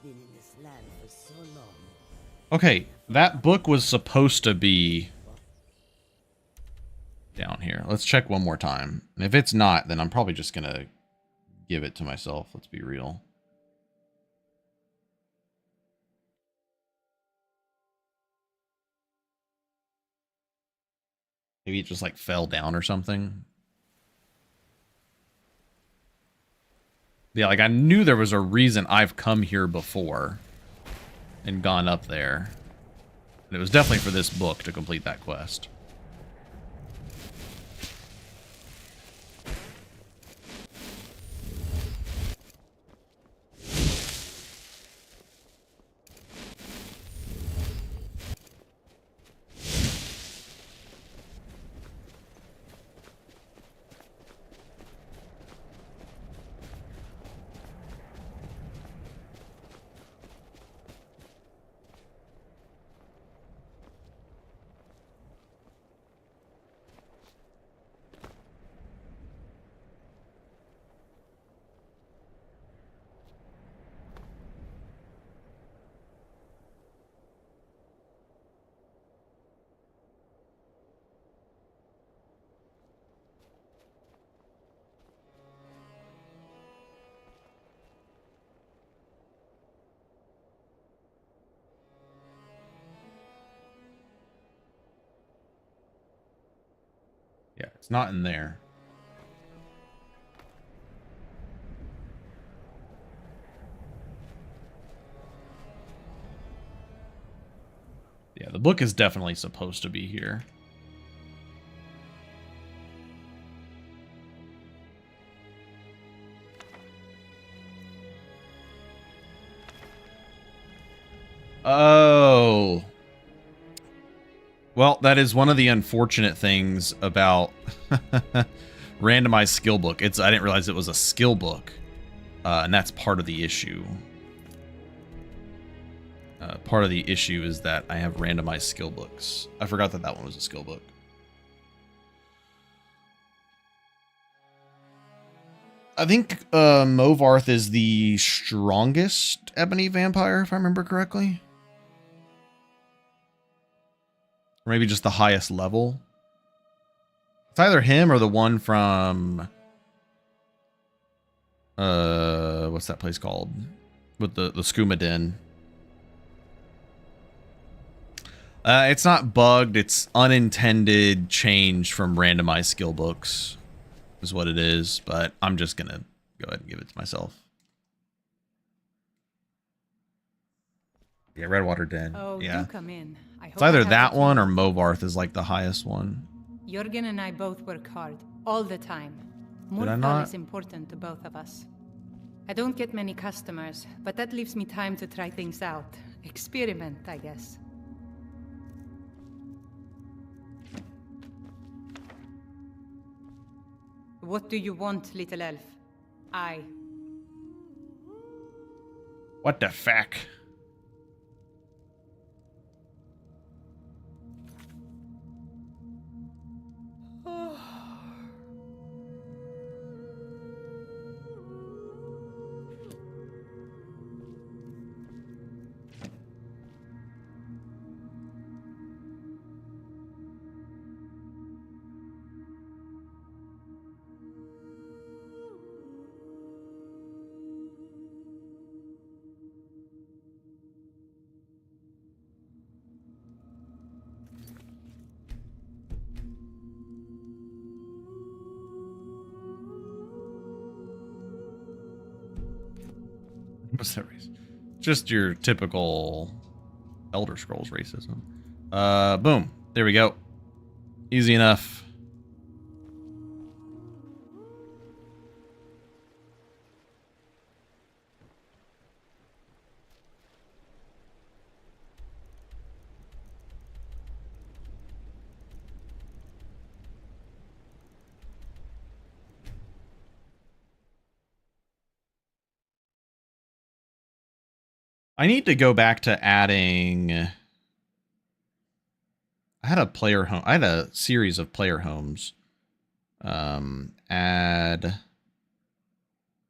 Been in this land for so long. Okay, that book was supposed to be down here. Let's check one more time. And if it's not, then I'm probably just gonna give it to myself. Let's be real. Maybe it just like fell down or something. Yeah, like I knew there was a reason I've come here before and gone up there. And it was definitely for this book to complete that quest. Yeah, it's not in there. Yeah, the book is definitely supposed to be here. Oh. Well, that is one of the unfortunate things about randomized skill book. I didn't realize it was a skill book, and that's part of the issue. Part of the issue is that I have randomized skill books. I forgot that that one was a skill book. I think Movarth is the strongest ebony vampire, if I remember correctly. Or maybe just the highest level. It's either him or the one from what's that place called? With the skooma den. It's not bugged, it's unintended change from randomized skill books is what it is, but I'm just gonna go ahead and give it to myself. Yeah, Redwater Den. Oh, yeah. do come in. It's either that one or Movarth is like the highest one. Jürgen and I both work hard, all the time. Did I Mortal not? is important to both of us. I don't get many customers, but that leaves me time to try things out. Experiment, I guess. What do you want, little elf? What the fuck? What's that race? Just your typical Elder Scrolls racism. Boom. There we go. Easy enough. I need to go back to adding. I had a player home. I had a series of player homes. Add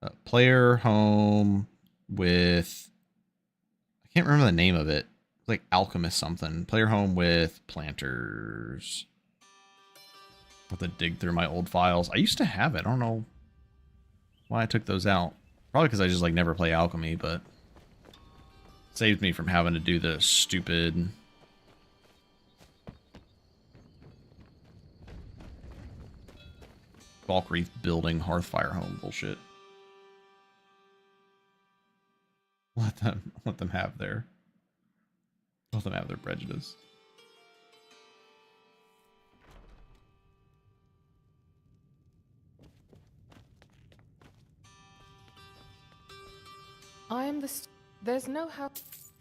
a player home with. I can't remember the name of it. It's like Alchemist something. Player home with planters. I have to dig through my old files. I used to have it. I don't know why I took those out. Probably because I just like never play alchemy, but. Saved me from having to do the stupid Valkyrie building Hearthfire home bullshit. Let them have their prejudice. I am the. There's no how.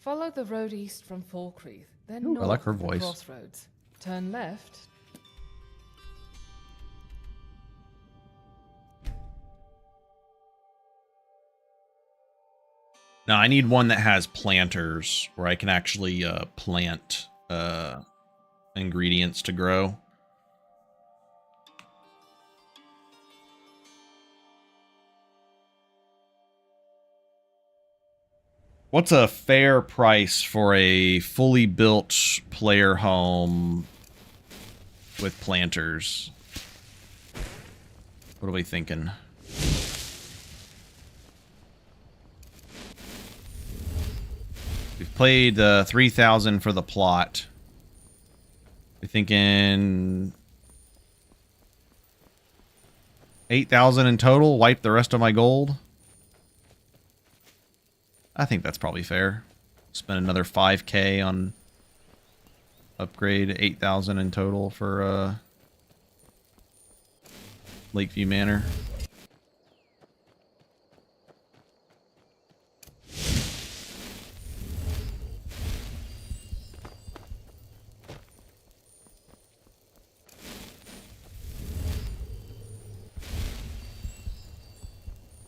Follow the road east from Falkreath, then Ooh, north I like her of the voice. crossroads. Turn left. Now I need one that has planters where I can actually plant ingredients to grow. What's a fair price for a fully built player home with planters? What are we thinking? We've played 3,000 for the plot. We're thinking 8,000 in total. Wipe the rest of my gold. I think that's probably fair. Spend another 5K on upgrade, 8,000 in total for Lakeview Manor.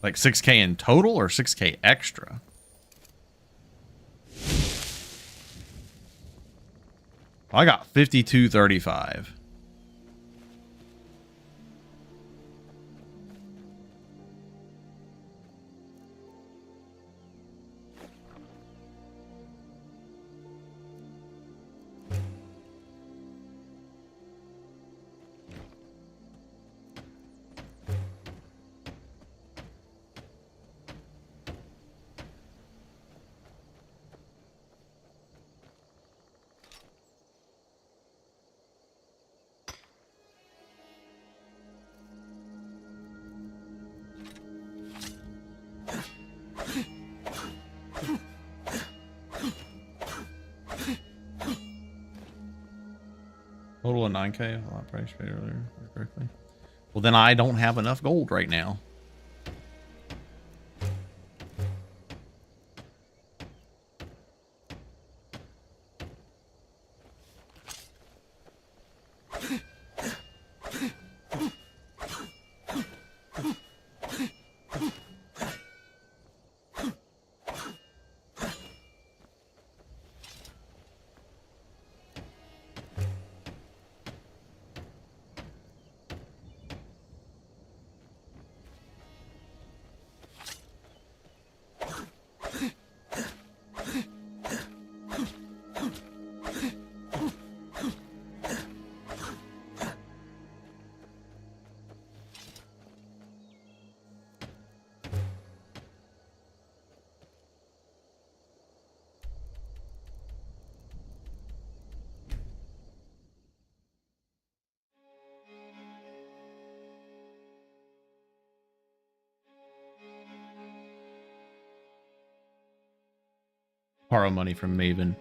Like 6K in total or 6K extra? I got 5235. 9K. A lot price paid earlier correctly. Well, then I don't have enough gold right now. Borrow money from Maven.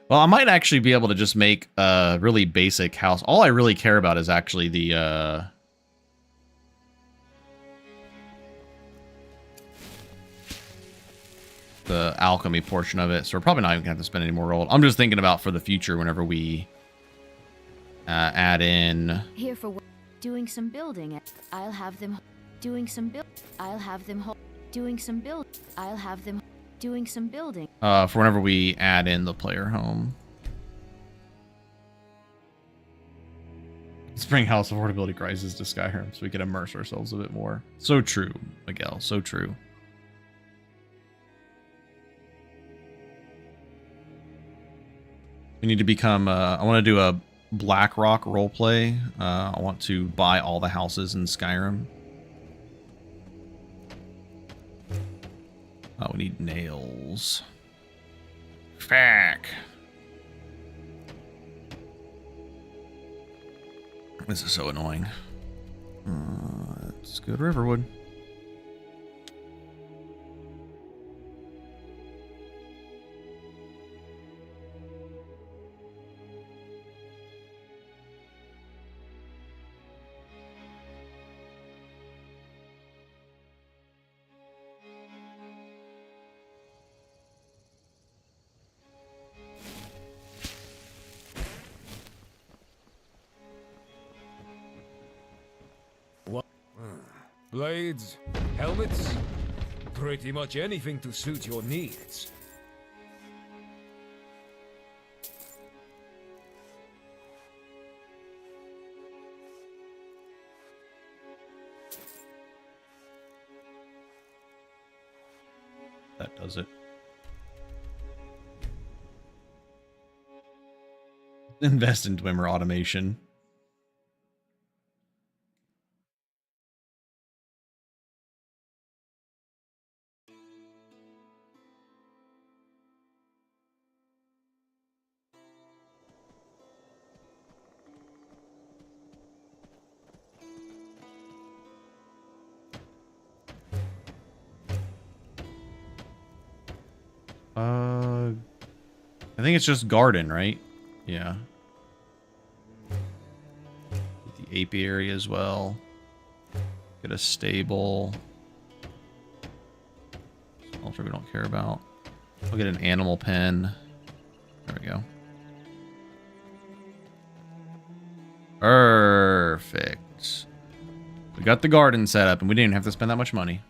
Well, I might actually be able to just make a really basic house. All I really care about is actually the alchemy portion of it. So we're probably not even gonna have to spend any more gold. I'm just thinking about for the future whenever we add in. Here for doing some building. I'll have them doing some build. I'll have them doing some build. I'll have them doing some building. For whenever we add in the player home. Let's bring House of Affordability Crisis to Skyrim so we can immerse ourselves a bit more. So true, Miguel. So true. We need to become, I want to do a BlackRock roleplay. I want to buy all the houses in Skyrim. Oh, we need nails. Fuck. This is so annoying. Let's go to Riverwood. Blades, helmets, pretty much anything to suit your needs. That does it. Invest in Dwemer automation. I think it's just garden, right? Yeah. Get the apiary as well. Get a stable. Smelter we don't care about. I'll get an animal pen. There we go. Perfect. We got the garden set up and we didn't even have to spend that much money.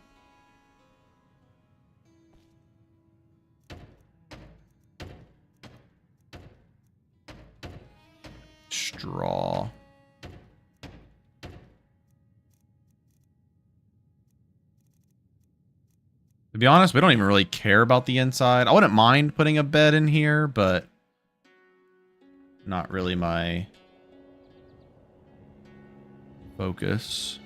Straw. To be honest, we don't even really care about the inside. I wouldn't mind putting a bed in here, but not really my focus.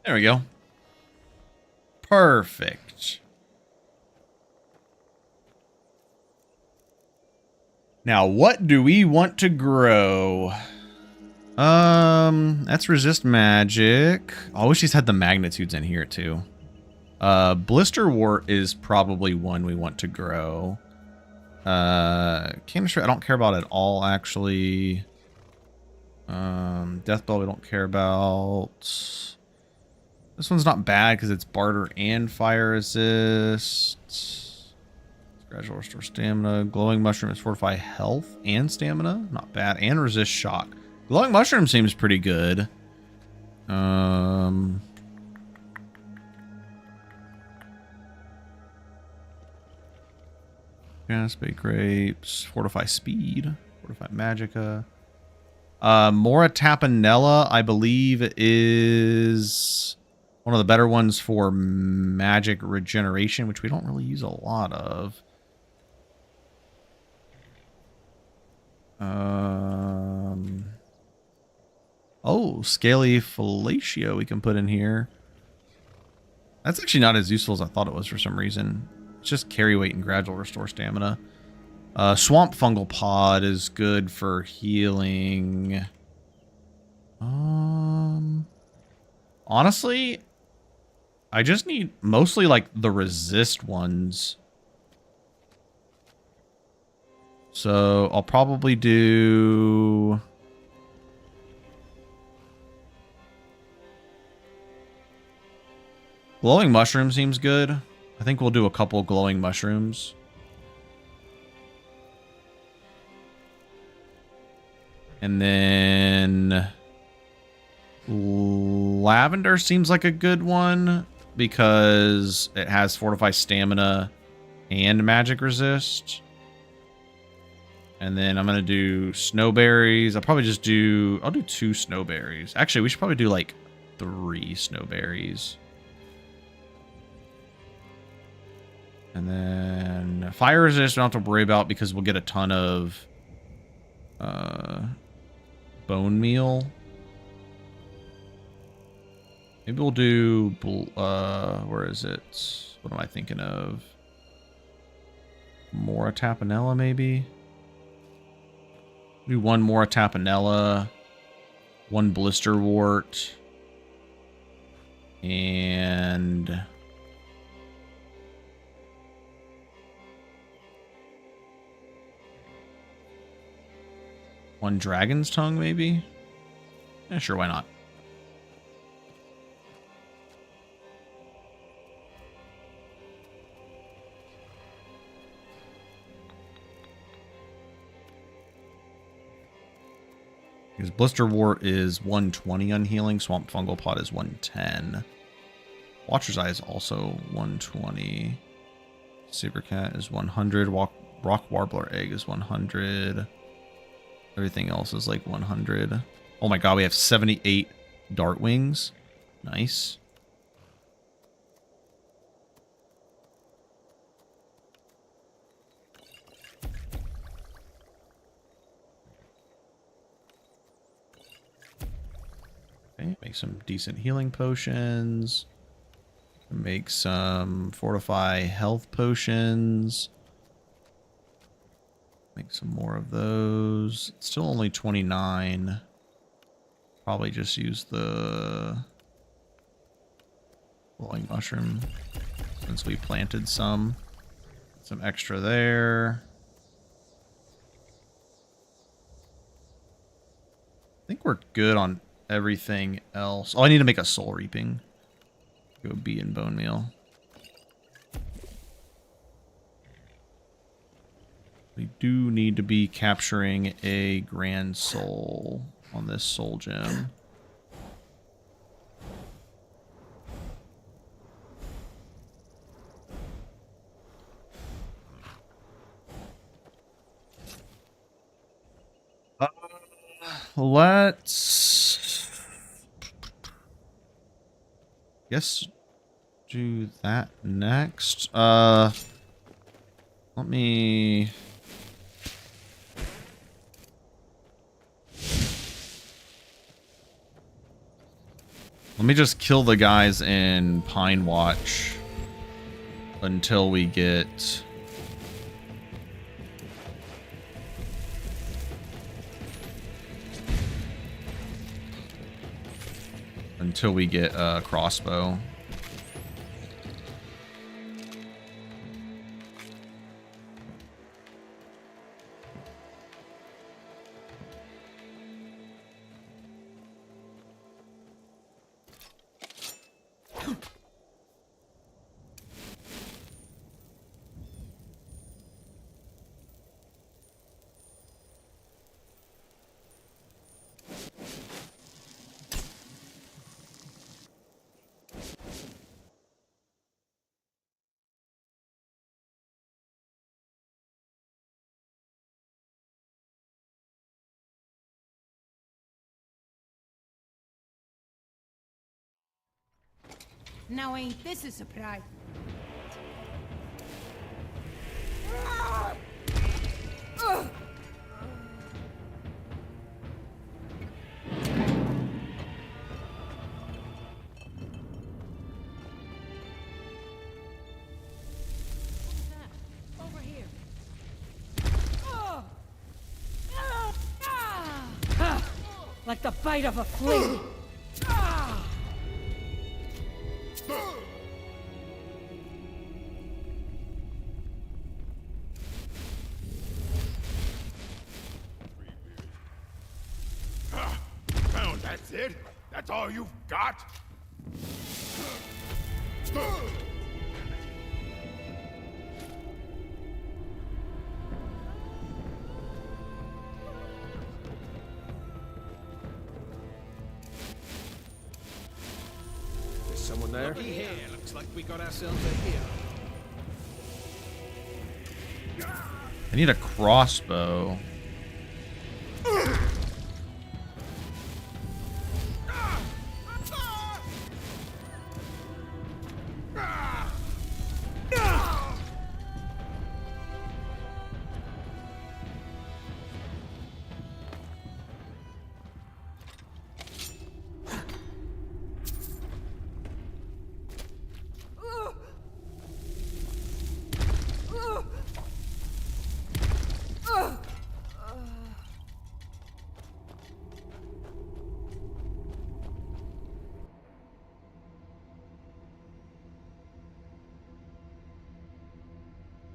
There we go. Perfect. Now, what do we want to grow? That's resist magic. I wish he's had the magnitudes in here too. Blister wart is probably one we want to grow. Canister I don't care about at all, actually. Deathbell we don't care about. This one's not bad because it's barter and fire resist. Gradual restore stamina. Glowing mushroom is fortify health and stamina. Not bad. And resist shock. Glowing mushroom seems pretty good. Gaspate grapes. Fortify speed. Fortify magicka. Mora Tapanella, I believe, is one of the better ones for magic regeneration, which we don't really use a lot of. Oh, Scaly Fellatio we can put in here. That's actually not as useful as I thought it was for some reason. It's just carry weight and gradual restore stamina. Swamp Fungal Pod is good for healing. Honestly, I just need mostly like the resist ones. So I'll probably do... Glowing mushroom seems good. I think we'll do a couple glowing mushrooms. And then lavender seems like a good one because it has fortify stamina and magic resist. And then I'm going to do snowberries. I'll do 2 snowberries. Actually, we should probably do like 3 snowberries. And then fire resist, we don't have to worry about because we'll get a ton of bone meal. Maybe we'll do, where is it? What am I thinking of? Mora Tapanella, maybe? Do 1 Mora Tapanella, 1 blister wart, and... one dragon's tongue, maybe? Yeah, sure, why not? Because blister wart is 120 on healing, swamp fungal pot is 110. Watcher's Eye is also 120. Saber cat is 100. Rock warbler egg is 100. Everything else is like 100. Oh my god, we have 78 dart wings. Nice. Okay, make some decent healing potions. Make some fortify health potions. Make some more of those. It's still only 29. Probably just use the glowing mushroom since we planted some. Some extra there. I think we're good on everything else. Oh, I need to make a soul reaping. Go bee and bone meal. We do need to be capturing a grand soul on this soul gem. Let's guess do that next. Let me Let me just kill the guys in Pine Watch until we get... a crossbow. Now ain't this a surprise? Over here. Like the bite of a flea. That's it? That's all you've got? There's someone there? Looky here. Looks like we got ourselves a hero. I need a crossbow.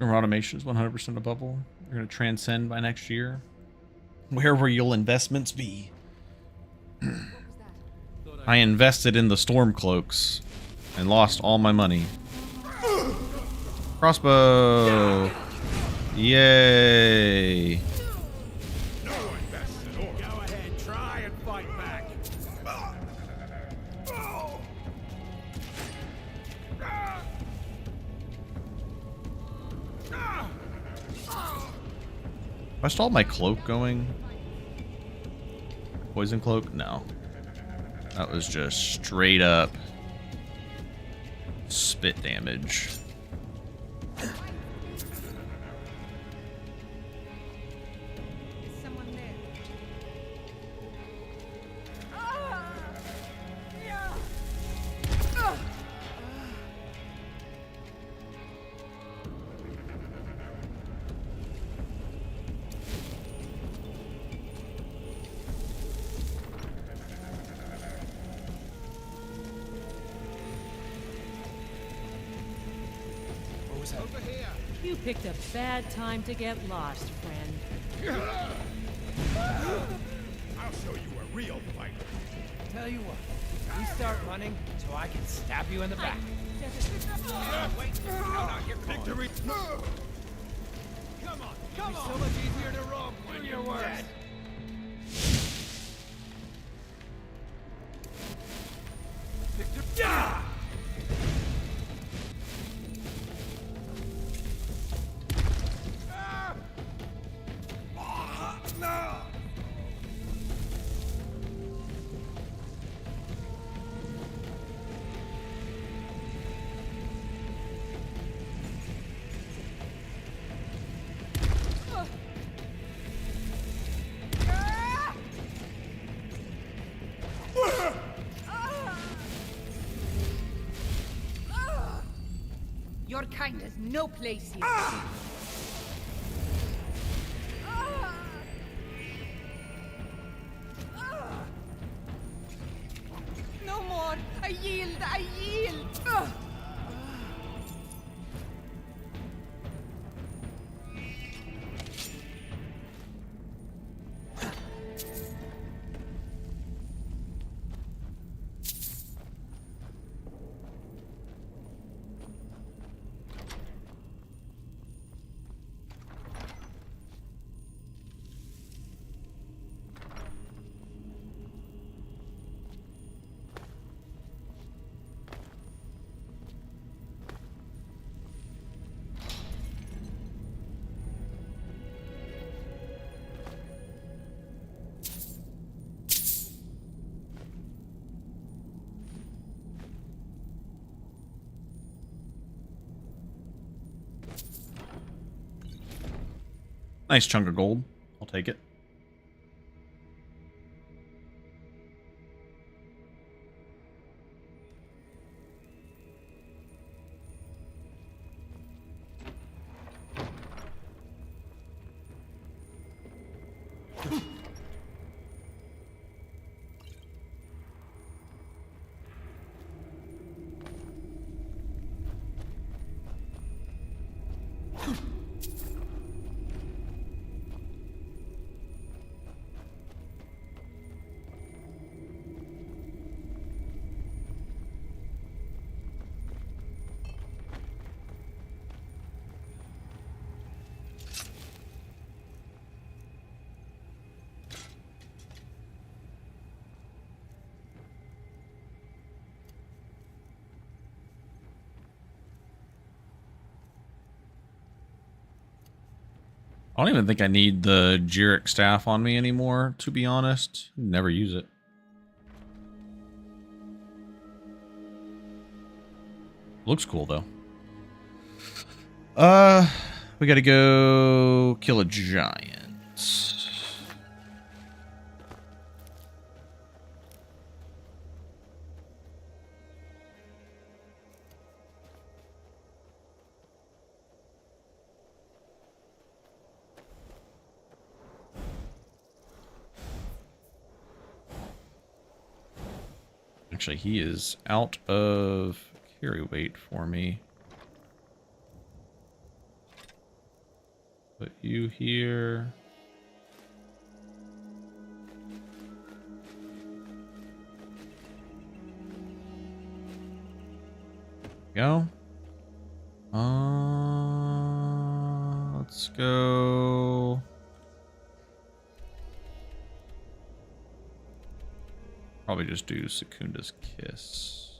Automation is 100% a bubble. You're going to transcend by next year. Where will your investments be? I invested in the storm cloaks and lost all my money. Crossbow! Yay! Go ahead, try and fight back. Have I stalled my cloak going? Poison cloak? No. That was just straight up spit damage. You picked a bad time to get lost, friend. I'll show you a real fighter. Tell you what, we start running so I can stab you in the back. Wait, no, you're victory. Come on, come on. So much easier to rob when you're dead. Yeah! No! Your kind has no place here. No more! I yield! I yield! Nice chunk of gold. I'll take it. I don't even think I need the Jiric staff on me anymore, to be honest. Never use it. Looks cool, though. We gotta go kill a giant. Actually, he is out of carry weight for me. Put you here. Go. Let's go. Probably just do Secunda's Kiss.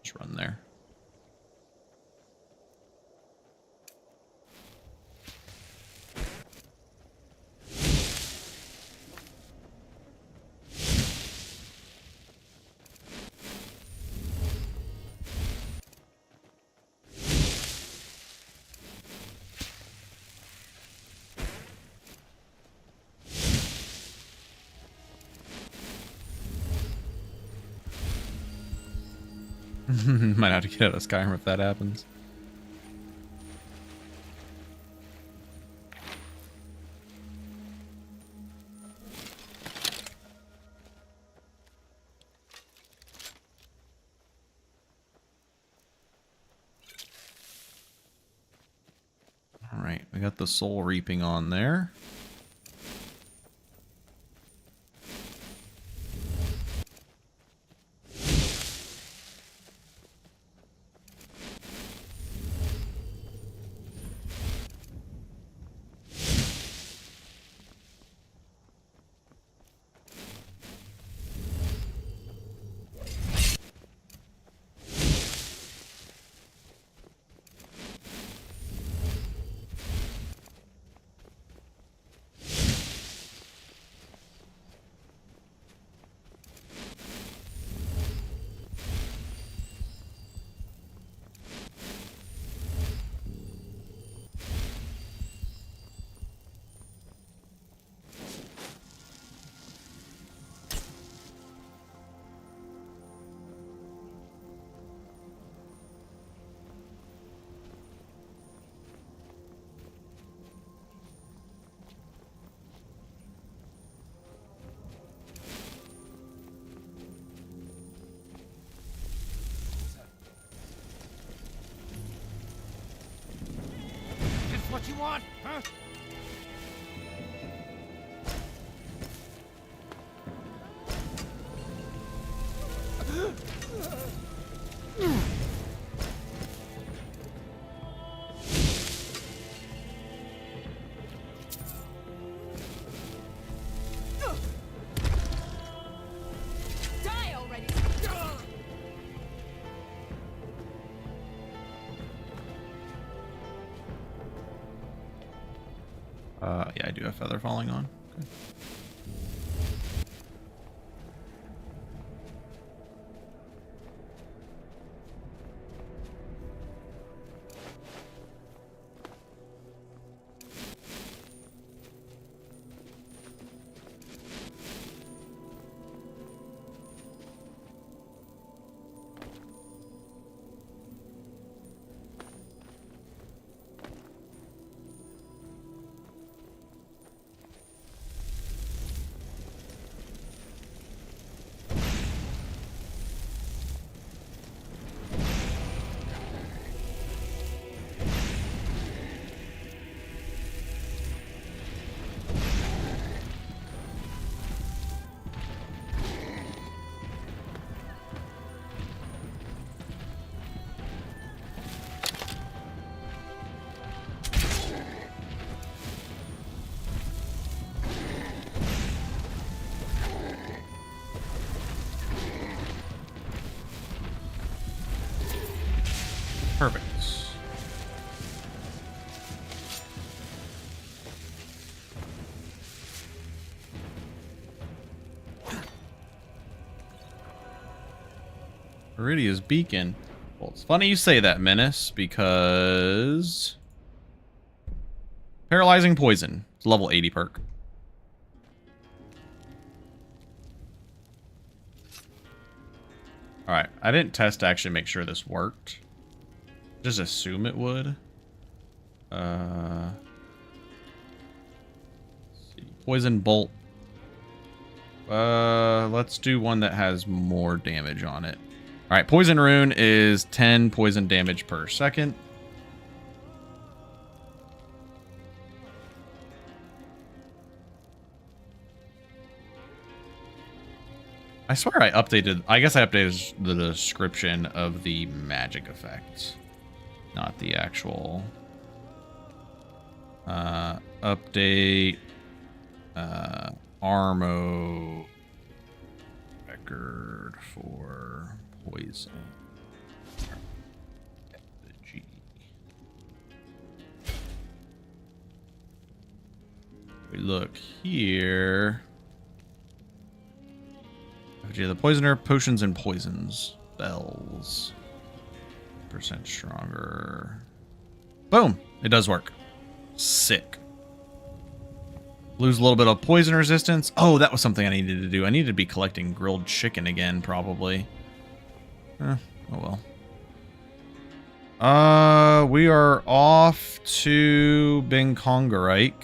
Just run there. Might have to get out of Skyrim if that happens. All right, we got the soul reaping on there. want, huh? Die already! Yeah, I do have feather falling on. Okay. Perfect. Iridia's beacon. Well, it's funny you say that, Menace, because paralyzing poison. It's a level 80 perk. Alright, I didn't test to actually make sure this worked. Just assume it would. Let's see. Poison bolt. Let's do one that has more damage on it. Alright, poison rune is 10 poison damage per second. I swear I updated... I guess I updated the description of the magic effects. Not the actual... update... Armo... record for poison. G. We look here... The poisoner, potions and poisons. Spells. % stronger. Boom! It does work. Sick. Lose a little bit of poison resistance. Oh, that was something I needed to do. I needed to be collecting grilled chicken again, probably. Oh well. We are off to Bingkongarike.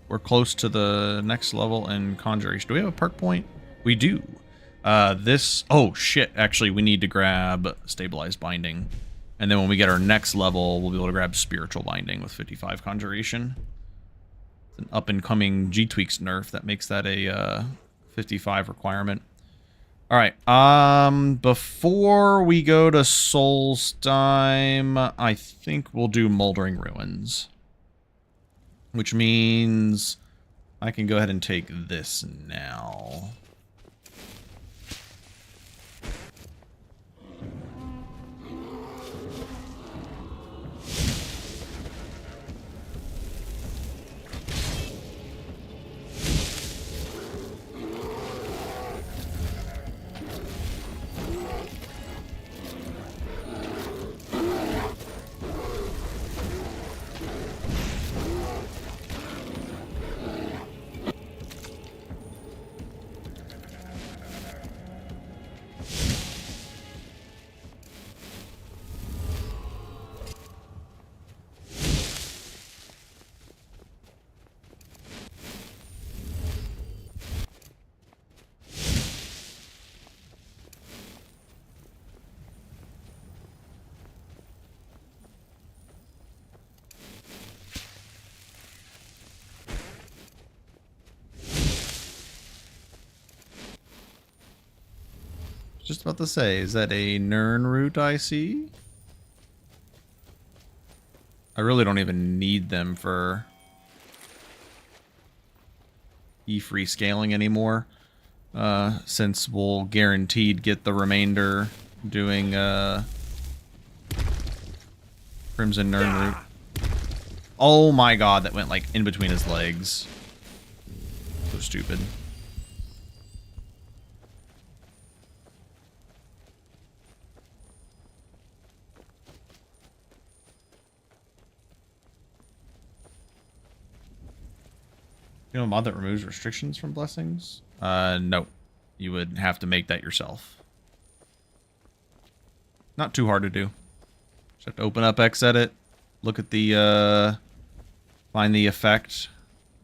We're close to the next level in Conjuration. Do we have a perk point? We do. Oh shit, actually we need to grab Stabilized Binding. And then when we get our next level, we'll be able to grab Spiritual Binding with 55 Conjuration. It's an up-and-coming 3Tweaks nerf that makes that a 55 requirement. Alright, before we go to Solstheim, I think we'll do Moldering Ruins. Which means I can go ahead and take this now. Just about to say, is that a Nern route I see? I really don't even need them for E-free scaling anymore. Since we'll guaranteed get the remainder doing Crimson Nern route. Oh my god, that went like in between his legs. So stupid. You know a mod that removes restrictions from blessings? No. You would have to make that yourself. Not too hard to do. Just have to open up Xedit, look at the, find the effect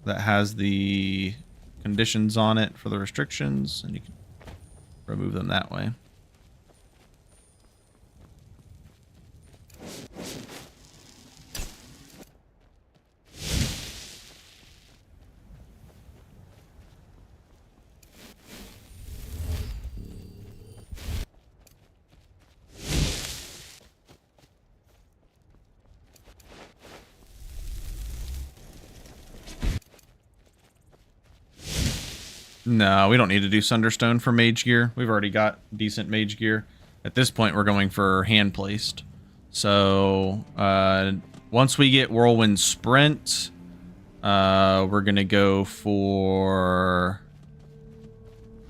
that has the conditions on it for the restrictions, and you can remove them that way. No, we don't need to do Sunderstone for mage gear. We've already got decent mage gear. At this point, we're going for hand placed. So, once we get Whirlwind Sprint, we're going to go for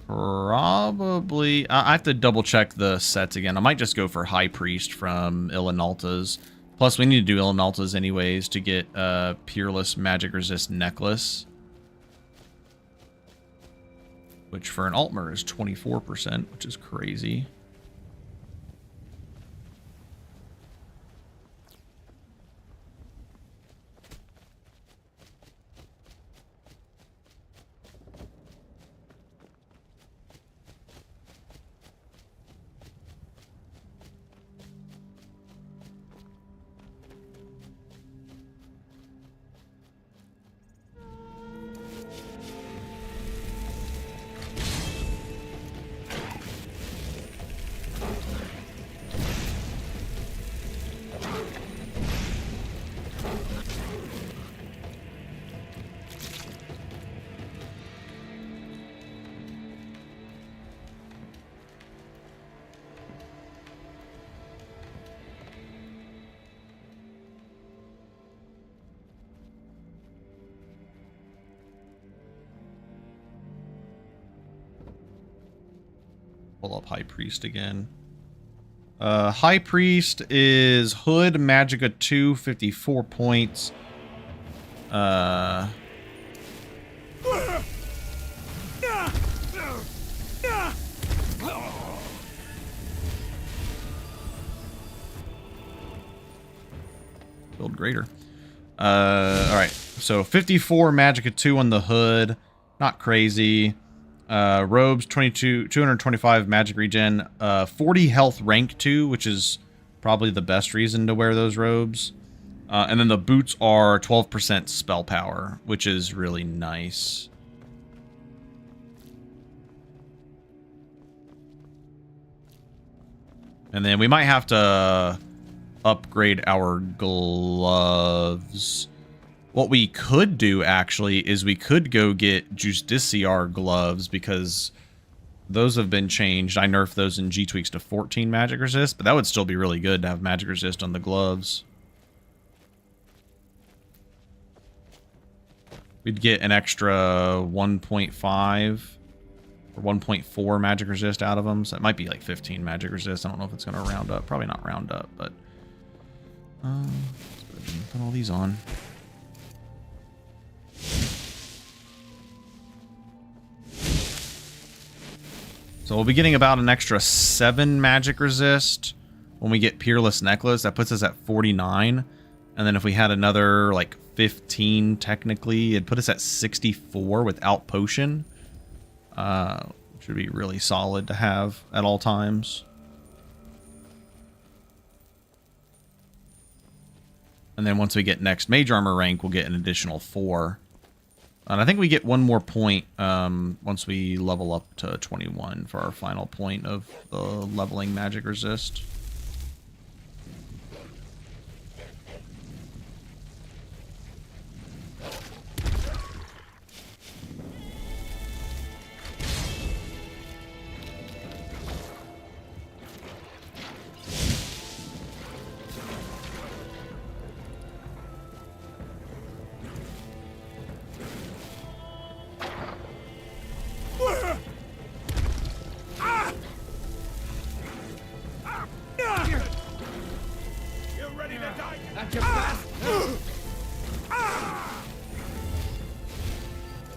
probably... I have to double check the sets again. I might just go for High Priest from Ilinalta's. Plus, we need to do Ilinalta's anyways to get Peerless Magic Resist Necklace. Which for an Altmer is 24%, which is crazy. Pull up High Priest again. High Priest is Hood, Magicka 2, 54 points. Build greater. Alright, so 54 Magicka 2 on the Hood. Not crazy. Robes 225 magic regen, 40 health rank 2, which is probably the best reason to wear those robes. And then the boots are 12% spell power, which is really nice. And then we might have to upgrade our gloves. What we could do, actually, is we could go get Justiciar gloves, because those have been changed. I nerfed those in G-Tweaks to 14 magic resist, but that would still be really good to have magic resist on the gloves. We'd get an extra 1.5 or 1.4 magic resist out of them, so it might be like 15 magic resist. I don't know if it's going to round up. Probably not round up, but... let's put all these on. So we'll be getting about an extra 7 magic resist when we get Peerless Necklace. That puts us at 49. And then if we had another, like, 15, technically, it'd put us at 64 without Potion. Which would be really solid to have at all times. And then once we get next Mage Armor rank, we'll get an additional 4. And I think we get one more point once we level up to 21 for our final point of the leveling magic resist.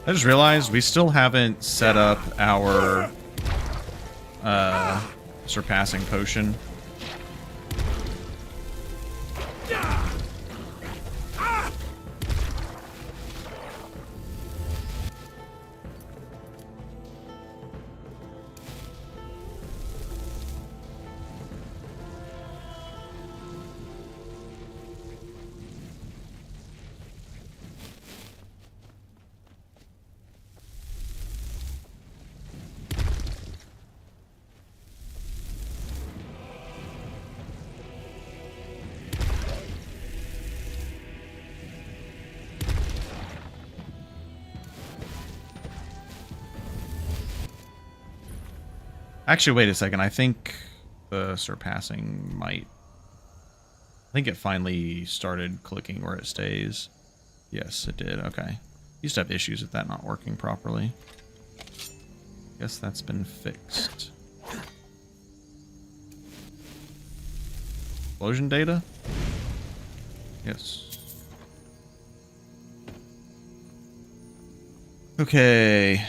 I just realized we still haven't set up our surpassing potion. Actually, wait a second. I think the surpassing might... I think it finally started clicking where it stays. Yes, it did. Okay. Used to have issues with that not working properly. Guess that's been fixed. Explosion data? Yes. Okay.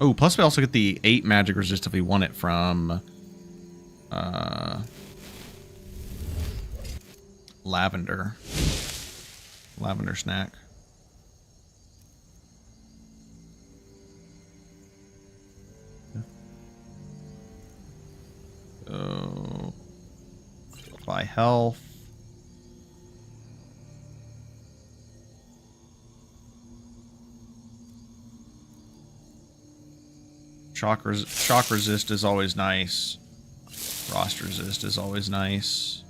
Oh, plus we also get the 8 magic resist if we want it from Lavender snack. So, by health. Shock resist is always nice. Frost resist is always nice.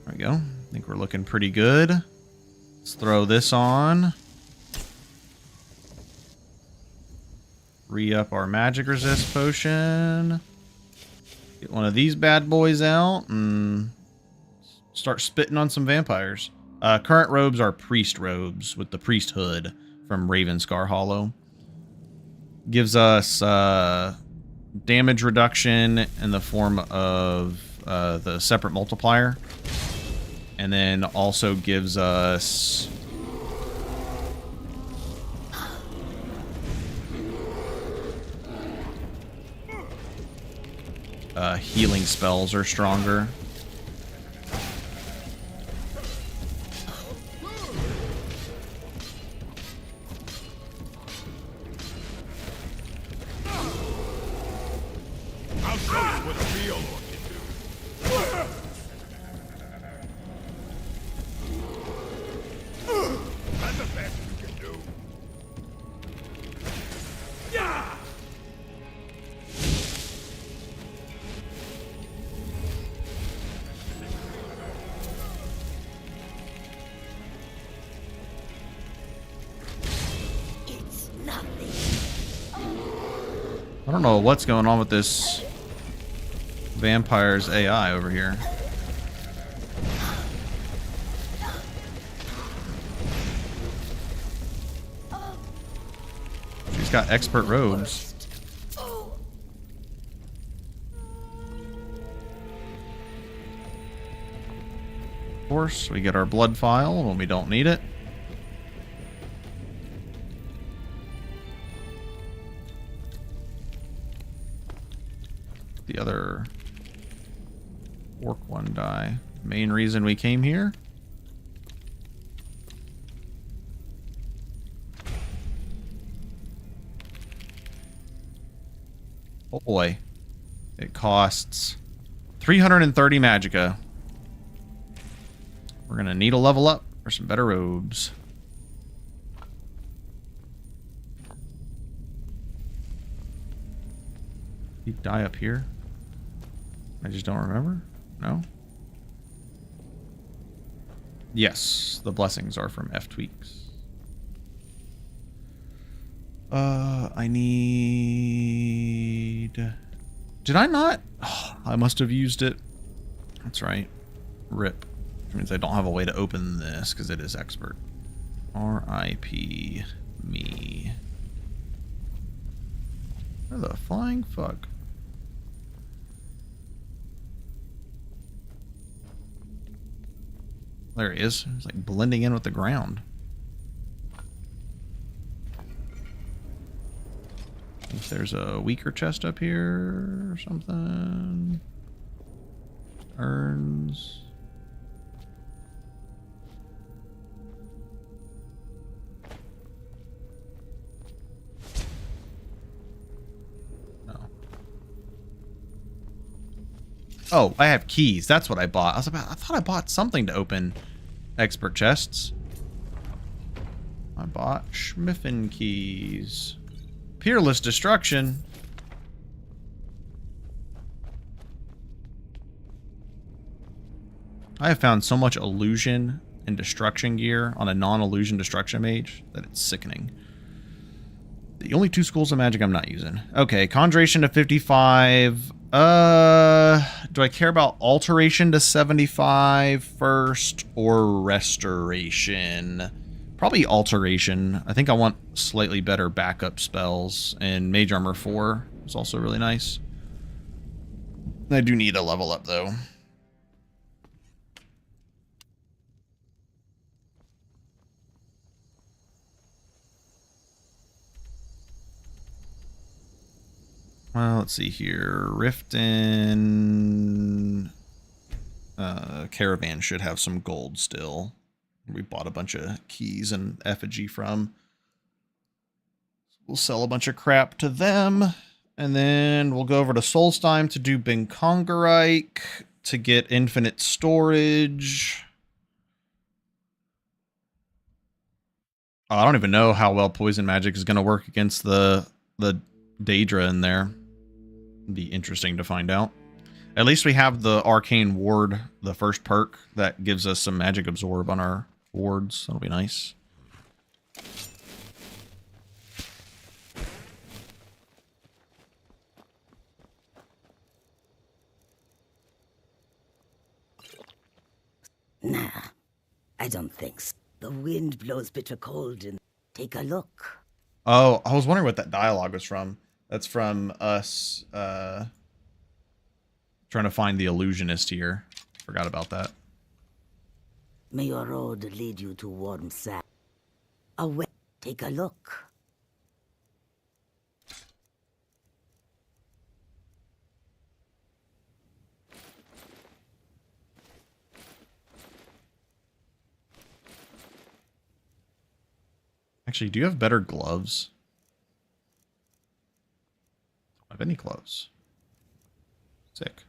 There we go. I think we're looking pretty good. Let's throw this on. Re-up our magic resist potion. Get one of these bad boys out and start spitting on some vampires. Current robes are priest robes with the priest hood from Ravenscar Hollow. Gives us damage reduction in the form of the separate multiplier. And then also gives us healing spells are stronger. I don't know what's going on with this vampire's AI over here. She's got expert robes. Of course, we get our blood vial when we don't need it. The other orc one die. Main reason we came here. Oh boy. It costs 330 magicka We're going to need a level up for some better robes. You die up here? I just don't remember? No? Yes, the blessings are from 3Tweaks. I need... Did I not? Oh, I must have used it. That's right. RIP. Which means I don't have a way to open this because it is expert. R.I.P. me. Where the flying fuck? There he is. He's like blending in with the ground. If there's a weaker chest up here or something. Urns. No. Oh, I have keys. That's what I bought. I thought I bought something to open expert chests. I bought Schmiffen keys. Peerless destruction. I have found so much illusion and destruction gear on a non-illusion destruction mage that it's sickening. The only 2 schools of magic I'm not using. Okay, conjuration to 55. Do I care about alteration to 75 first or restoration? Probably alteration. I think I want slightly better backup spells, and Mage Armor 4 is also really nice. I do need a level up though. Well, let's see here. Riften Caravan should have some gold still. We bought a bunch of keys and effigy from. We'll sell a bunch of crap to them. And then we'll go over to Solstheim to do Binkongarike to get infinite storage. Oh, I don't even know how well poison magic is going to work against the Daedra in there. It'd be interesting to find out. At least we have the Arcane Ward, the first perk, that gives us some magic absorb on our wards. That'll be nice. Nah, I don't think so. The wind blows bitter cold and take a look. Oh, I was wondering what that dialogue was from. That's from us trying to find the illusionist here. Forgot about that. May your road lead you to warm sand. Away, take a look. Actually, do you have better gloves? I don't have any gloves. Sick.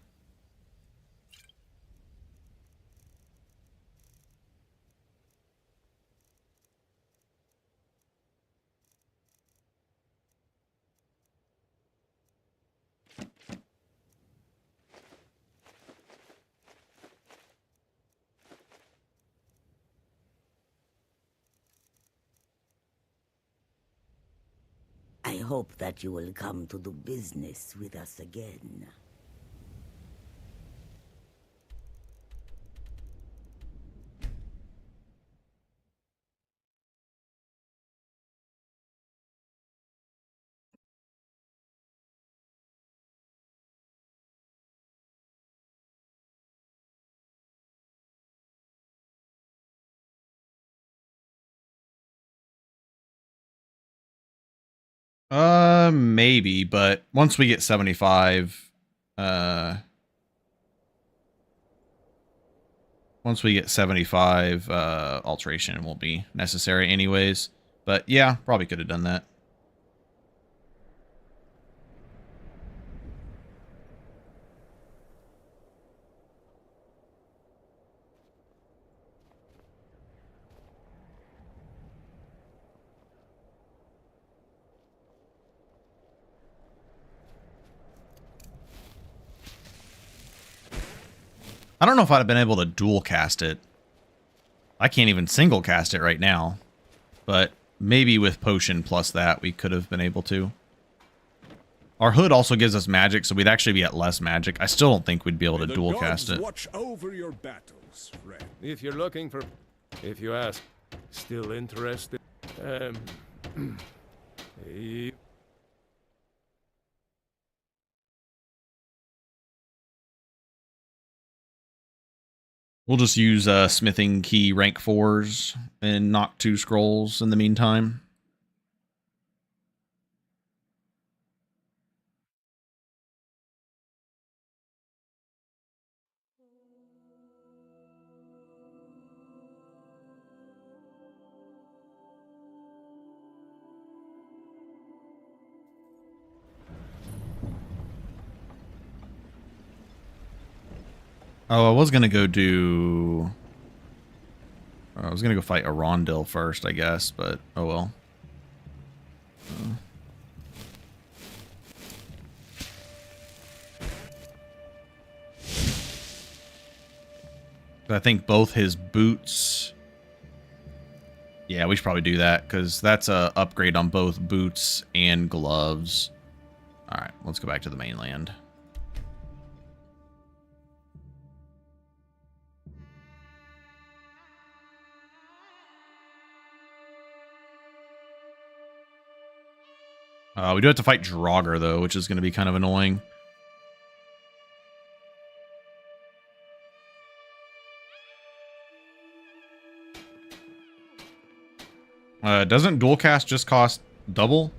I hope that you will come to do business with us again. Maybe, but once we get 75, alteration won't be necessary anyways. But yeah, probably could have done that. I don't know if I'd have been able to dual cast it. I can't even single cast it right now. But maybe with potion plus that, we could have been able to. Our hood also gives us magic, so we'd actually be at less magic. I still don't think we'd be able to dual cast it. Watch over your battles, friend. If you're looking for... If you ask, still interested? We'll just use smithing key rank 4s and knock 2 scrolls in the meantime. Oh, I was going to go do... I was going to go fight Arondel first, I guess, but oh well. I think both his boots... Yeah, we should probably do that, because that's a upgrade on both boots and gloves. Alright, let's go back to the mainland. We do have to fight Draugr, though, which is going to be kind of annoying. Doesn't dual cast just cost double?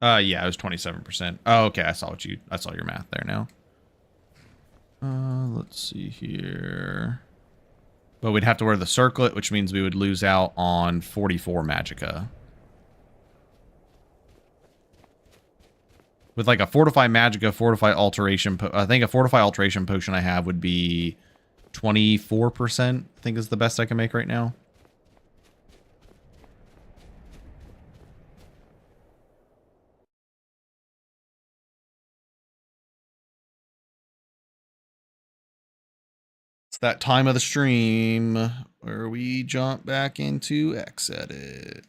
Yeah, it was 27%. Oh, okay, I saw your math there now. Let's see here. But we'd have to wear the circlet, which means we would lose out on 44 magicka. With like a fortify magicka, fortify alteration, I think a fortify alteration potion I have would be 24%, I think is the best I can make right now. That time of the stream where we jump back into Xedit.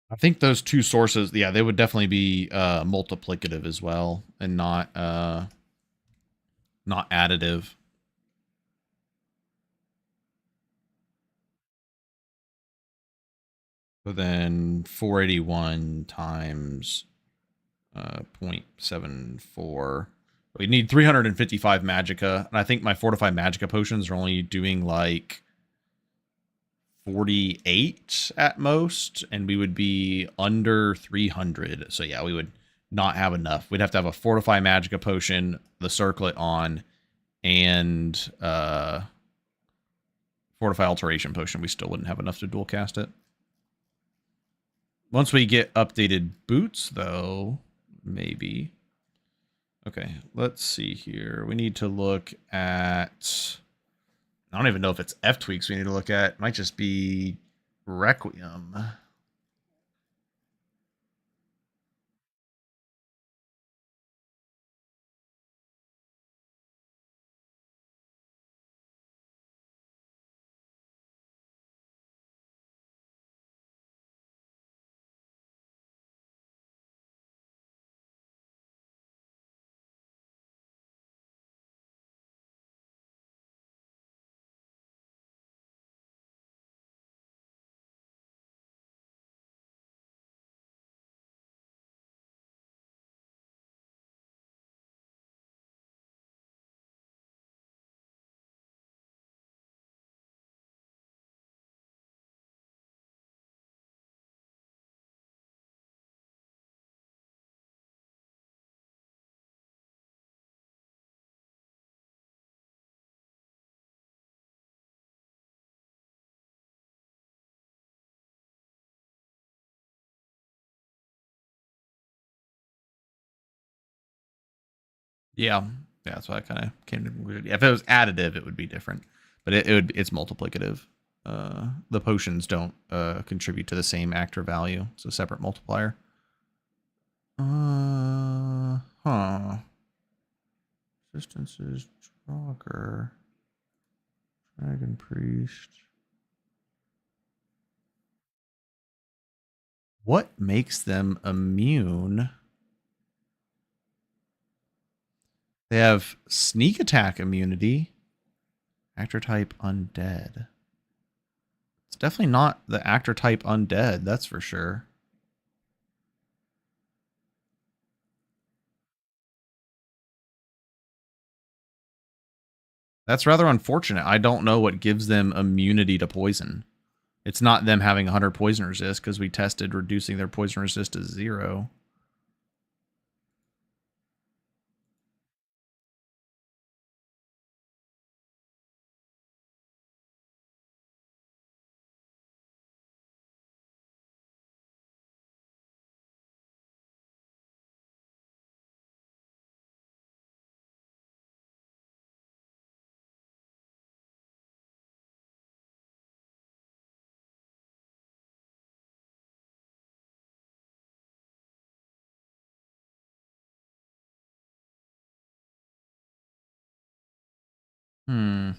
I think those two sources, yeah, they would definitely be multiplicative as well, and not additive. So then 481 times 0.74. We need 355 magicka, and I think my fortified magicka potions are only doing like 48 at most, and we would be under 300. So yeah, we would not have enough. We'd have to have a fortify magicka potion, the circlet on, and fortify alteration potion. We still wouldn't have enough to dual cast it. Once we get updated boots, though, maybe. Okay, let's see here. We need to look at... I don't even know if it's 3Tweaks we need to look at. It might just be Requiem. Yeah, that's why I kind of came to the conclusion. If it was additive, it would be different, but it's multiplicative. The potions don't contribute to the same actor value. It's a separate multiplier. Huh. Resistance is stronger. Dragon Priest. What makes them immune? They have sneak attack immunity. Actor type undead. It's definitely not the actor type undead, that's for sure. That's rather unfortunate. I don't know what gives them immunity to poison. It's not them having 100 poison resist, because we tested reducing their poison resist to 0. Hmm.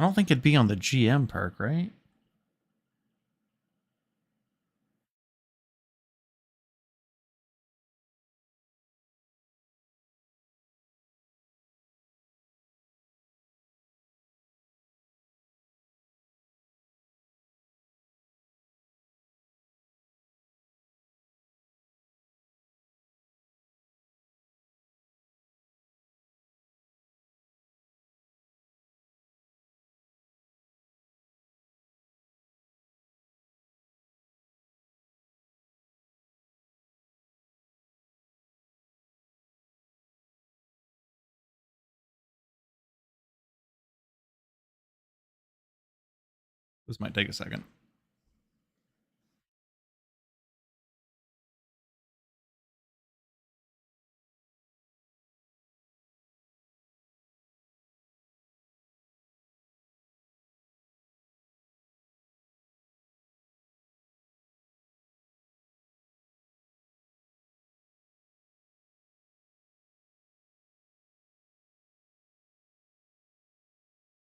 I don't think it'd be on the GM perk, right? This might take a second.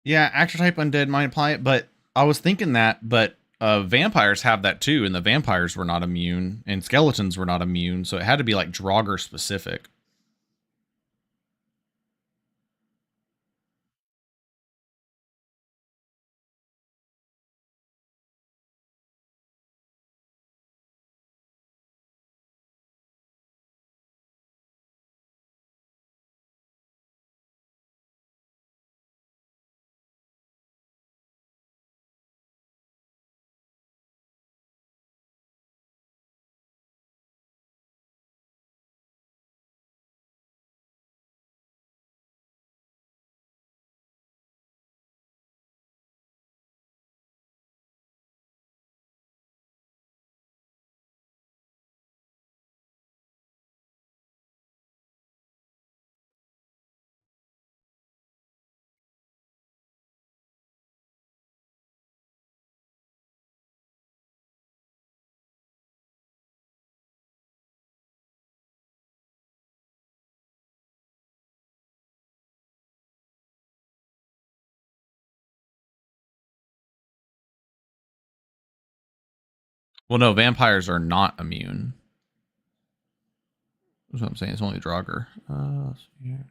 Yeah, actor type undead might apply it, but I was thinking that, but vampires have that too, and the vampires were not immune, and skeletons were not immune, so it had to be like Draugr specific. Well, no, vampires are not immune. That's what I'm saying. It's only Draugr. Let's see here.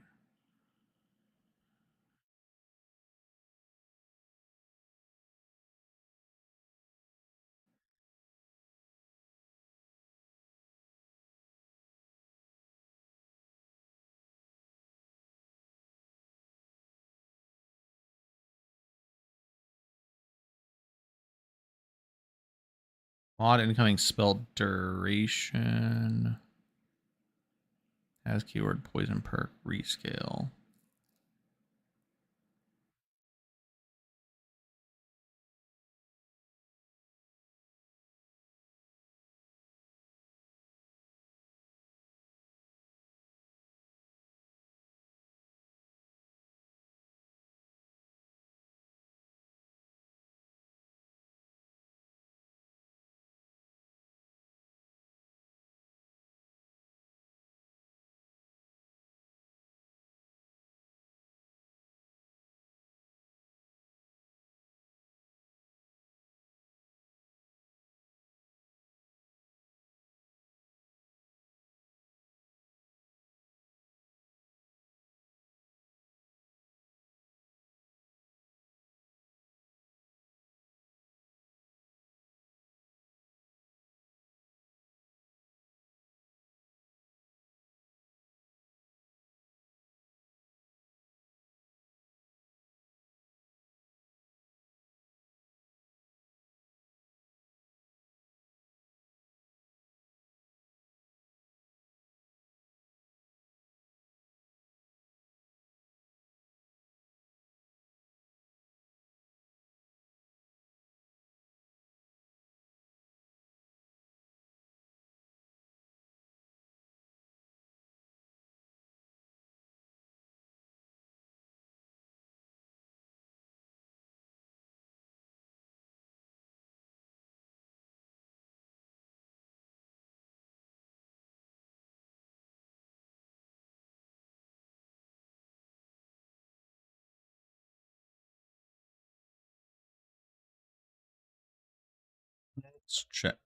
Mod incoming spell duration. Has keyword poison perk rescale. Let's check.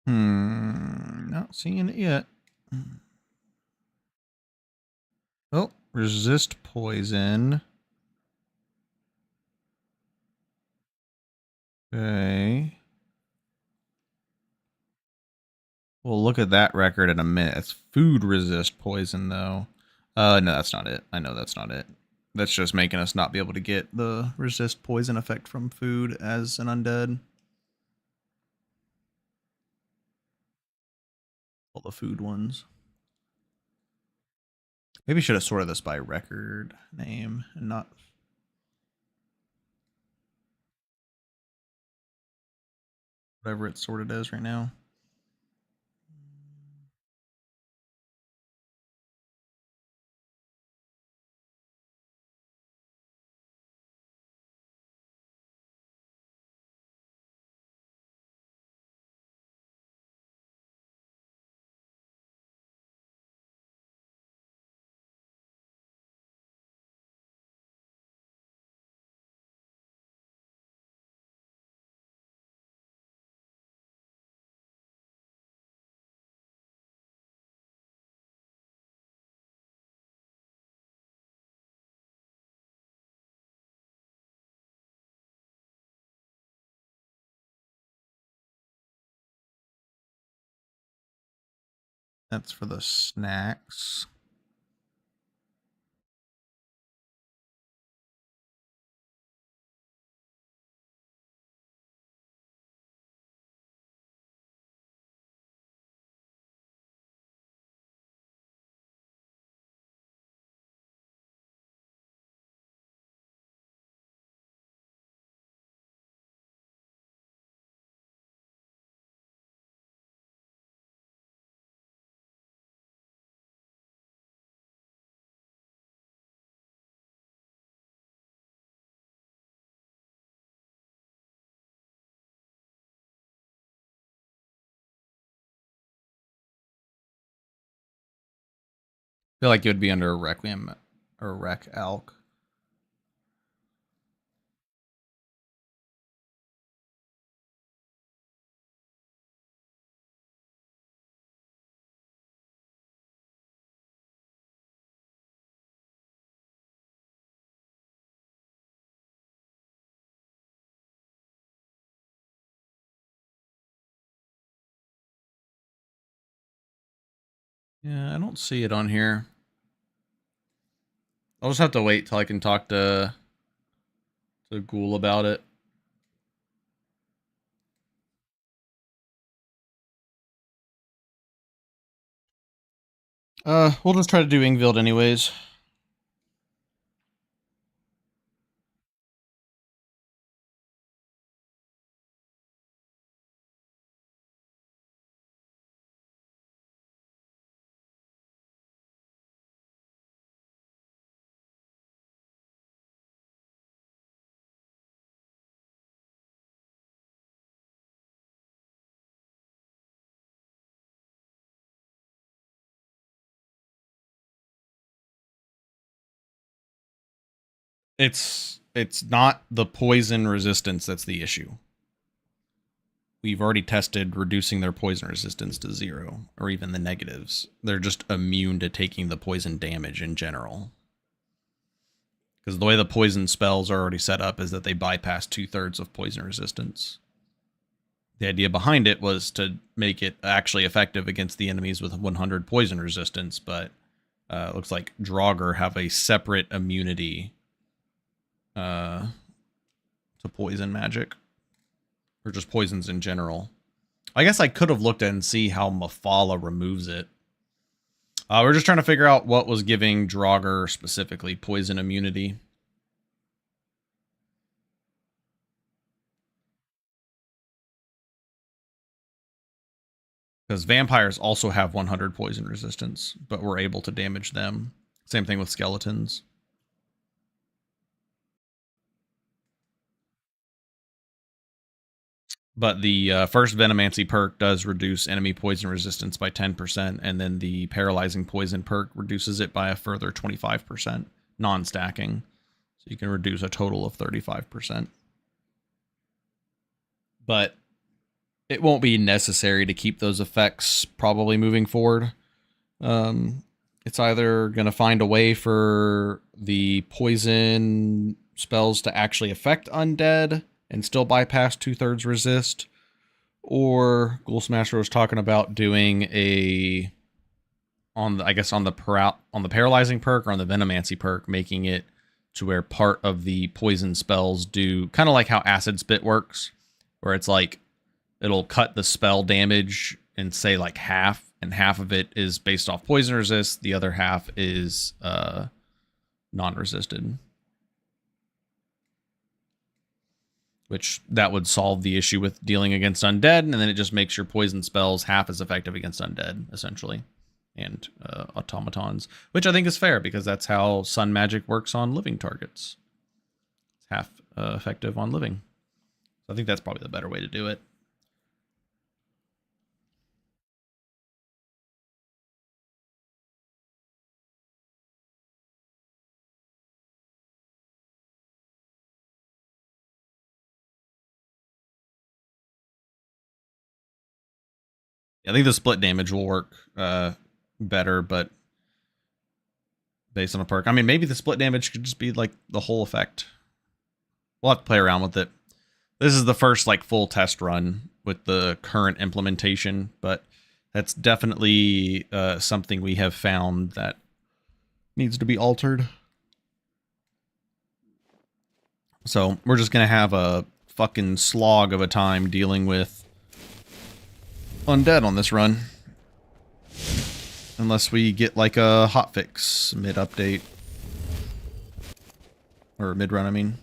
Not seeing it yet. Oh, resist poison. Okay. We'll look at that record in a minute. It's food resist poison, though. No, that's not it. I know that's not it. That's just making us not be able to get the resist poison effect from food as an undead. All the food ones. Maybe should have sorted this by record name and not... whatever it's sorted as right now. That's for the snacks. I feel like it would be under a Requiem or Rec Alc. Yeah, I don't see it on here. I'll just have to wait till I can talk to Ghoul about it. We'll just try to do Ingvild anyways. It's not the poison resistance that's the issue. We've already tested reducing their poison resistance to 0, or even the negatives. They're just immune to taking the poison damage in general. Because the way the poison spells are already set up is that they bypass 2/3 of poison resistance. The idea behind it was to make it actually effective against the enemies with 100 poison resistance, but it looks like Draugr have a separate immunity to poison magic. Or just poisons in general. I guess I could have looked at and see how Mephala removes it. We're just trying to figure out what was giving Draugr specifically poison immunity. Because vampires also have 100 poison resistance, but we're able to damage them. Same thing with skeletons. But the first Venomancy perk does reduce enemy poison resistance by 10%, and then the Paralyzing Poison perk reduces it by a further 25%, non-stacking. So you can reduce a total of 35%. But it won't be necessary to keep those effects probably moving forward. It's either going to find a way for the poison spells to actually affect undead and still bypass 2/3 resist, or Ghoul Smasher was talking about doing a on the paralyzing perk or on the Venomancy perk, making it to where part of the poison spells do kind of like how Acid Spit works, where it's like it'll cut the spell damage and say like half, and half of it is based off poison resist, the other half is non-resisted. Which that would solve the issue with dealing against undead, and then it just makes your poison spells half as effective against undead, essentially, and automatons, which I think is fair because that's how sun magic works on living targets. It's half effective on living. So I think that's probably the better way to do it. I think the split damage will work better, but based on a perk. I mean, maybe the split damage could just be like the whole effect. We'll have to play around with it. This is the first like full test run with the current implementation, but that's definitely something we have found that needs to be altered. So we're just going to have a fucking slog of a time dealing with undead on this run, unless we get like a hotfix mid-update, or mid-run, I mean.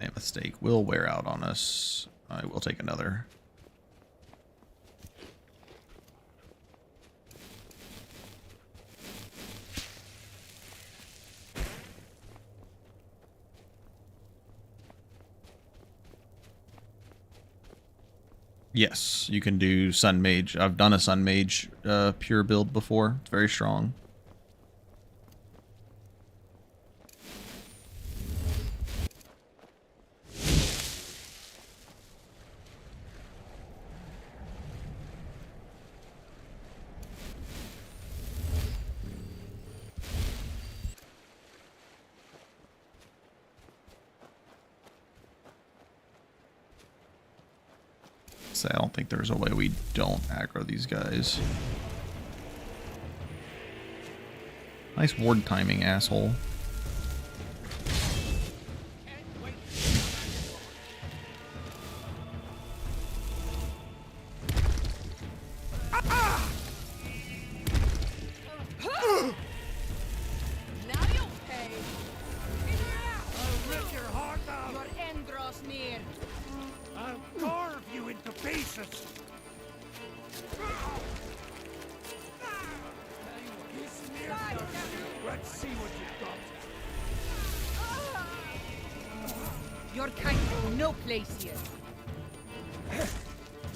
A mistake will wear out on us. I will take another. Yes, you can do Sun Mage. I've done a Sun Mage pure build before. It's very strong. I don't think there's a way we don't aggro these guys. Nice ward timing, asshole. Your kind has no place here.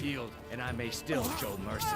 Yield, and I may still show mercy.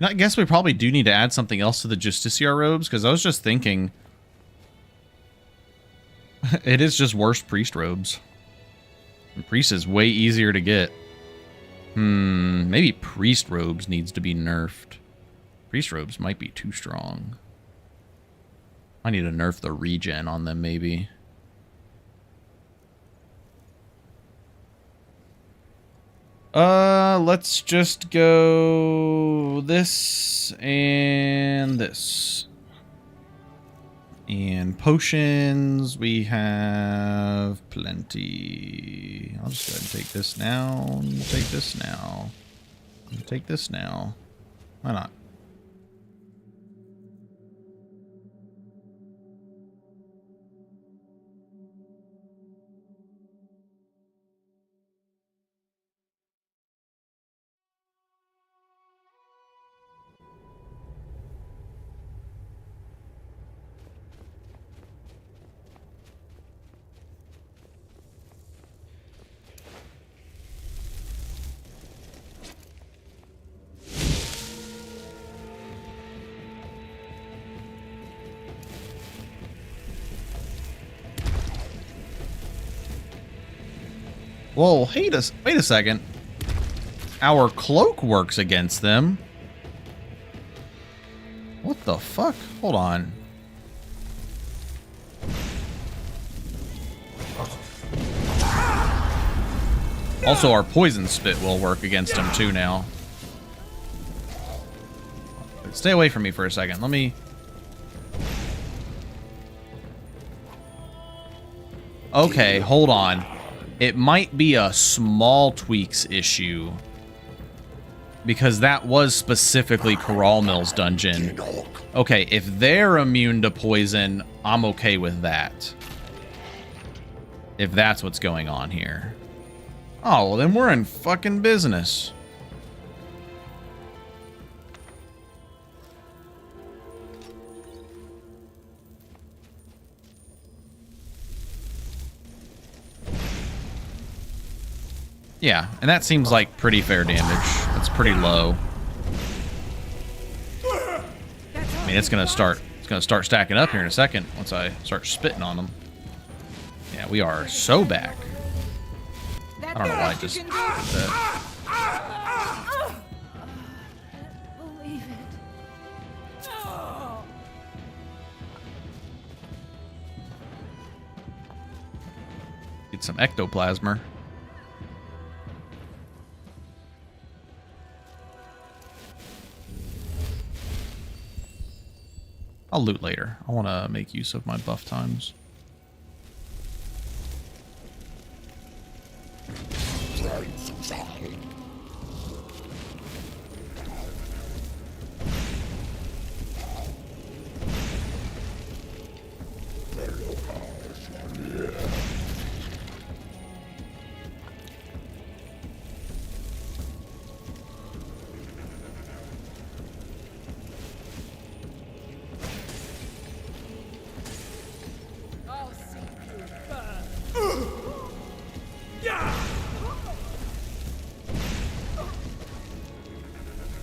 I guess we probably do need to add something else to the Justiciar robes, because I was just thinking it is just worse priest robes. And priest is way easier to get. Maybe priest robes needs to be nerfed. Priest robes might be too strong. I need to nerf the regen on them, maybe. Let's just go this and this. And potions, we have plenty. I'll just go ahead and take this now. Take this now. Take this now. Why not? Whoa, wait a second. Our cloak works against them. What the fuck? Hold on. Also, our poison spit will work against him too now. Stay away from me for a second. Let me... Okay, hold on. It might be a small tweaks issue. Because that was specifically Corral Mill's dungeon. Okay, if they're immune to poison, I'm okay with that. If that's what's going on here. Oh, well then we're in fucking business. Yeah, and that seems like pretty fair damage. That's pretty low. I mean, it's gonna start stacking up here in a second once I start spitting on them. Yeah, we are so back. I don't know why I just did that. Believe it. Get some ectoplasma. I'll loot later. I want to make use of my buff times.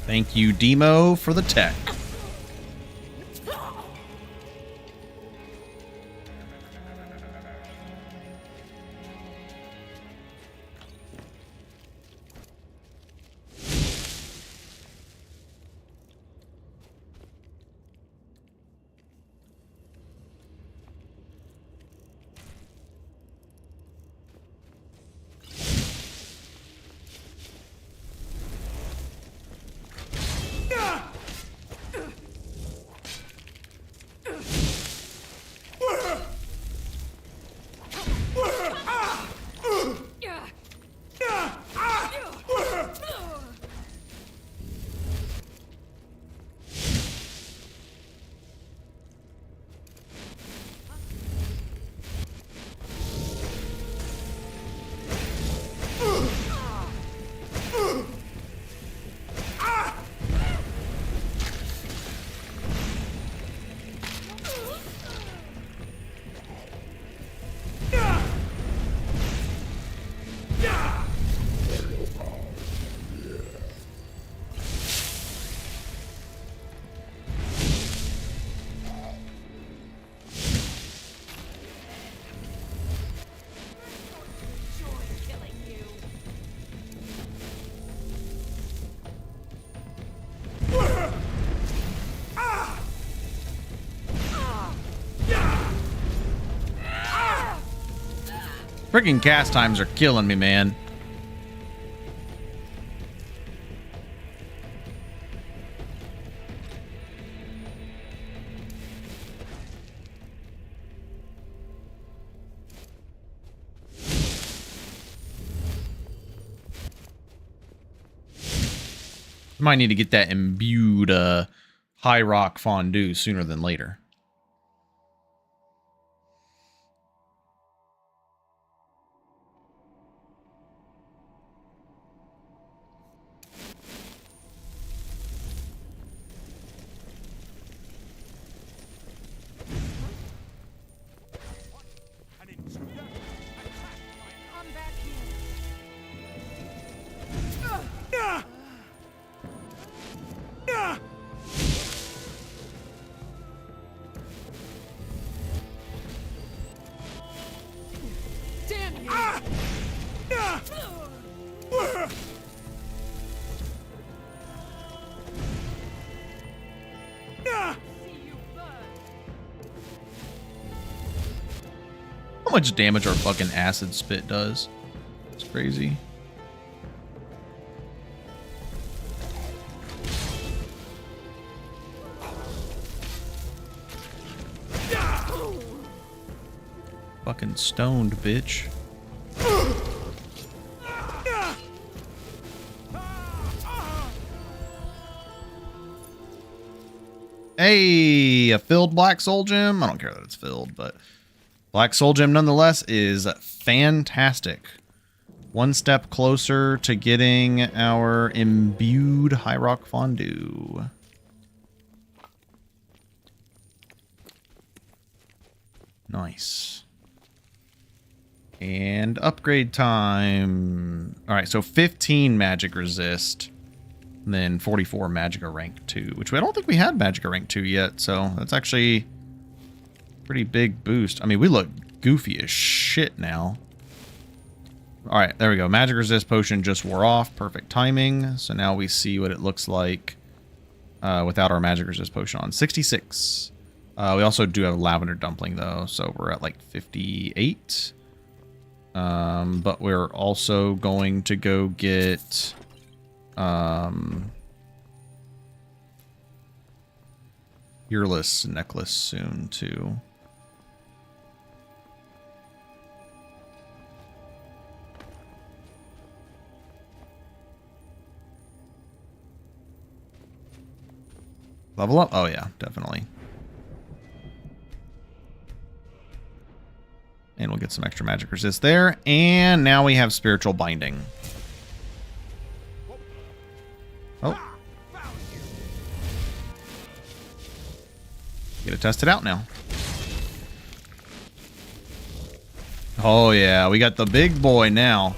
Thank you, Demo, for the tech. Freaking cast times are killing me, man. Might need to get that imbued high rock fondue sooner than later. How much damage our fucking acid spit does. It's crazy. Fucking stoned, bitch. Hey, a filled black soul gem. I don't care that it's filled, but black soul gem nonetheless is fantastic. One step closer to getting our imbued high rock fondue. Nice. And upgrade time. All right, so 15 magic resist. And then 44 Magicka rank 2, which I don't think we had Magicka rank 2 yet, so that's actually a pretty big boost. I mean, we look goofy as shit now. Alright, there we go. Magic resist potion just wore off. Perfect timing. So now we see what it looks like without our magic resist potion on. 66. We also do have a lavender dumpling, though, so we're at like 58. But we're also going to go get... Earless necklace soon too. Level up? Oh yeah, definitely. And we'll get some extra magic resist there. And now we have spiritual binding. Oh. Get it tested out now. Oh yeah, we got the big boy now.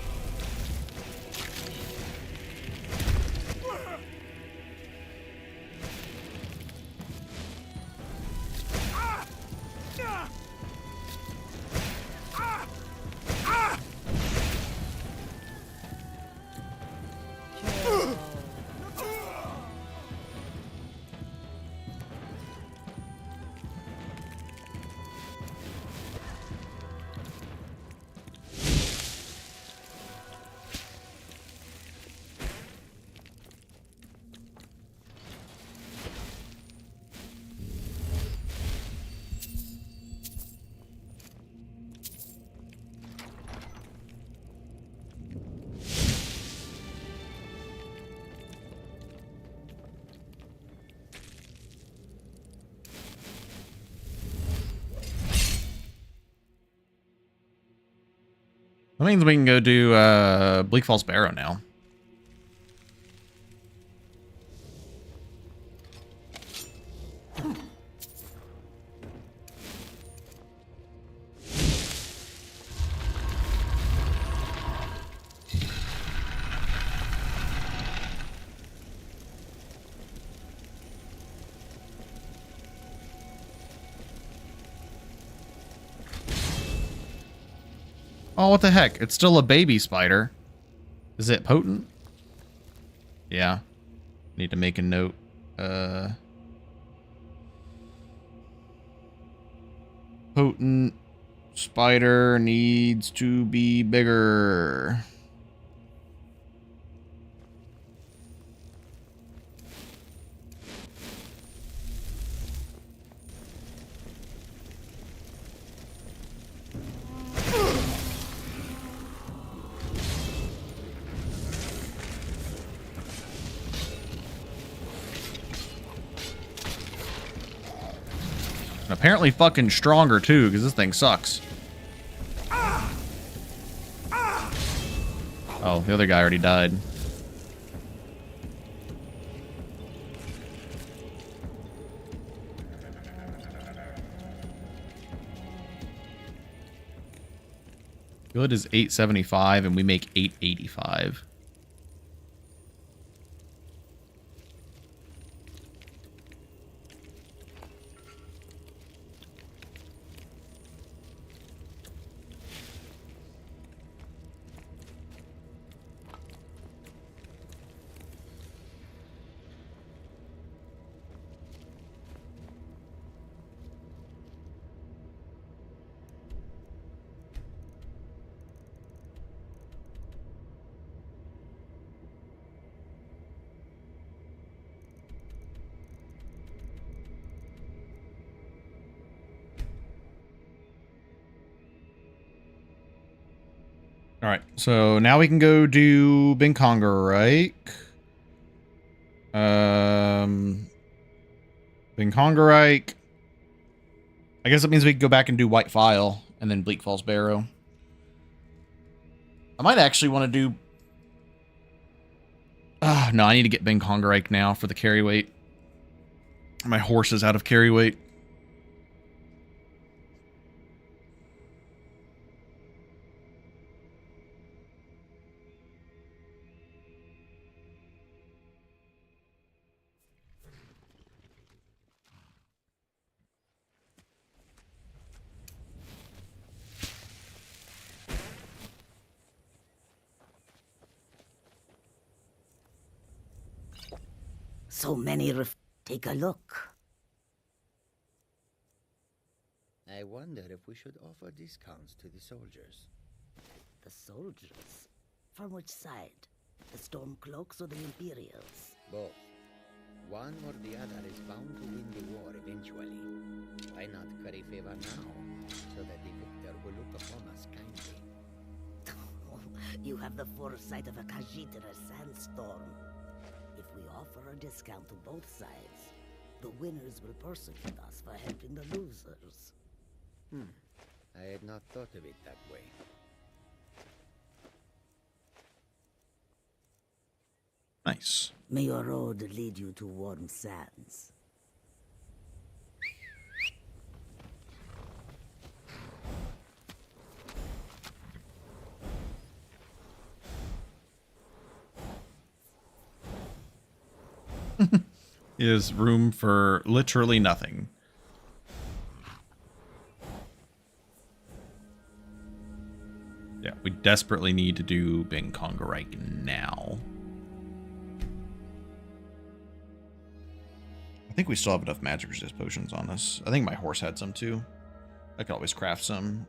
That means we can go do Bleak Falls Barrow now. Oh, what the heck? It's still a baby spider. Is it potent? Yeah. Need to make a note. Potent Spider needs to be bigger. Apparently fucking stronger too, because this thing sucks. Oh, the other guy already died. Good is 875 and we make 885. All right, so now we can go do Binkongarike. Binkongarike. I guess it means we can go back and do White File and then Bleak Falls Barrow. I might actually want to do... no, I need to get Binkongarike now for the carry weight. My horse is out of carry weight. So many take a look. I wonder if we should offer discounts to the soldiers. The soldiers? From which side? The Stormcloaks or the Imperials? Both. One or the other is bound to win the war eventually. Why not curry favor now, so that the victor will look upon us kindly? You have the foresight of a Khajiit in a sandstorm. If we offer a discount to both sides, the winners will persecute us for helping the losers. I had not thought of it that way. Nice. May your road lead you to warm sands. Is room for literally nothing. Yeah, we desperately need to do Binkongarike now. I think we still have enough magic resist potions on us. I think my horse had some too. I could always craft some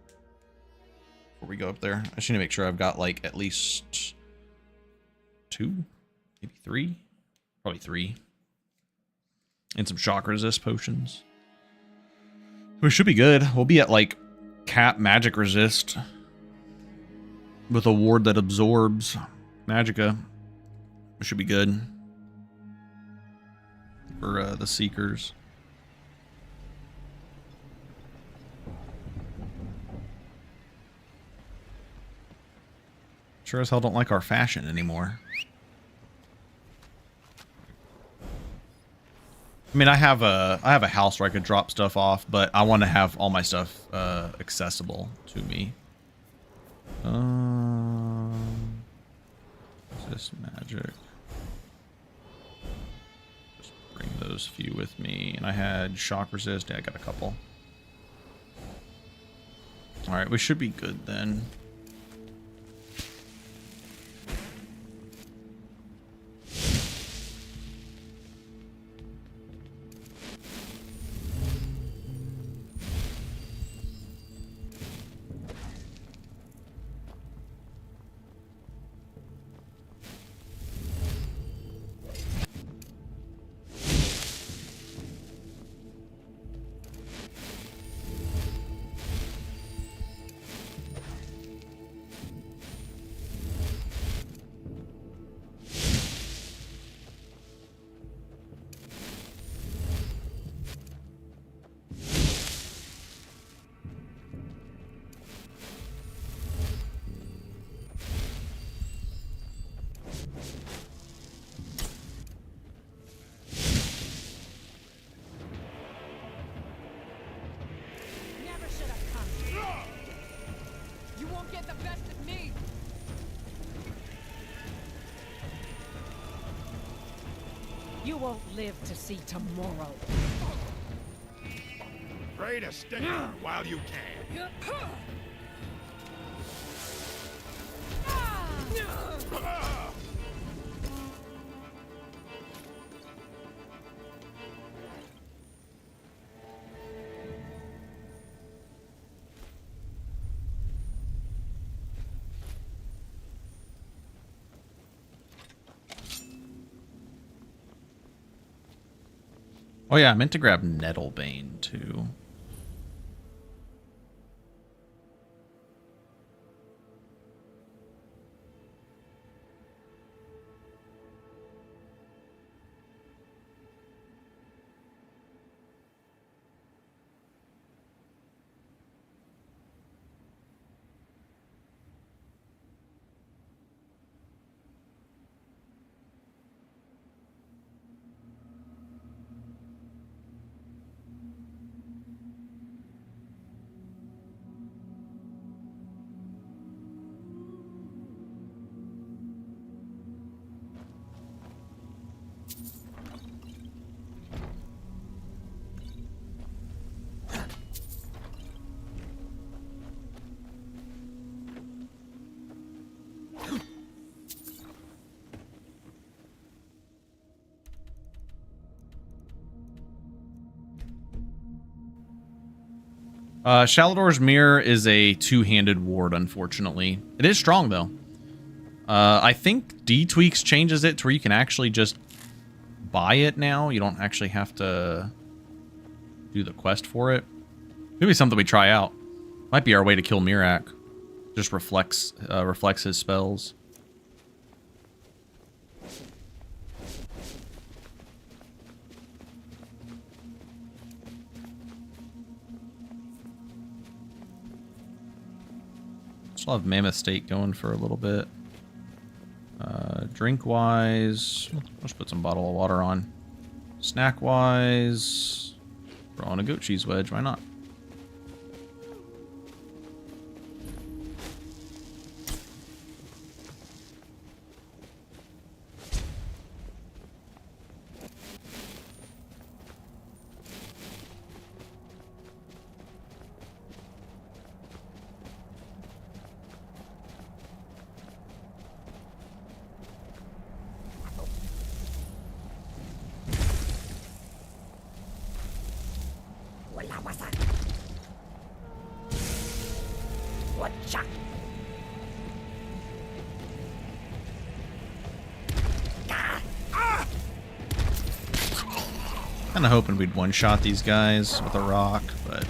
before we go up there. I just need to make sure I've got like at least 2, maybe 3, probably 3. And some shock resist potions. We should be good. We'll be at like cap magic resist with a ward that absorbs magicka. We should be good for the seekers. Sure as hell don't like our fashion anymore. I mean, I have a house where I could drop stuff off, but I want to have all my stuff accessible to me. Resist magic. Just bring those few with me. And I had shock resist. Yeah, I got a couple. All right, we should be good then. You won't live to see tomorrow. Pray to stick her while you can. Oh yeah, I meant to grab Nettlebane too. Shalador's Mirror is a two-handed ward, unfortunately. It is strong, though. I think 3Tweaks changes it to where you can actually just buy it now. You don't actually have to do the quest for it. Maybe something we try out. Might be our way to kill Mirak. Just reflects his spells. Still have Mammoth State going for a little bit. Drink-wise, let's put some bottle of water on. Snack-wise, throw on a goat cheese wedge. Why not? Kinda hoping we'd one-shot these guys with a rock, but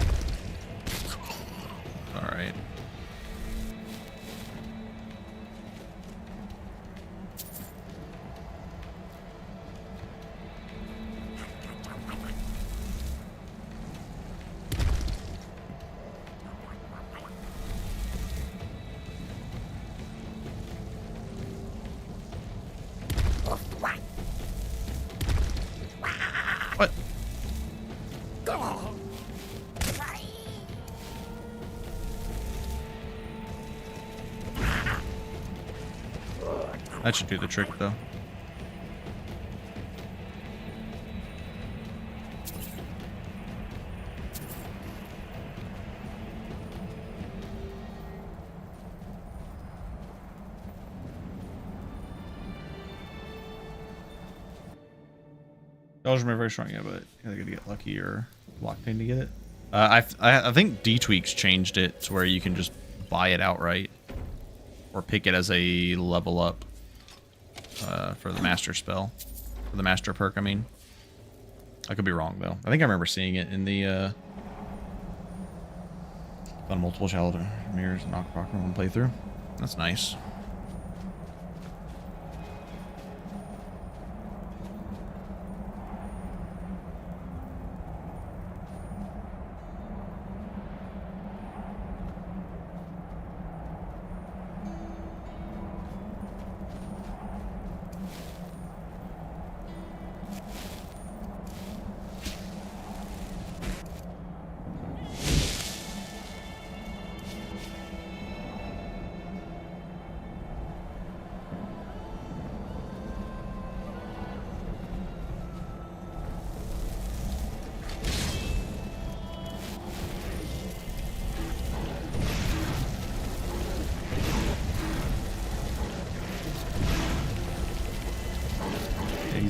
alright. What? That should do the trick, though. Belgium are very strong, yeah, but I gotta get lucky or blockchain to get it. I think 3Tweaks changed it to where you can just buy it outright or pick it as a level up for the master spell, for the master perk. I mean, I could be wrong though. I think I remember seeing it in the on multiple Shalador mirrors and Knockrocker in one playthrough. That's nice.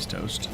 he's toast.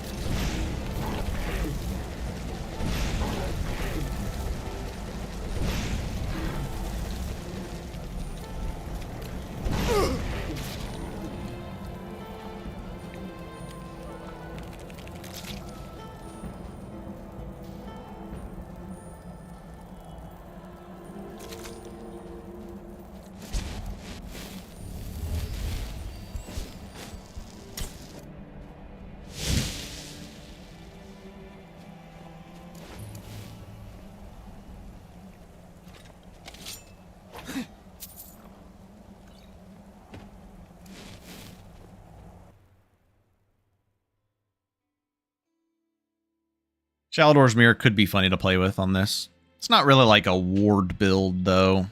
Shalador's Mirror could be funny to play with on this. It's not really like a ward build, though.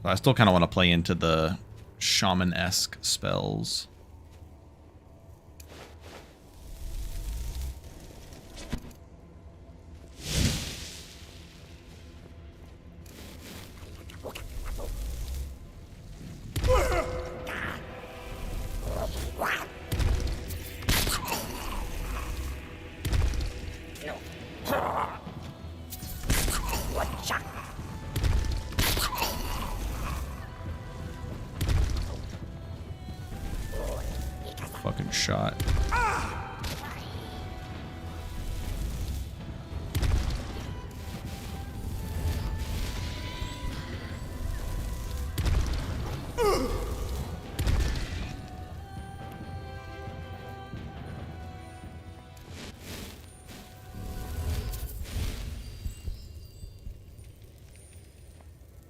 So I still kind of want to play into the Shaman-esque spells. Fucking shot.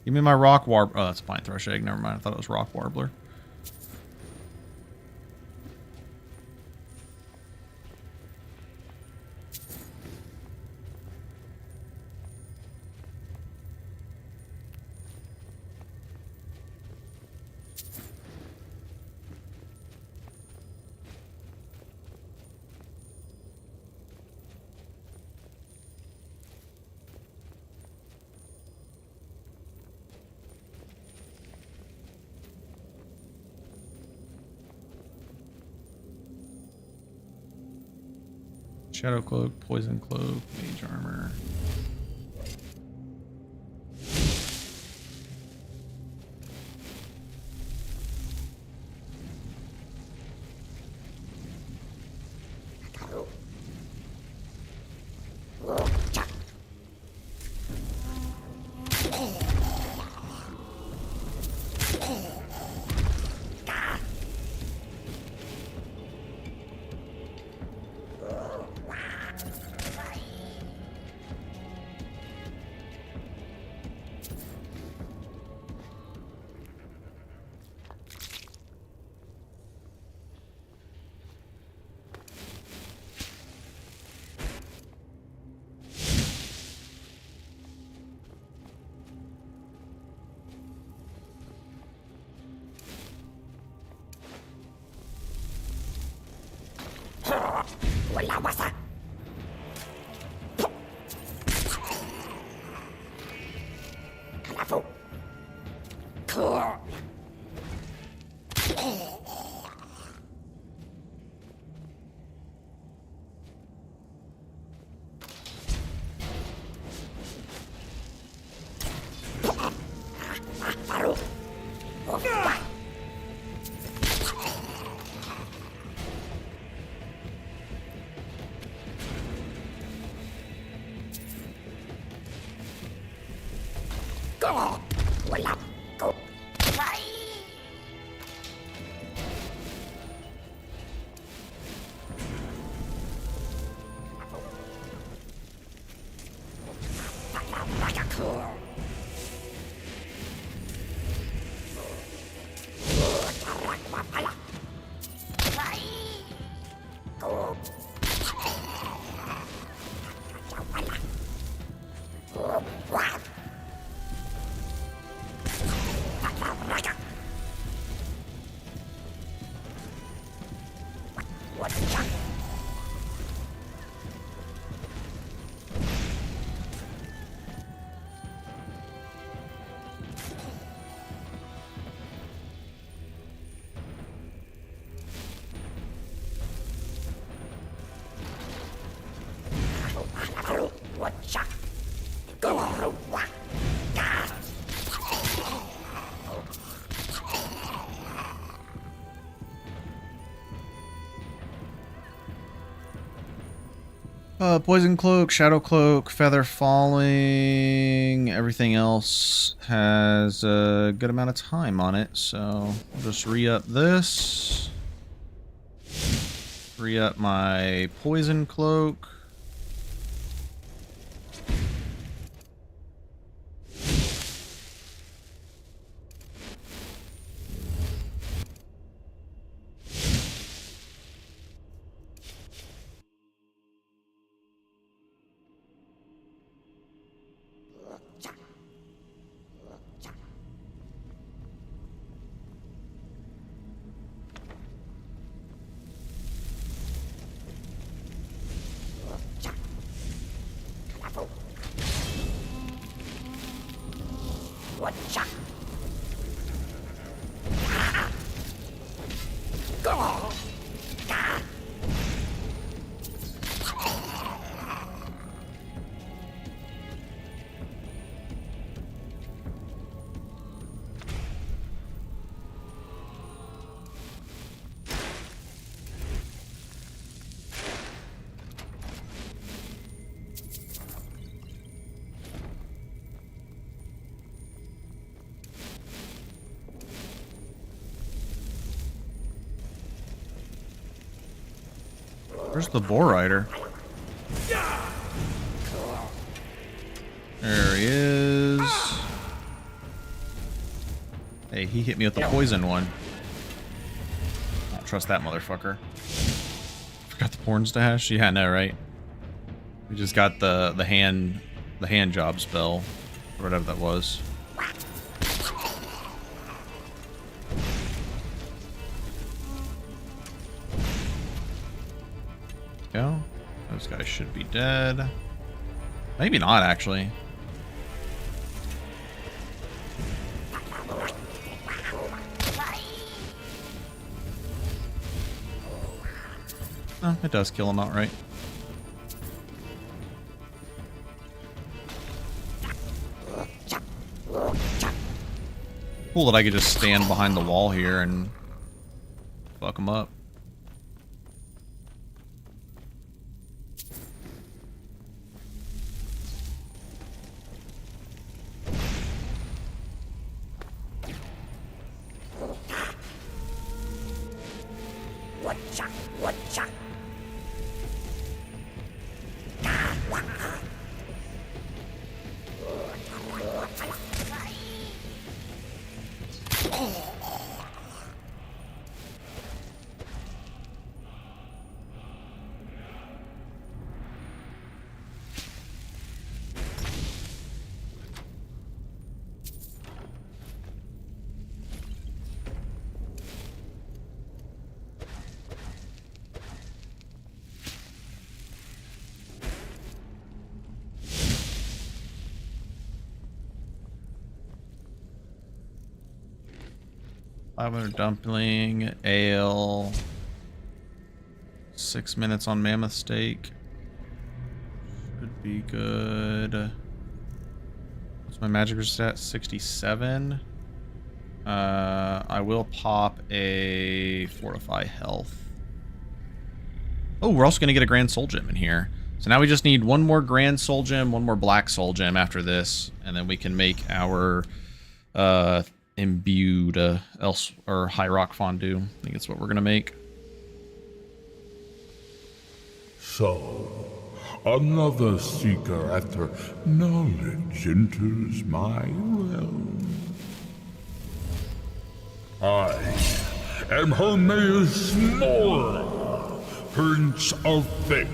Give me my rock warbler. Oh, that's a pine thrush egg. Never mind. I thought it was rock warbler. Shadow Cloak, Poison Cloak, Mage Armor. Poison cloak, shadow cloak, feather falling, everything else has a good amount of time on it, so I'll just re-up this. Re-up my poison cloak. Where's the boar rider? There he is. Hey, he hit me with the poison one. I don't trust that motherfucker. Forgot the porn stash? Yeah, no, right? We just got the hand job spell, or whatever that was. Go. Those guys should be dead. Maybe not, actually. Oh, it does kill him outright. Cool that I could just stand behind the wall here and fuck him up. $500 dumpling, ale, 6 minutes on mammoth steak. Should be good. What's my magic stat? 67. I will pop a fortify health. Oh, we're also gonna get a grand soul gem in here. So now we just need one more grand soul gem, one more black soul gem after this, and then we can make our imbued or high rock fondue. I think it's what we're gonna make. So, another seeker after knowledge enters my realm. I am Hermaeus Mora, Prince of Fate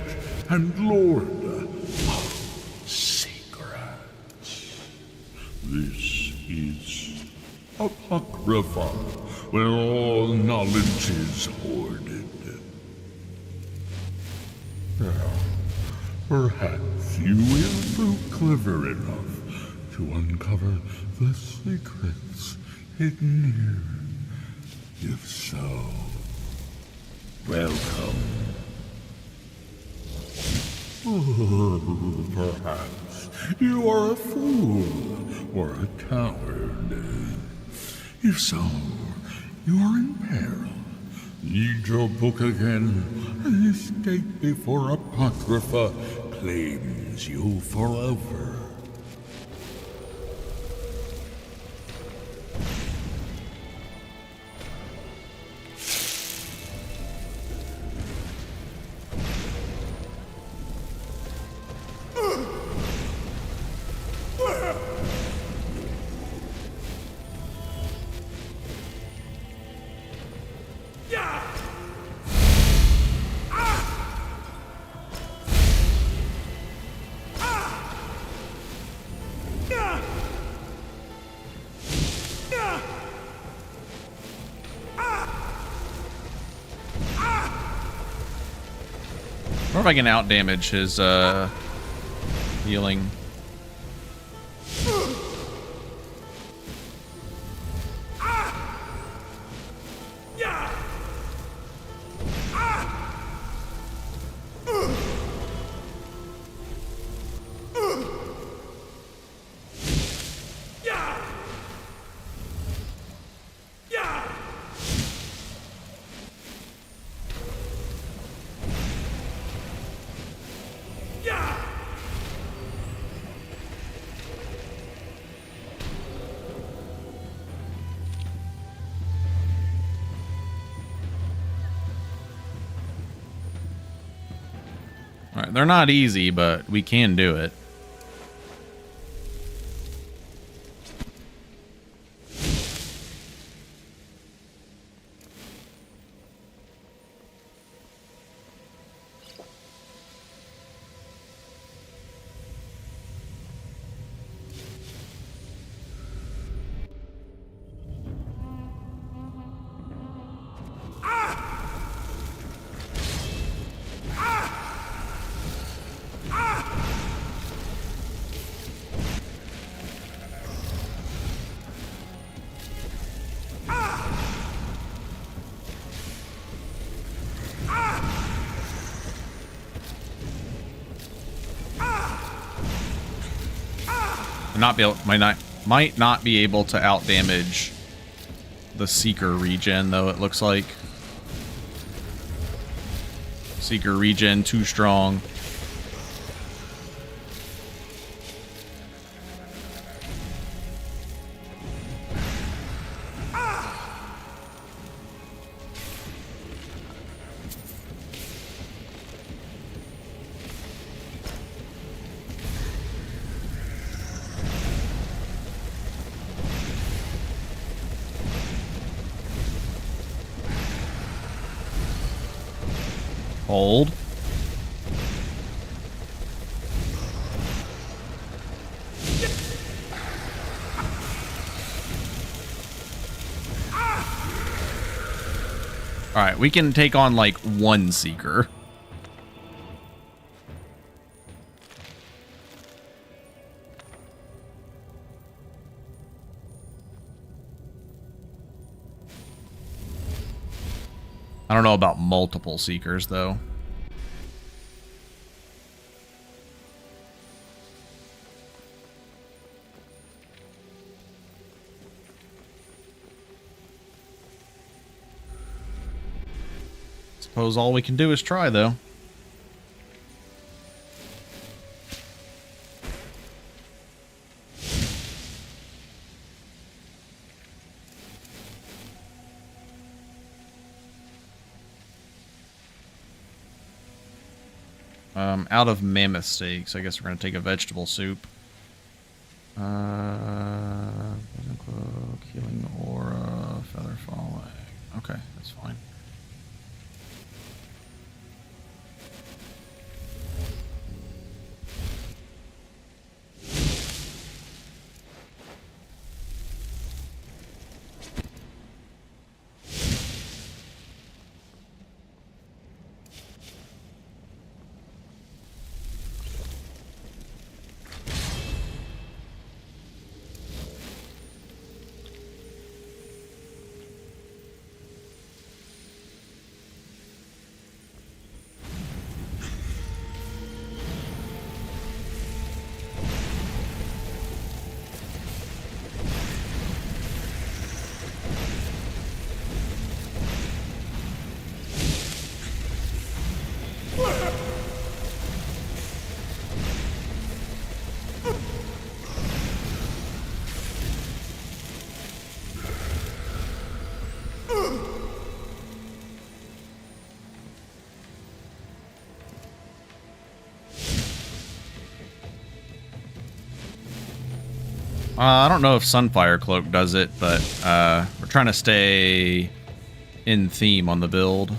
and Lord of Secrets. This is Apocrypha, where all knowledge is hoarded. Now, perhaps you will prove clever enough to uncover the secrets hidden here. If so, welcome. Perhaps you are a fool or a coward. If so, you are in peril. Read your book again and escape before Apocrypha claims you forever. I wonder if I can out damage his healing. Alright, they're not easy, but we can do it. Might not be able to out damage the Seeker regen, though. It looks like Seeker regen too strong. Hold. Alright, we can take on like one Seeker. I don't know about multiple Seekers, though. Suppose all we can do is try, though. Out of mammoth steaks, I guess we're going to take a vegetable soup. Healing aura, feather falling. Okay, that's fine. I don't know if Sunfire Cloak does it, but we're trying to stay in theme on the build.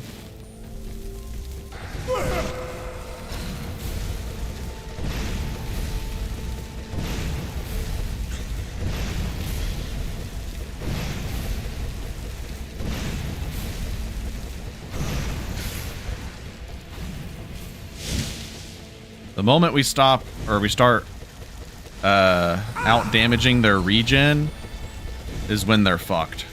The moment we stop or we start out damaging their regen is when they're fucked.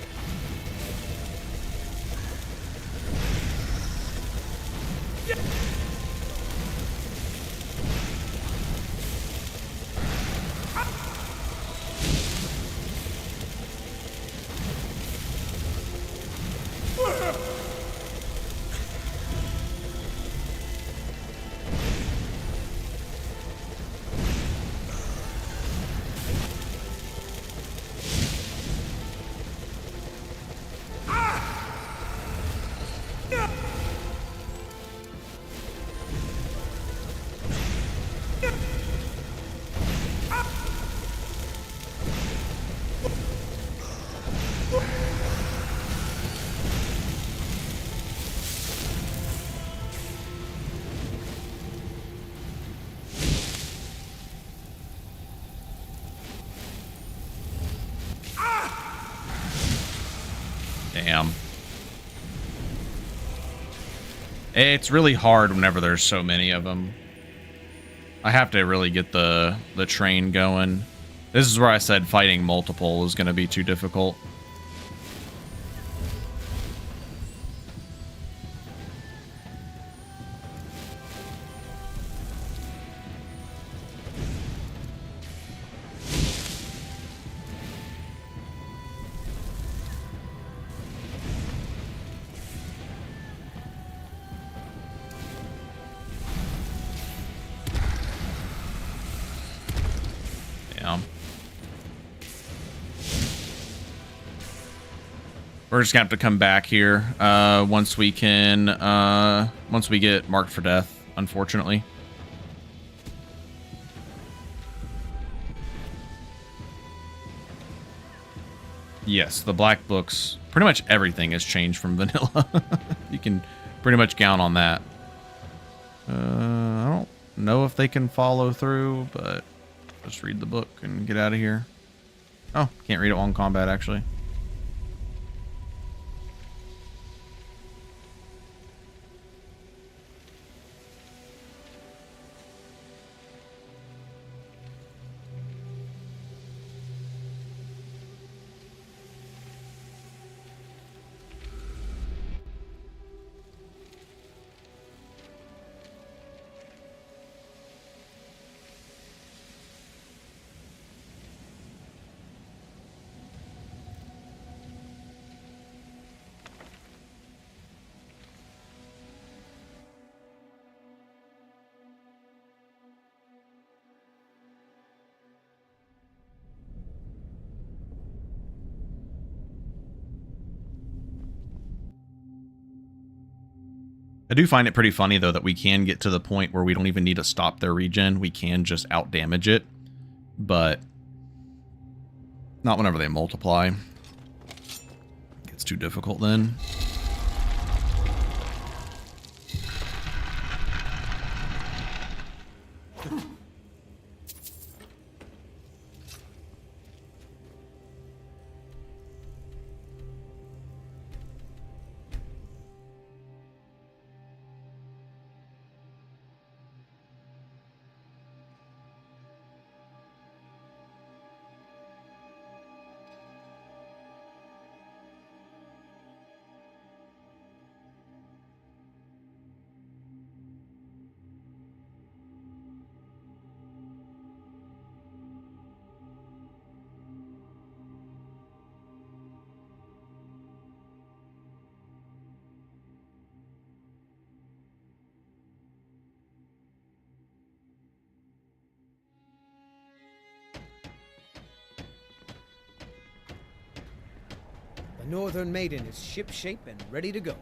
Damn. It's really hard whenever there's so many of them. I have to really get the train going. This is where I said fighting multiple is going to be too difficult. We're just gonna have to come back here once we get marked for death, unfortunately. Yes, the black books, pretty much everything has changed from vanilla. You can pretty much count on that. I don't know if they can follow through, but just read the book and get out of here. Oh, can't read it while in combat, actually. I do find it pretty funny, though, that we can get to the point where we don't even need to stop their regen. We can just out-damage it, but not whenever they multiply. It gets too difficult then. The Northern Maiden is shipshape and ready to go.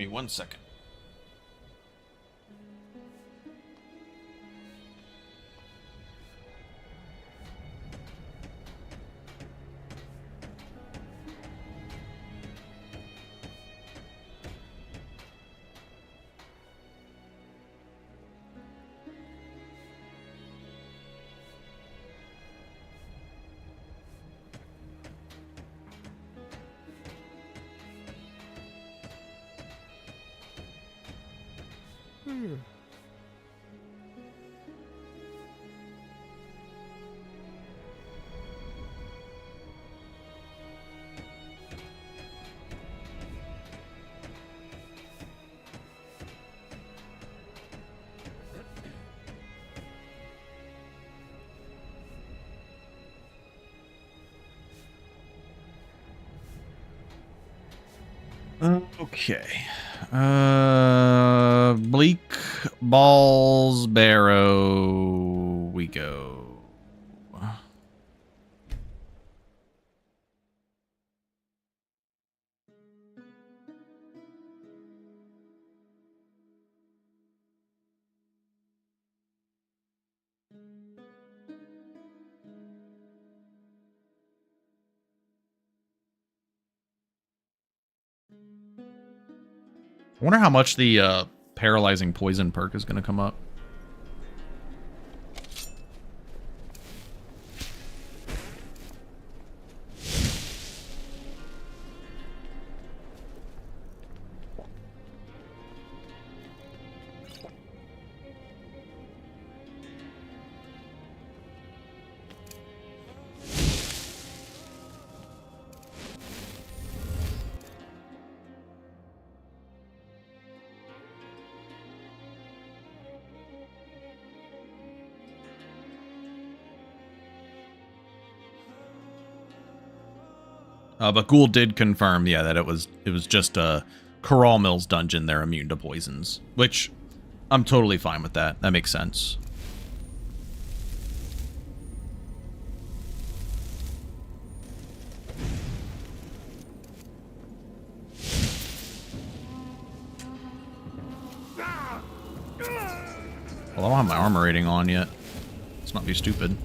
me 1 second. Okay. Bleak Balls Barrow we go. I wonder how much the paralyzing poison perk is going to come up. But Ghoul did confirm, yeah, that it was just a Corral Mills dungeon. They're immune to poisons, which I'm totally fine with that. That makes sense. Well, I don't have my armor rating on yet. Let's not be stupid.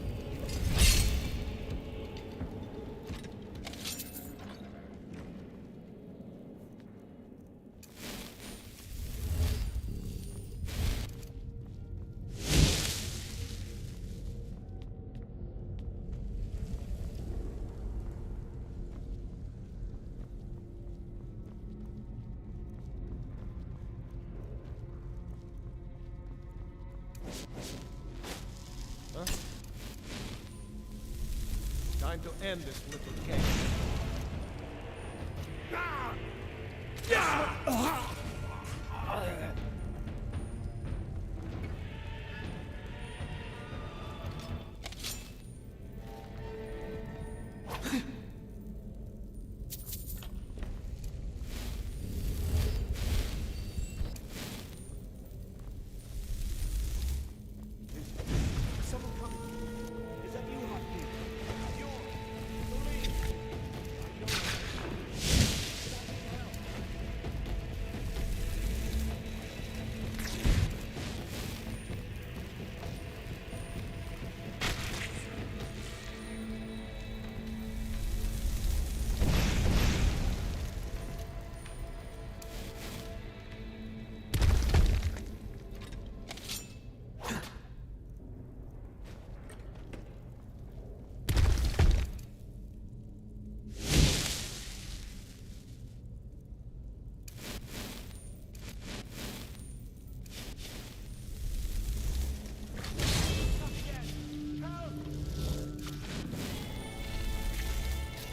Time to end this little game.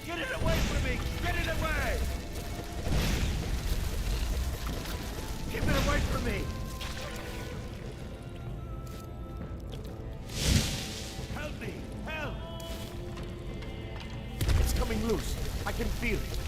Get it away from me! Get it away! Keep it away from me! Help me! Help! It's coming loose. I can feel it.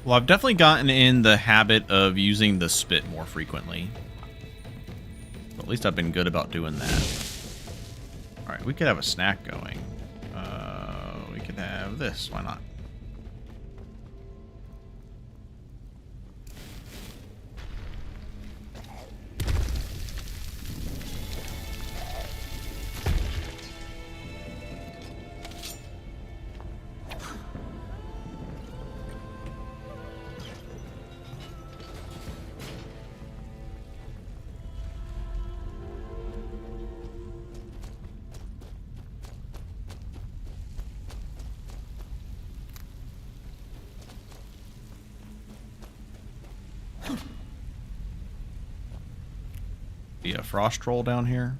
Well, I've definitely gotten in the habit of using the spit more frequently. At least I've been good about doing that. Alright, we could have a snack going. We could have this. Why not? Be a frost troll down here.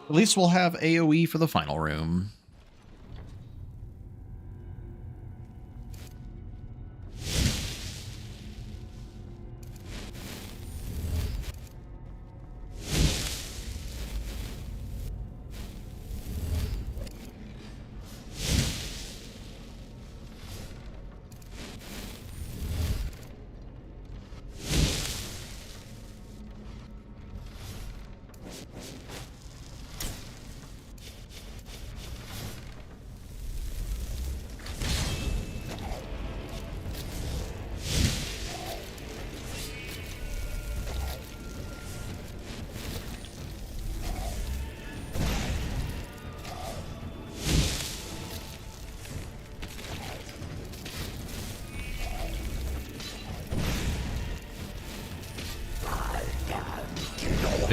At least we'll have AoE for the final room.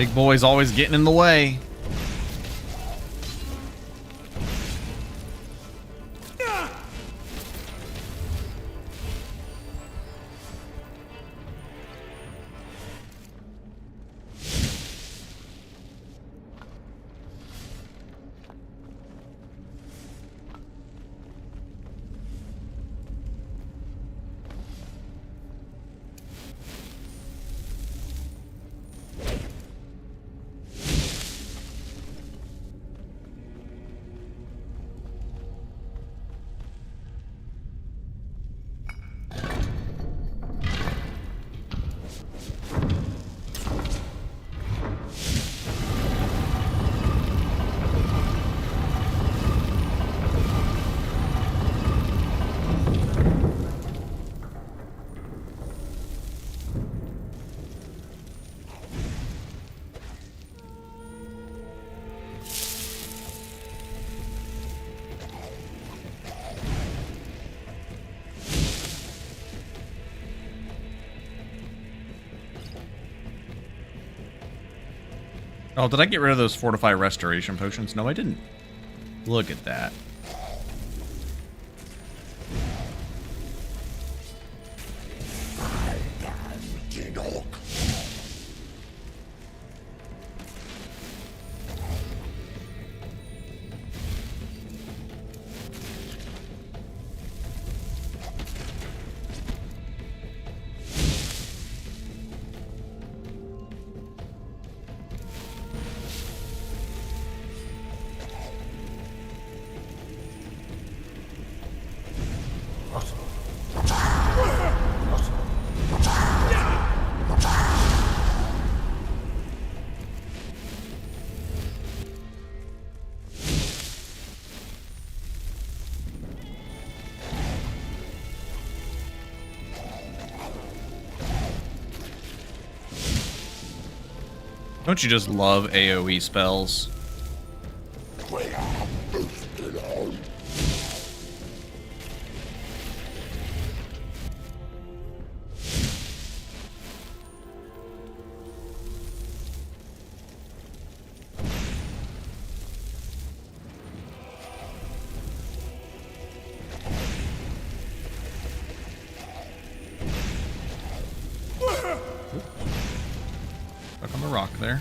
Big boy's always getting in the way. Oh, did I get rid of those fortify restoration potions? No, I didn't. Look at that. Don't you just love AoE spells? Stuck on the rock there.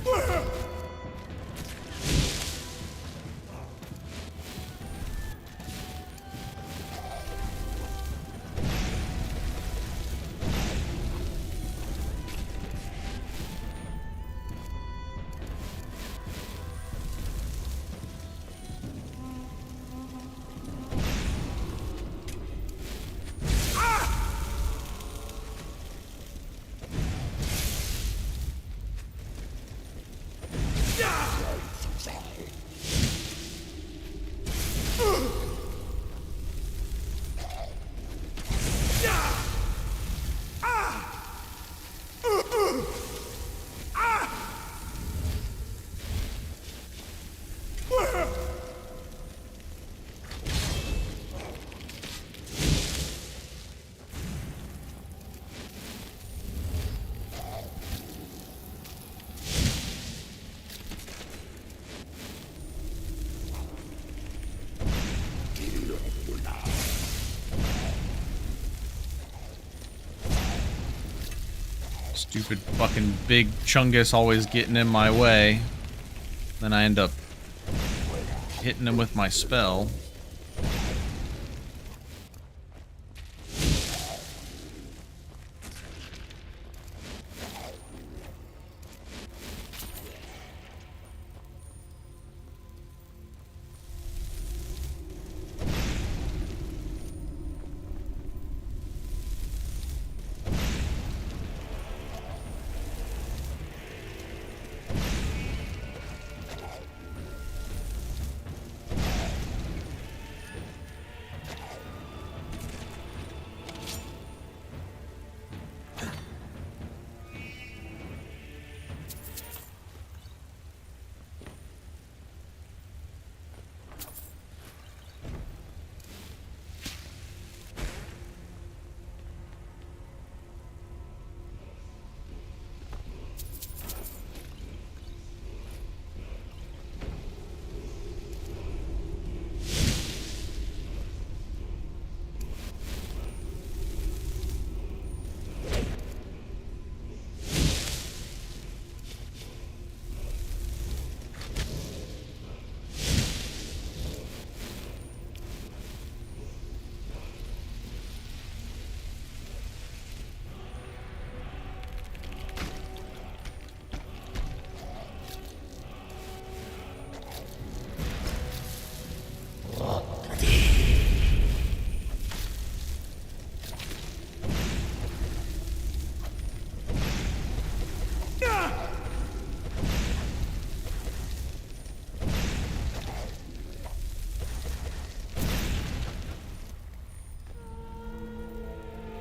Stupid fucking big Chungus always getting in my way. Then I end up hitting him with my spell.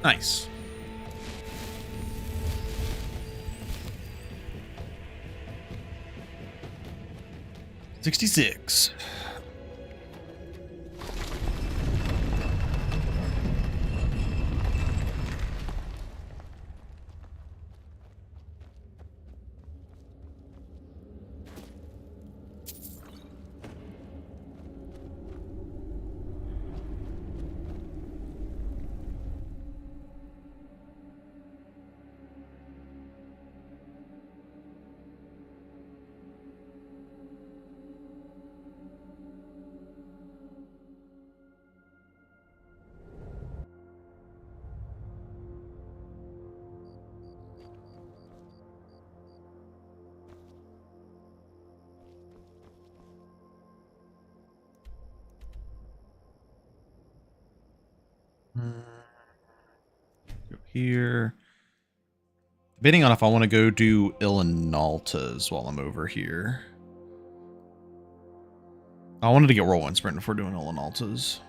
Nice. $66. Go here. Debating on if I want to go do Ilinalta's while I'm over here. I wanted to get Whirlwind Sprint before doing Ilinalta's.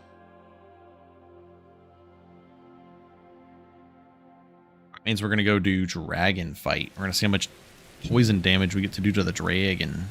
Means we're going to go do Dragon Fight. We're going to see how much poison damage we get to do to the dragon.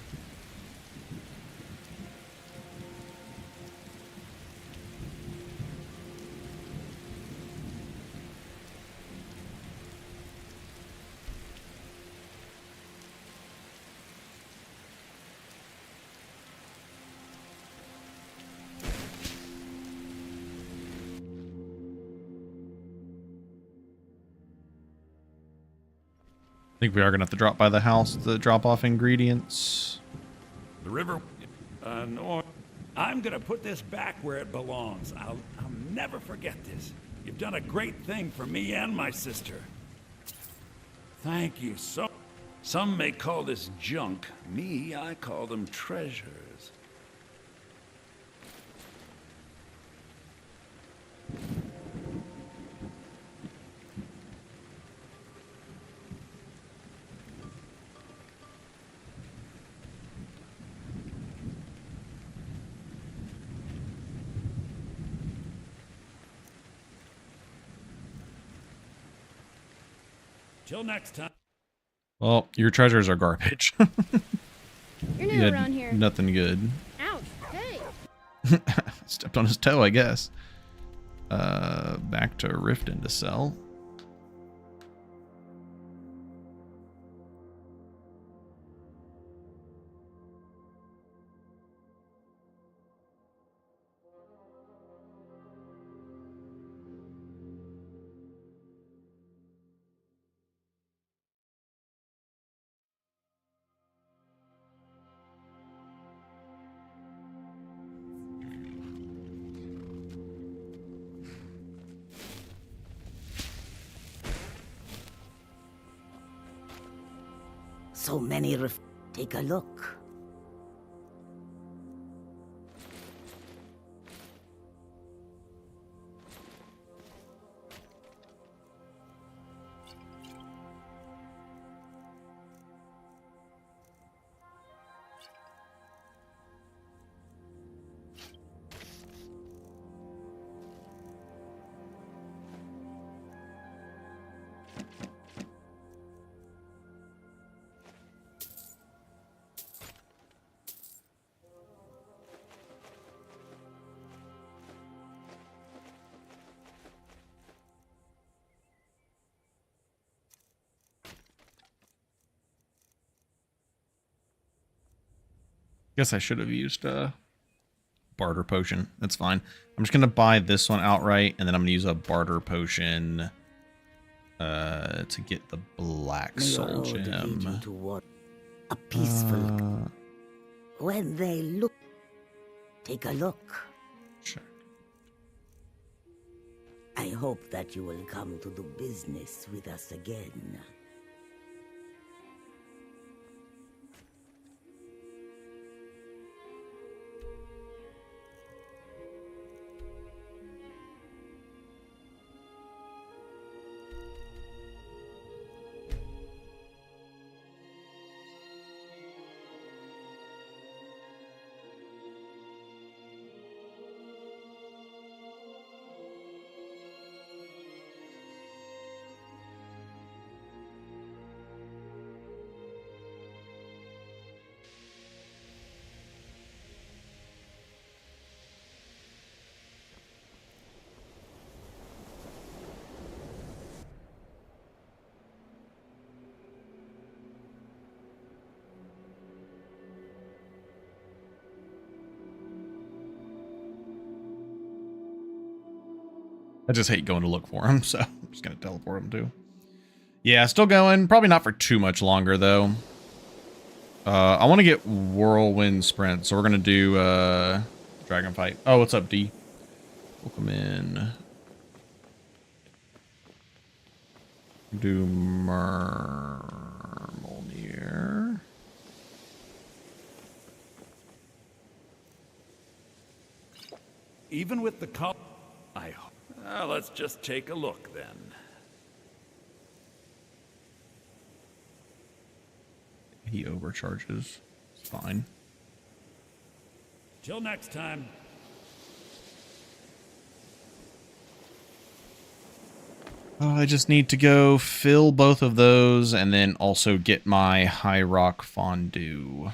I think we are going to have to drop by the house to drop off ingredients. The river. No, I'm going to put this back where it belongs. I'll never forget this. You've done a great thing for me and my sister. Thank you so. Some may call this junk. Me, I call them treasures. Till next time. Well, your treasures are garbage. You're new around here. Nothing good. Ouch. Hey. Stepped on his toe, I guess. Back to Riften to sell. So many take a look. Guess I should have used a barter potion. That's fine. I'm just going to buy this one outright, and then I'm going to use a barter potion to get the Black Soul Gem. A peaceful. When they look, take a look. Sure. I hope that you will come to do business with us again. I just hate going to look for him, so I'm just going to teleport him too. Yeah, still going. Probably not for too much longer, though. I want to get Whirlwind Sprint, so we're going to do Dragon Fight. Oh, what's up, D? Welcome in. Do Myrmulnir. Even with the call, I hope. Let's just take a look then. He overcharges. It's fine. Till next time. I just need to go fill both of those and then also get my High Rock Fondue.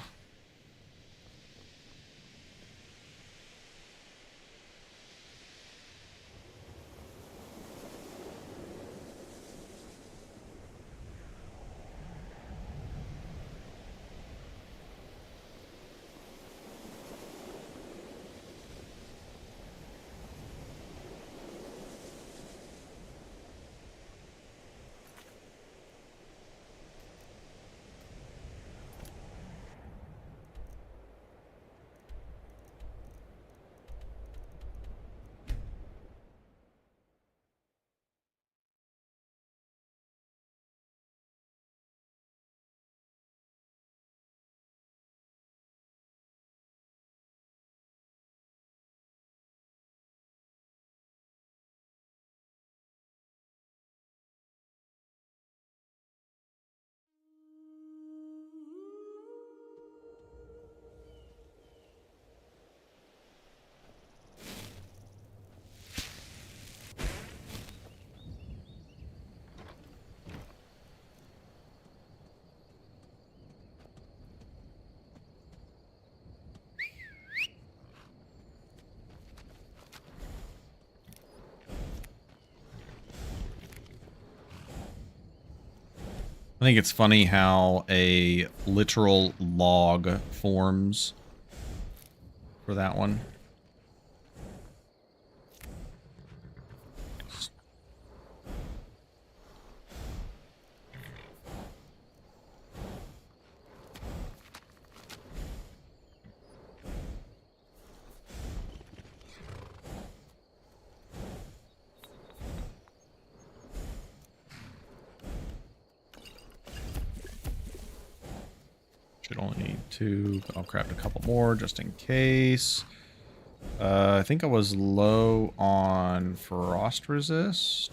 I think it's funny how a literal log forms for that one. Should only need 2, but I'll craft a couple more just in case. I think I was low on frost resist.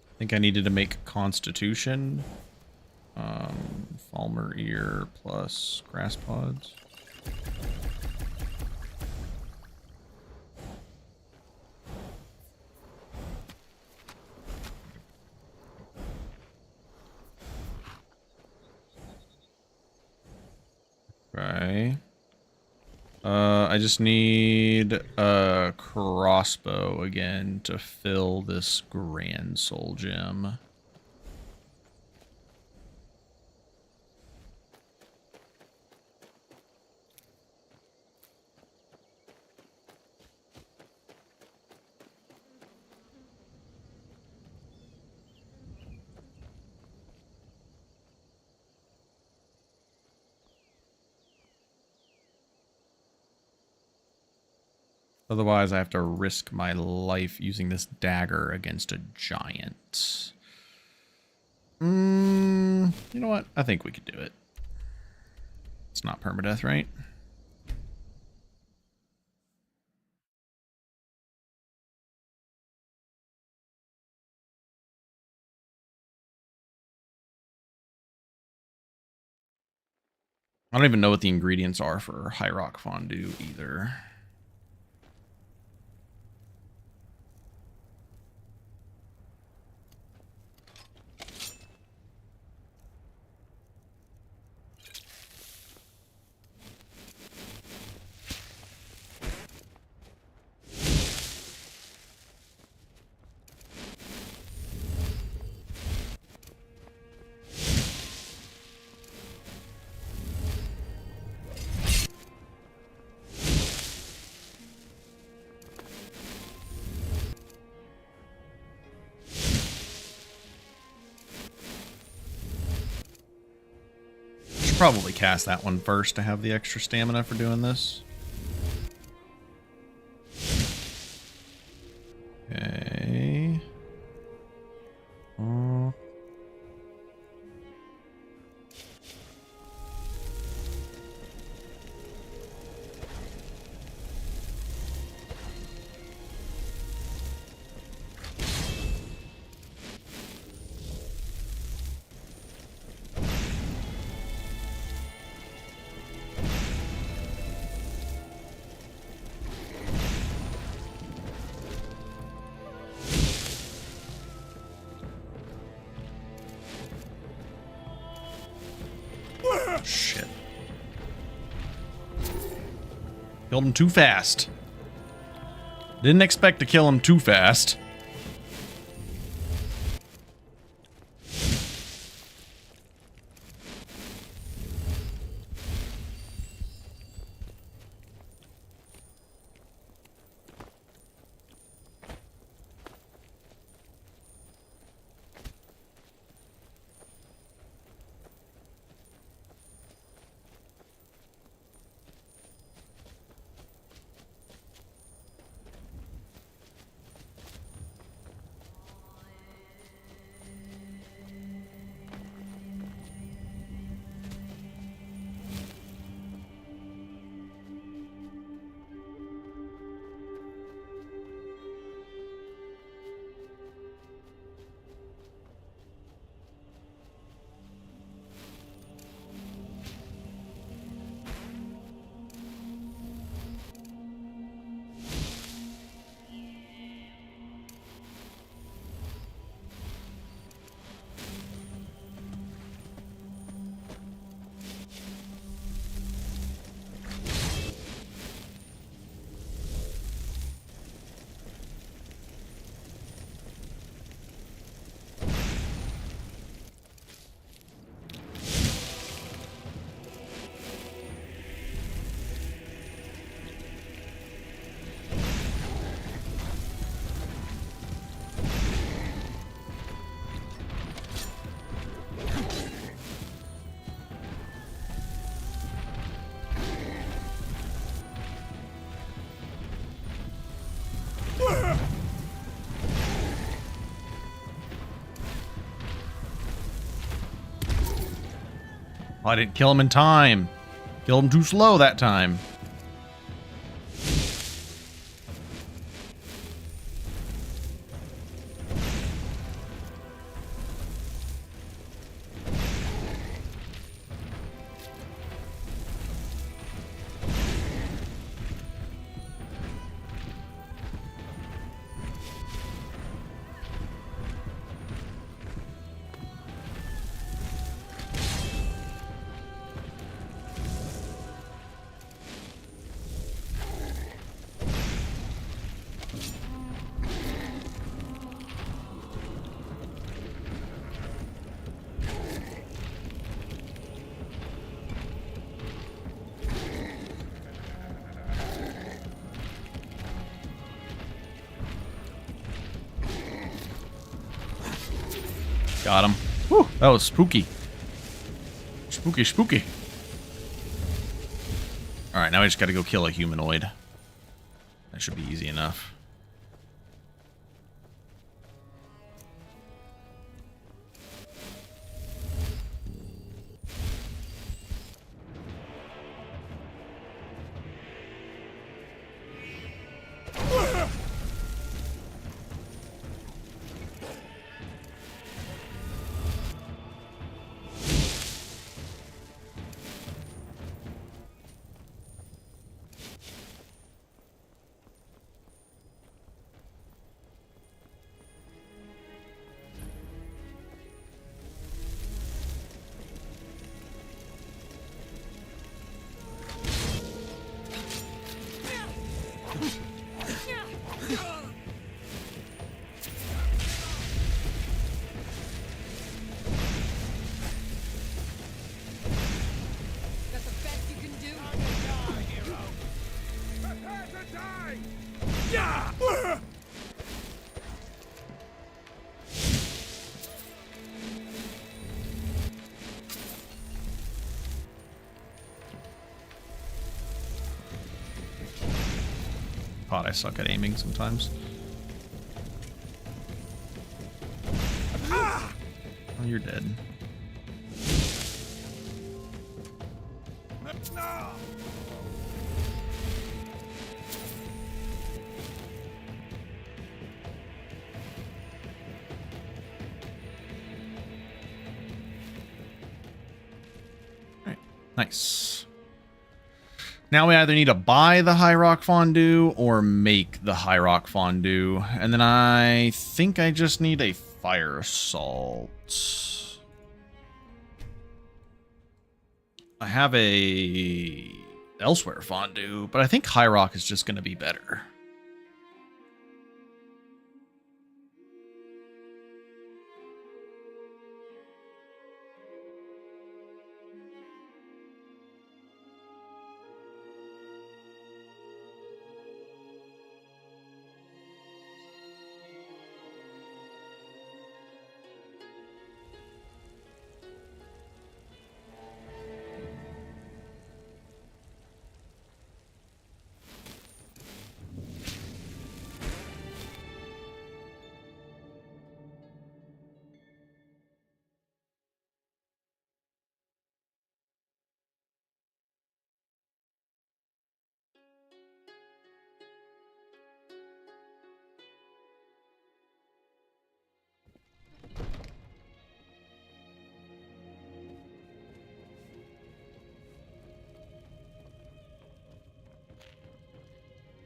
I think I needed to make Constitution. Falmer Ear plus Grass Pods. Okay. I just need a crossbow again to fill this Grand Soul Gem. Otherwise, I have to risk my life using this dagger against a giant. You know what? I think we could do it. It's not permadeath, right? I don't even know what the ingredients are for High Rock Fondue either. should probably cast that one first to have the extra stamina for doing this. Okay. Shit. Killed him too fast. Didn't expect to kill him too fast. Oh, I didn't kill him in time. Killed him too slow that time. Got him. Whew, that was spooky. Spooky, spooky. Alright, now I just gotta go kill a humanoid. That should be easy enough. God, I suck at aiming sometimes. Oh, you're dead. Alright, nice. Now we either need to buy the High Rock Fondue or make the High Rock Fondue. And then I think I just need a Fire Salt. I have a Elsewhere Fondue, but I think High Rock is just going to be better.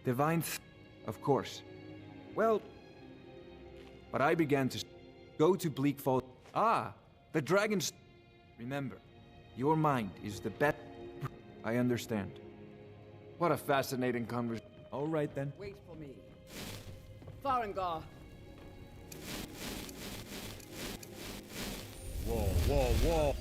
Divine, of course. Well, but I began to go to Bleak Falls. Ah, the dragons. Remember, your mind is the best. I understand. What a fascinating conversation. All right then. Wait for me. Farengar. Whoa, whoa, whoa.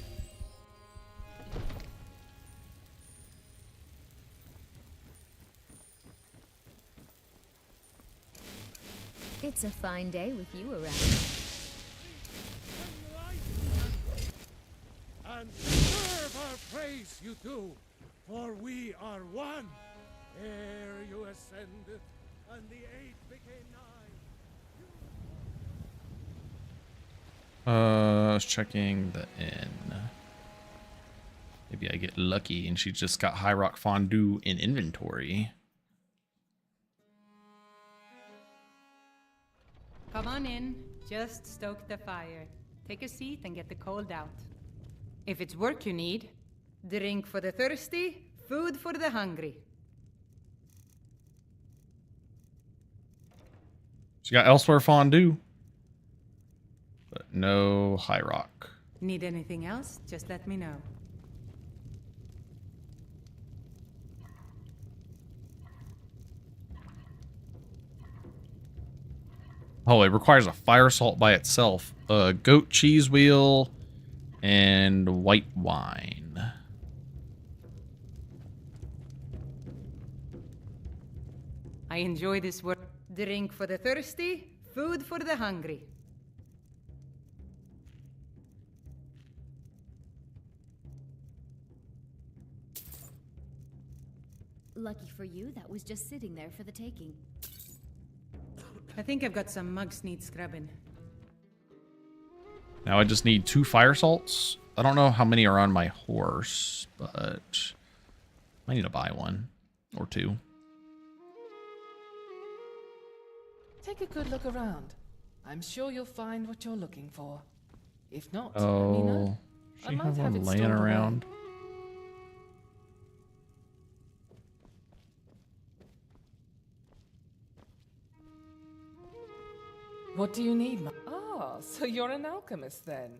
It's a fine day with you around. And serve our praise you do, for we are one. Ere you ascended, and the 8 became 9. I was checking the inn. Maybe I get lucky and she just got High Rock Fondue in inventory. Come on in. Just stoke the fire. Take a seat and get the cold out. If it's work you need, drink for the thirsty, food for the hungry. She got Elsewhere Fondue, but no High Rock. Need anything else? Just let me know. Oh, it requires a Fire Salt by itself. A goat cheese wheel and white wine. I enjoy this work. Drink for the thirsty, food for the hungry. Lucky for you, that was just sitting there for the taking. I think I've got some mugs need scrubbing. Now I just need 2 Fire Salts. I don't know how many are on my horse, but I need to buy 1 or 2. Take a good look around. I'm sure you'll find what you're looking for. If not, let me know. She has one laying around. What do you need? Ah, so you're an alchemist then.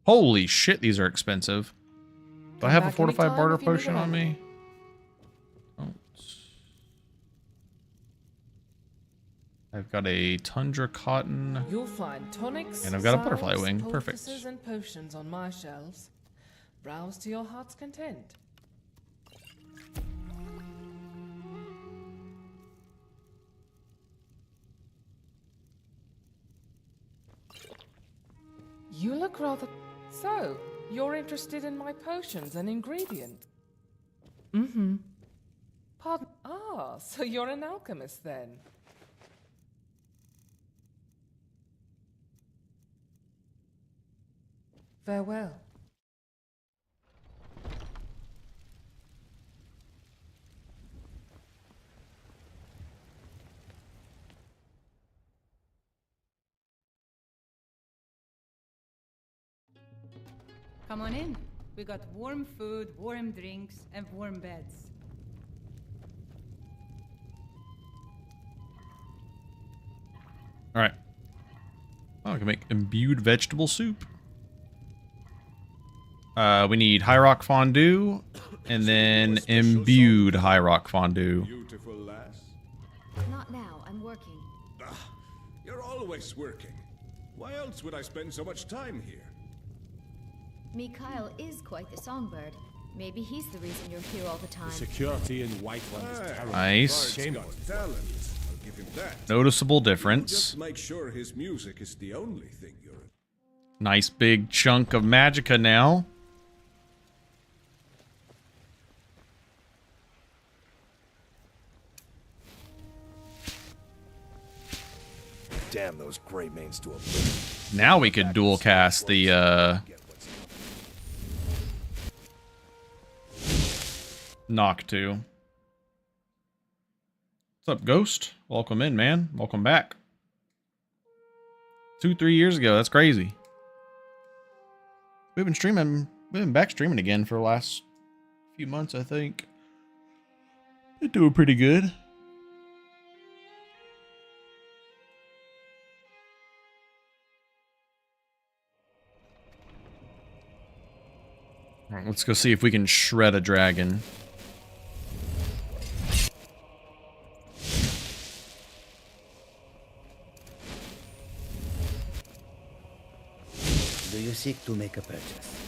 Holy shit, these are expensive. Do I have a fortified barter potion on me? I've got a tundra cotton. You'll find tonics, and I've got a butterfly salves, wing. Perfect. poultices, and potions on my shelves. Browse to your heart's content. You look rather... So, you're interested in my potions and ingredients? Mm-hmm. Pardon? Ah, so you're an alchemist then. Farewell. Come on in. We got warm food, warm drinks, and warm beds. All right. Oh, I can make imbued vegetable soup. We need high rock fondue, and then imbued high rock fondue. Beautiful lass. Not now. I'm working. You're always working. Why else would I spend so much time here? Mikhail is quite the songbird. Maybe he's the reason you're here all the time. Security in Whiteland is terrible. Nice. Bard's got talent. I'll give him that. Noticeable difference. Just make sure his music is the only thing you're... Nice big chunk of magicka now. Damn those gray mains to oblivion. Now we could dual cast the Knock 2. What's up, Ghost? Welcome in, man. Welcome back. 2-3 years ago. That's crazy. We've been streaming. We've been back streaming again for the last few months, I think. Been doing pretty good. All right, let's go see if we can shred a dragon. Do you seek to make a purchase?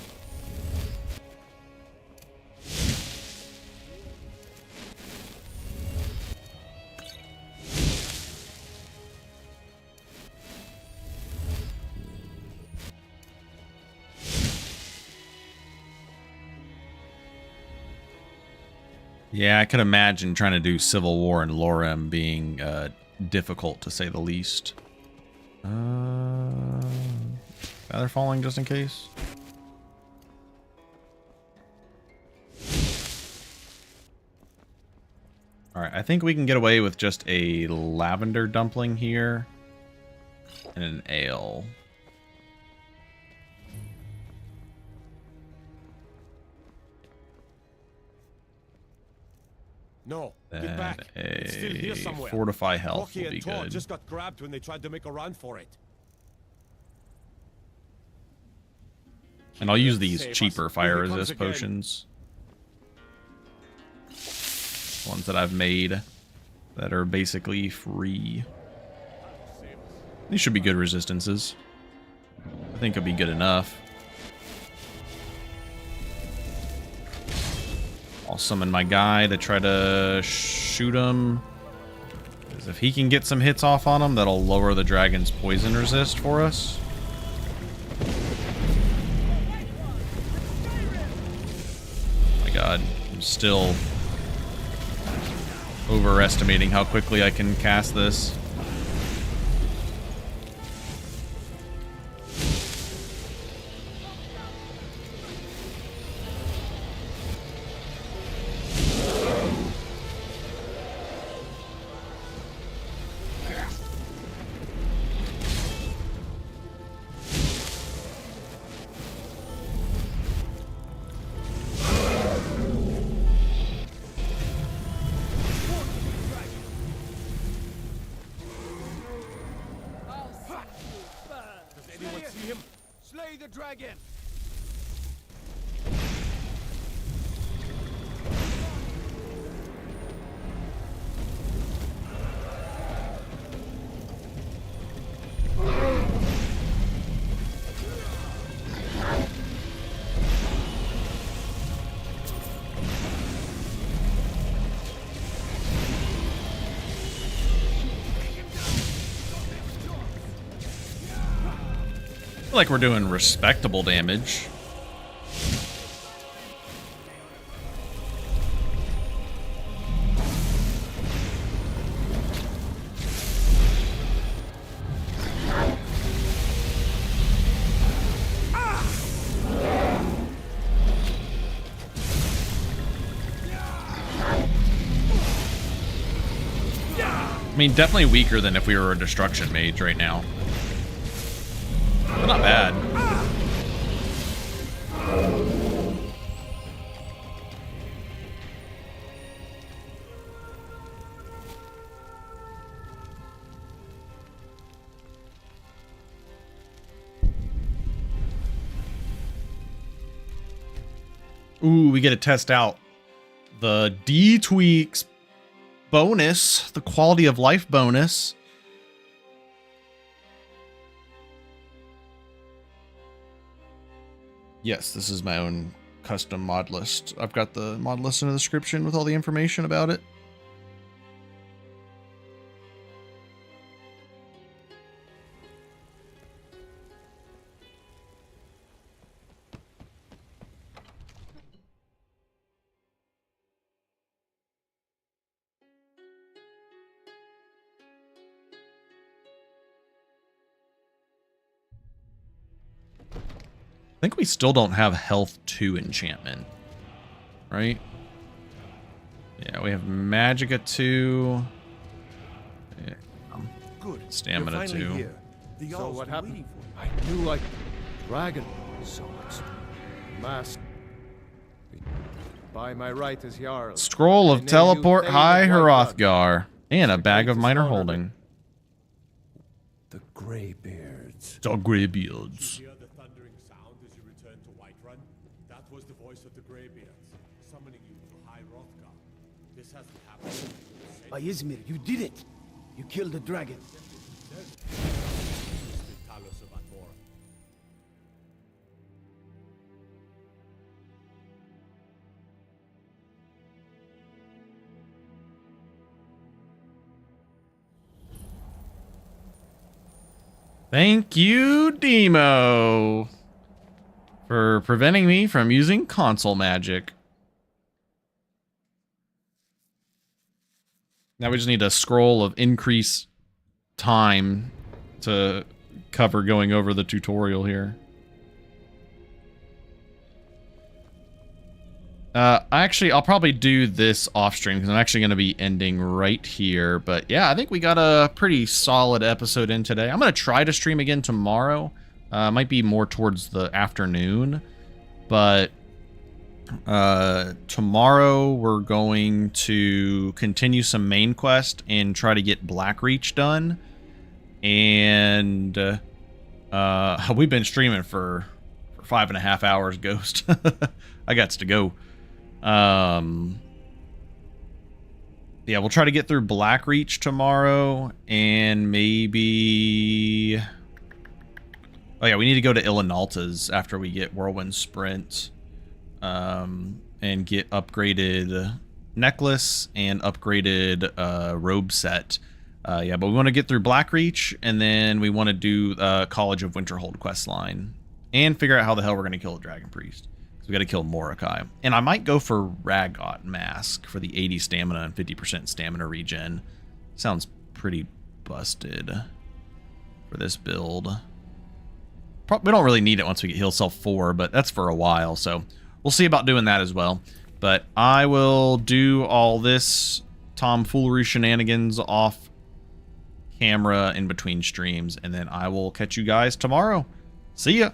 Yeah, I could imagine trying to do Civil War in Lorem being difficult, to say the least. Feather falling just in case. Alright, I think we can get away with just a lavender dumpling here. And an ale. No, get back. It's still here somewhere. Fortify health Rocky will be and Todd good. just got grabbed when they tried to make a run for it. And I'll use these Save cheaper us. fire Here he comes resist again. potions. Ones that I've made that are basically free. These should be good resistances. I think it'll be good enough. I'll summon my guy to try to shoot him. Because if he can get some hits off on him, that'll lower the dragon's poison resist for us. My god, I'm still overestimating how quickly I can cast this. Dragon! I feel like we're doing respectable damage. I mean, definitely weaker than if we were a destruction mage right now. But not bad. Ooh, we get to test out the 3Tweaks bonus, the quality of life bonus. Yes, this is my own custom mod list. I've got the mod list in the description with all the information about it. I think we still don't have health 2 enchantment, right? Yeah, we have Magicka 2. Yeah, Good. Stamina 2. So what happened? I knew like dragon. So much mask. By my right as Jarl. Scroll of Teleport High Hrothgar. And a bag of minor holding. The Greybeards. The Greybeards. That was the voice of the Greybeards, summoning you to High Hrothgar. This hasn't happened. Izmir, you did it! You killed the dragon. Thank you, Demo, for preventing me from using console magic. Now we just need a scroll of increase time to cover going over the tutorial here. I'll probably do this off stream because I'm actually going to be ending right here. But yeah, I think we got a pretty solid episode in today. I'm going to try to stream again tomorrow. Might be more towards the afternoon. But tomorrow we're going to continue some main quest and try to get Blackreach done. And we've been streaming for 5.5 hours, Ghost. I got to go. Yeah, we'll try to get through Blackreach tomorrow, and maybe... Oh yeah, we need to go to Ilinalta's after we get Whirlwind Sprint, and get upgraded necklace and upgraded robe set. Yeah, but we want to get through Blackreach, and then we want to do College of Winterhold quest line, and figure out how the hell we're going to kill the Dragon Priest. We got to kill Mordecai. And I might go for Ragot Mask for the 80 stamina and 50% stamina regen. Sounds pretty busted for this build. We don't really need it once we get heal self 4, but that's for a while. So we'll see about doing that as well. But I will do all this tomfoolery shenanigans off camera in between streams. And then I will catch you guys tomorrow. See ya.